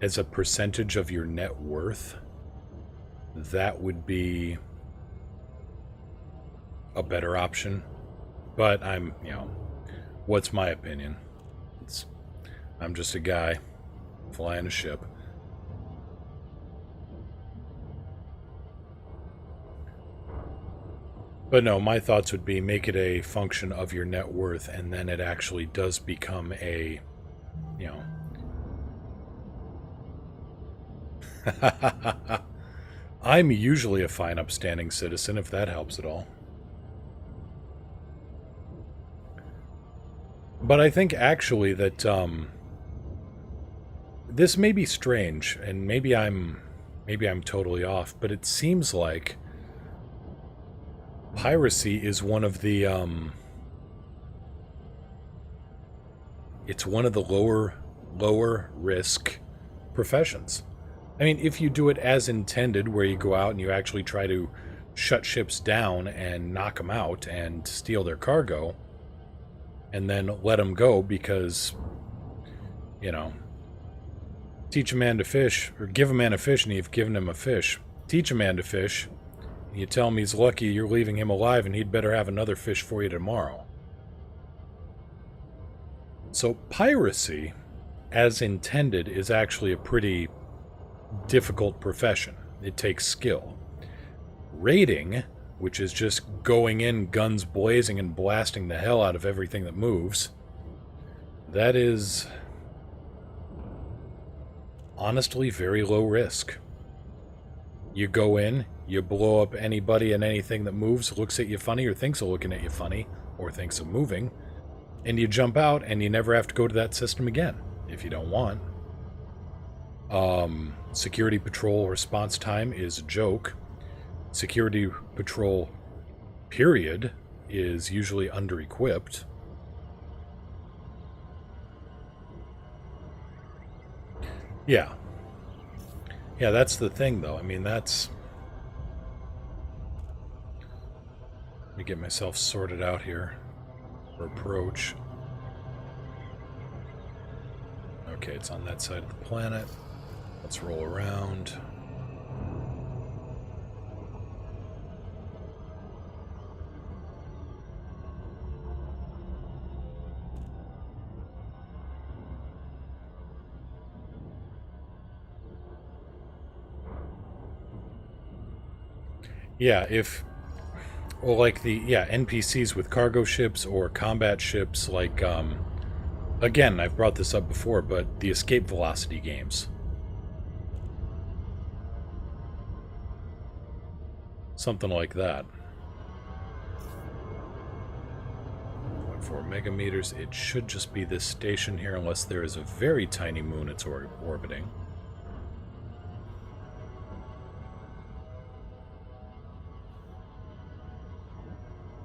as a percentage of your net worth, that would be a better option. But I'm, you know, what's my opinion? I'm just a guy flying a ship. But no, my thoughts would be make it a function of your net worth, and then it actually does become a, you know, I'm usually a fine, upstanding citizen, if that helps at all. But I think actually that this may be strange, and maybe I'm totally off, but it seems like piracy is one of the it's one of the lower risk professions. I mean, if you do it as intended, where you go out and you actually try to shut ships down and knock them out and steal their cargo, and then let them go because, you know, teach a man to fish, or give a man a fish and you've given him a fish. Teach a man to fish, and you tell him he's lucky you're leaving him alive and he'd better have another fish for you tomorrow. So piracy, as intended, is actually a pretty difficult profession. It takes skill. Raiding, which is just going in guns blazing and blasting the hell out of everything that moves, that is honestly very low risk. You go in, you blow up anybody and anything that moves, looks at you funny or thinks of looking at you funny or thinks of moving, and you jump out and you never have to go to that system again if you don't want. Security patrol response time is a joke. Security patrol, period, is usually under-equipped. Yeah. Yeah, that's the thing, though. I mean, that's... Let me get myself sorted out here for approach. Okay, it's on that side of the planet. Let's roll around. Yeah, if... Well, like the... Yeah, NPCs with cargo ships or combat ships, like, again, I've brought this up before, but the escape velocity games. Something like that. 0.4 megameters. It should just be this station here, unless there is a very tiny moon it's orbiting.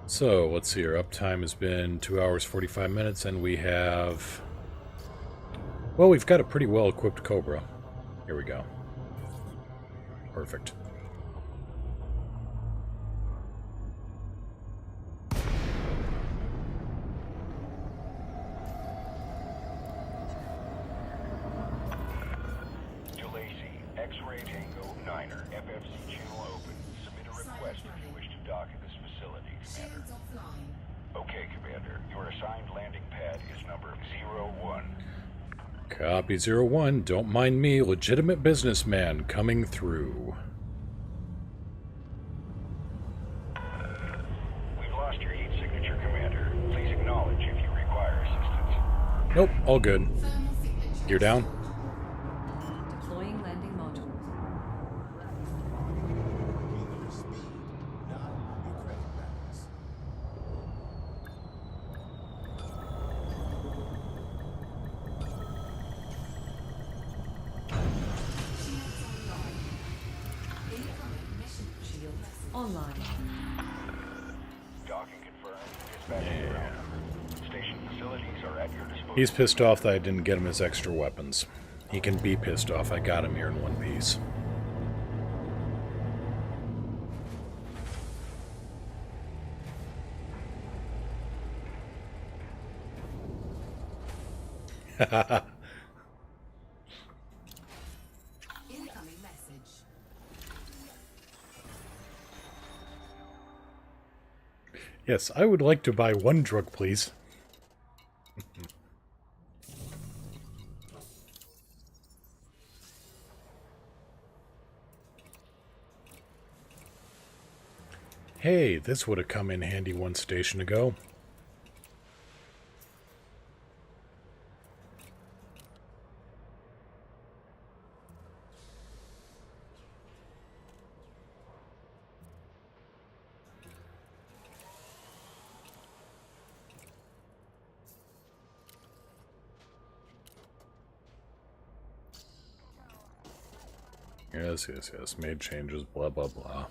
So, let's see, our uptime has been 2 hours, 45 minutes, and we have... Well, we've got a pretty well-equipped Cobra. Here we go. Perfect. X-Ray Tango 9er, FFC channel open. Submit a request if you wish to dock at this facility, Commander. Shields offline. Okay, Commander. Your assigned landing pad is number 01. Copy 01. Don't mind me, legitimate businessman coming through. We've lost your heat signature, Commander. Please acknowledge if you require assistance. Nope, all good. Thermal signature. Gear down. Deploying landing modules. Shields online. Docking confirmed. Dispatching ground. Station facilities are at your disposal. He's pissed off that I didn't get him his extra weapons. He can be pissed off. I got him here in one piece. Incoming message. Yes, I would like to buy one drug, please. Hey, this would have come in handy one station ago. Yes, yes, yes. Made changes, blah, blah, blah.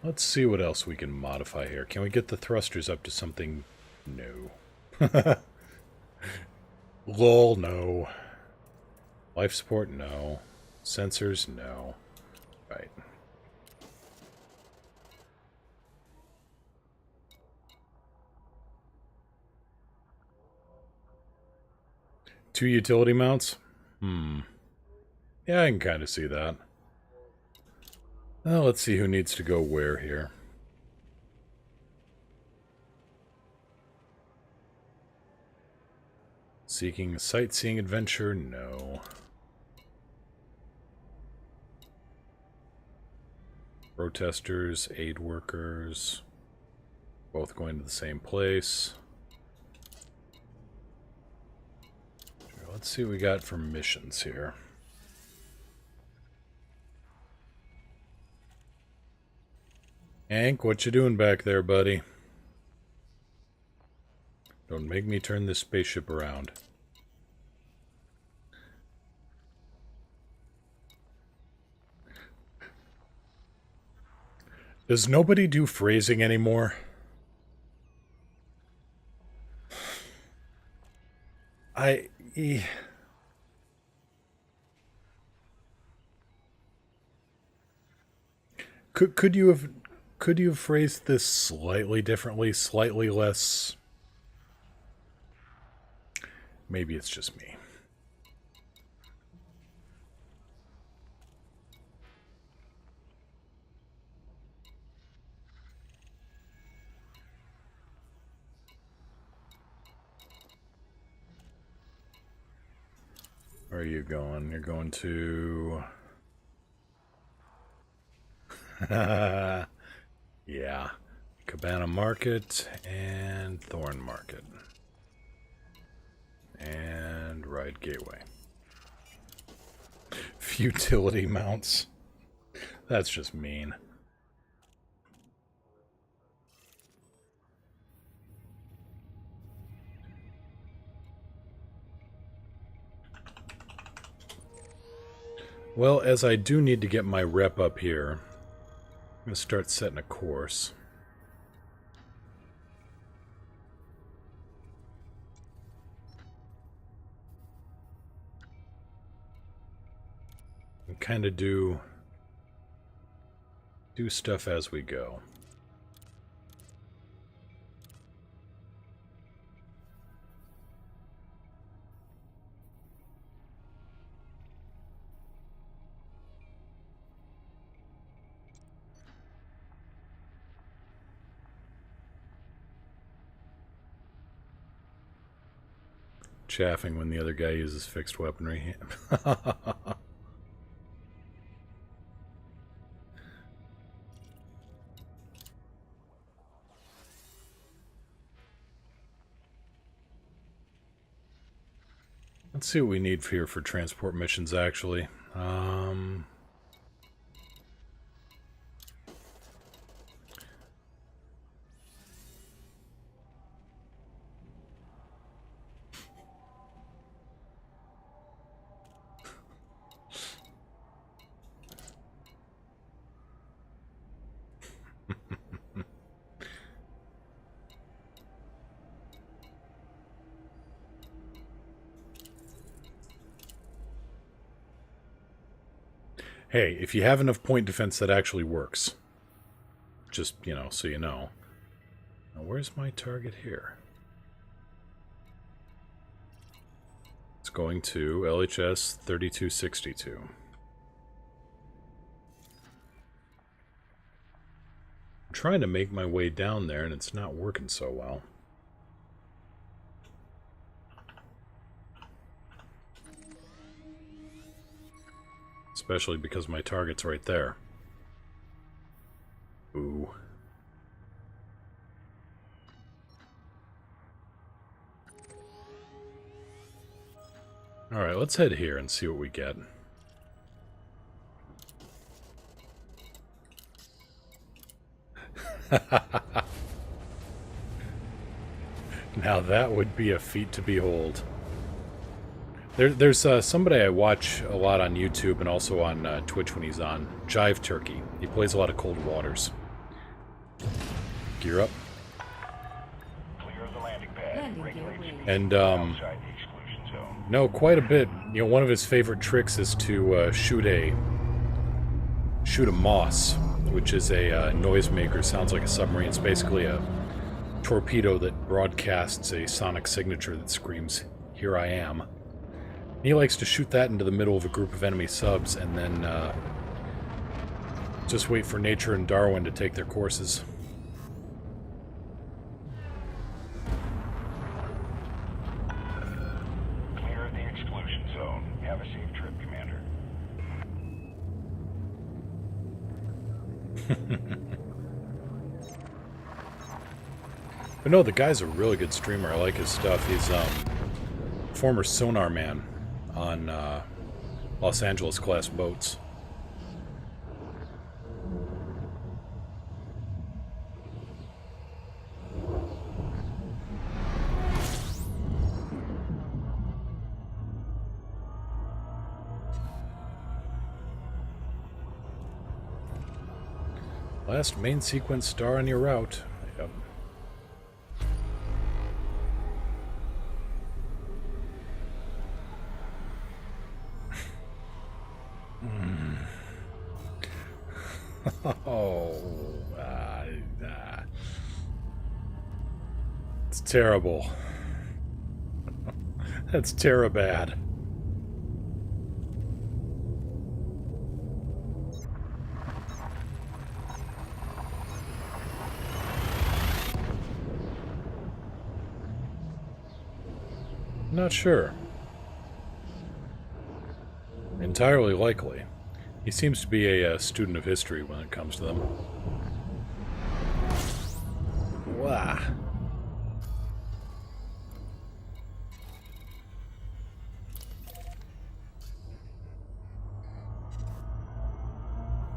Let's see what else we can modify here. Can we get the thrusters up to something? No. Lol, no. Life support, no. Sensors, no. Right. Two utility mounts? Yeah, I can kind of see that. Well, let's see who needs to go where here. Seeking a sightseeing adventure? No. Protesters, aid workers, both going to the same place. Let's see what we got for missions here. Hank, what you doing back there, buddy? Don't make me turn this spaceship around. Does nobody do phrasing anymore? Could you have phrased this slightly differently, slightly less? Maybe it's just me. Where are you going? You're going to... yeah. Cabana Market and Thorn Market. And Ride Gateway. Futility mounts. That's just mean. Well, as I do need to get my rep up here, I'm going to start setting a course. And kind of do stuff as we go. Chaffing when the other guy uses fixed weaponry. Let's see what we need here for transport missions, actually. Hey, if you have enough point defense, that actually works. Just, you know, so you know. Now, where's my target here? It's going to LHS 3262. I'm trying to make my way down there, and it's not working so well. Especially because my target's right there. Ooh. Alright, let's head here and see what we get. Now that would be a feat to behold. There's somebody I watch a lot on YouTube and also on Twitch when he's on, Jive Turkey. He plays a lot of Cold Waters. Gear up. Clear of the landing pad. Landing gear Regulate ready. speed And, outside the exclusion zone. no, quite a bit. You know, one of his favorite tricks is to shoot a moss, which is a noisemaker. Sounds like a submarine. It's basically a torpedo that broadcasts a sonic signature that screams, "Here I am." He likes to shoot that into the middle of a group of enemy subs and then just wait for Nature and Darwin to take their courses. Clear of the exclusion zone. Have a safe trip, Commander. But no, the guy's a really good streamer. I like his stuff. He's former sonar man on Los Angeles class boats. Last main sequence star on your route. Yep. Oh, it's terrible. That's bad. Not sure. Entirely likely. He seems to be a student of history when it comes to them. Wah.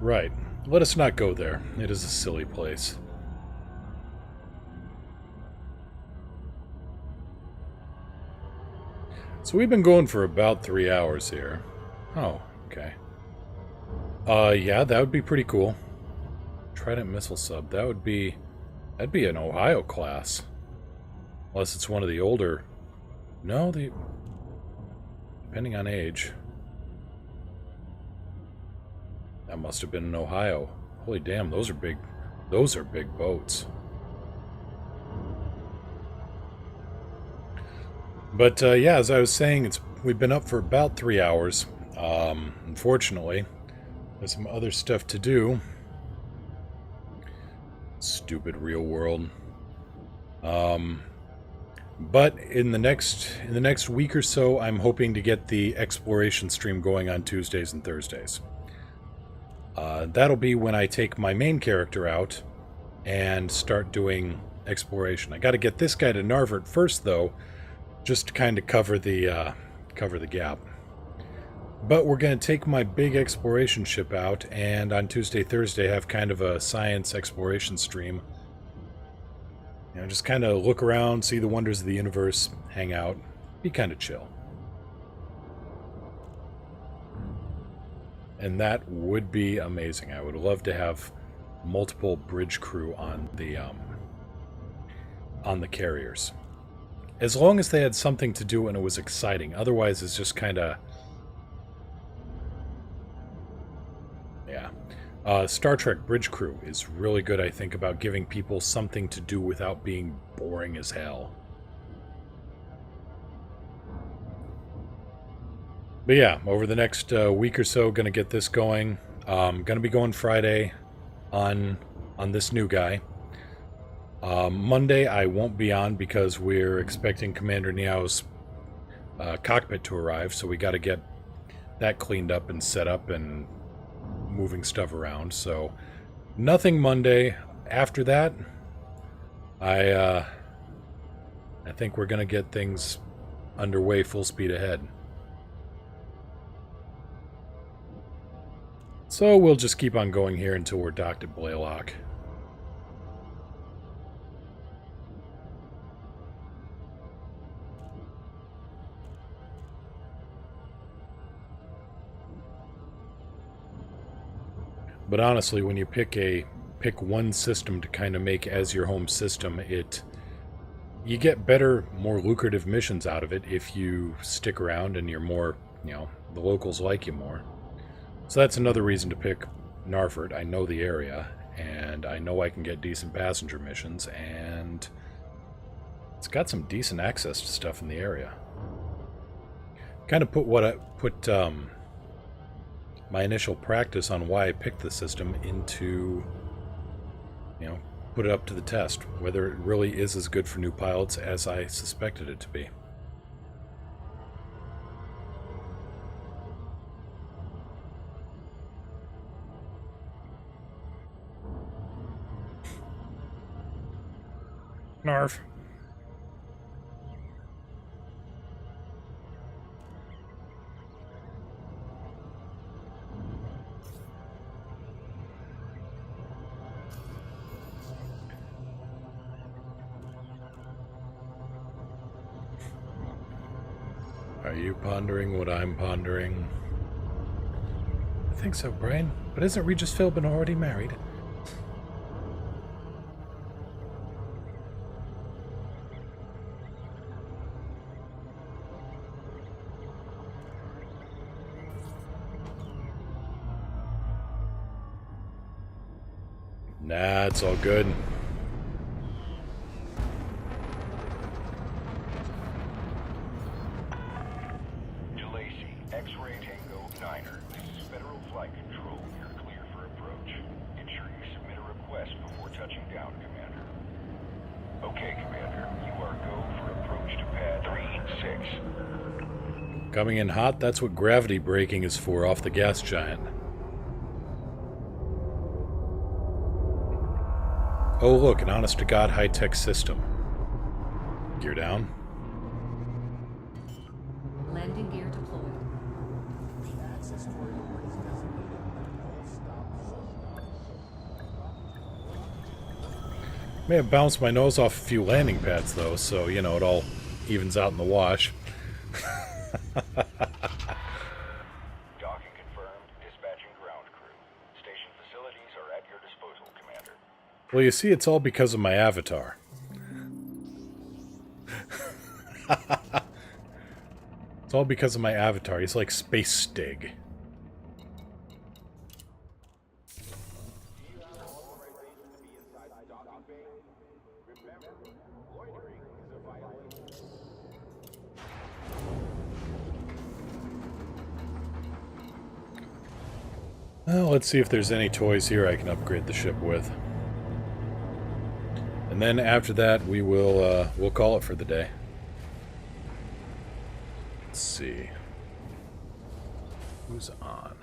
Right. Let us not go there. It is a silly place. So we've been going for about 3 hours here. Oh, okay. Yeah, that would be pretty cool. Trident missile sub. That'd be an Ohio class. Unless it's one of the older. No, depending on age. That must have been in Ohio. Holy damn, those are big boats. But yeah, as I was saying, we've been up for about 3 hours. Unfortunately, there's some other stuff to do. Stupid real world. But in the next week or so, I'm hoping to get the exploration stream going on Tuesdays and Thursdays. That'll be when I take my main character out and start doing exploration. I got to get this guy to Narvert first, though, just to kind of cover the gap. But we're going to take my big exploration ship out, and on Tuesday, Thursday, have kind of a science exploration stream. You know, just kind of look around, see the wonders of the universe, hang out, be kind of chill. And that would be amazing. I would love to have multiple bridge crew on the carriers. As long as they had something to do and it was exciting. Otherwise, it's just kind of... Yeah. Star Trek Bridge Crew is really good, I think, about giving people something to do without being boring as hell. But yeah, over the next week or so, gonna get this going. Gonna be going Friday on this new guy. Monday I won't be on because we're expecting Commander Niao's cockpit to arrive, so we got to get that cleaned up and set up and moving stuff around. So nothing Monday. After that, I think we're gonna get things underway full speed ahead. So we'll just keep on going here until we're docked at Blaylock. But honestly, when you pick one system to kind of make as your home system, you get better, more lucrative missions out of it if you stick around and you're more, the locals like you more. So that's another reason to pick Narford. I know the area, and I know I can get decent passenger missions, and it's got some decent access to stuff in the area. Kind of put my initial practice on why I picked the system into, put it up to the test, whether it really is as good for new pilots as I suspected it to be. Narf. Are you pondering what I'm pondering? I think so, Brian. But isn't Regis Philbin already married? Nah, it's all good. DeLacy, X-Ray Tango 9er. This is Federal Flight Control. You're clear for approach. Ensure you submit a request before touching down, Commander. Okay, Commander. You are go for approach to pad 36. Coming in hot, that's what gravity braking is for off the gas giant. Oh look, an honest-to-God high-tech system. Gear down. Landing gear deployed. May have bounced my nose off a few landing pads, though, so, it all evens out in the wash. Docking confirmed. Dispatching ground crew. Station facilities are at your disposal, Commander. Well, you see, it's all because of my avatar. It's all because of my avatar. He's like Space Stig. Well, let's see if there's any toys here I can upgrade the ship with. And then after that, we'll call it for the day. Let's see. Who's on?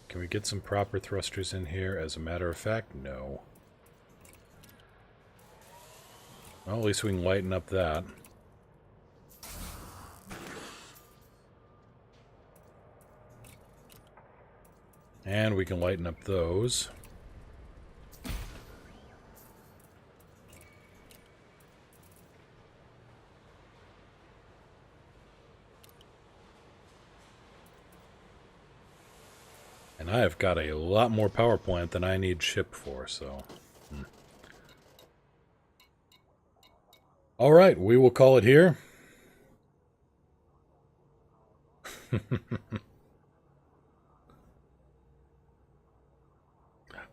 Can we get some proper thrusters in here? As a matter of fact, no. Well, at least we can lighten up that. And we can lighten up those. And I have got a lot more power plant than I need ship for, so... Alright, we will call it here.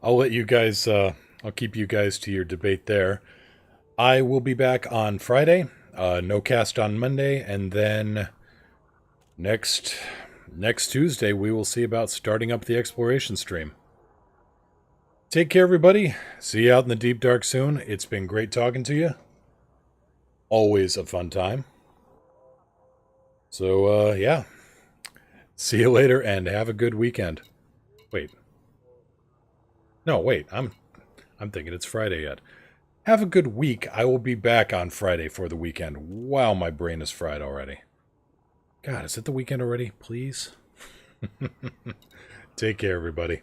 I'll let you guys, I'll keep you guys to your debate there. I will be back on Friday, no cast on Monday, and then next Tuesday we will see about starting up the exploration stream. Take care, everybody. See you out in the deep dark soon. It's been great talking to you. Always a fun time. So, yeah. See you later and have a good weekend. Wait. No, wait. I'm thinking it's Friday yet. Have a good week. I will be back on Friday for the weekend. Wow, my brain is fried already. God, is it the weekend already? Please? Take care, everybody.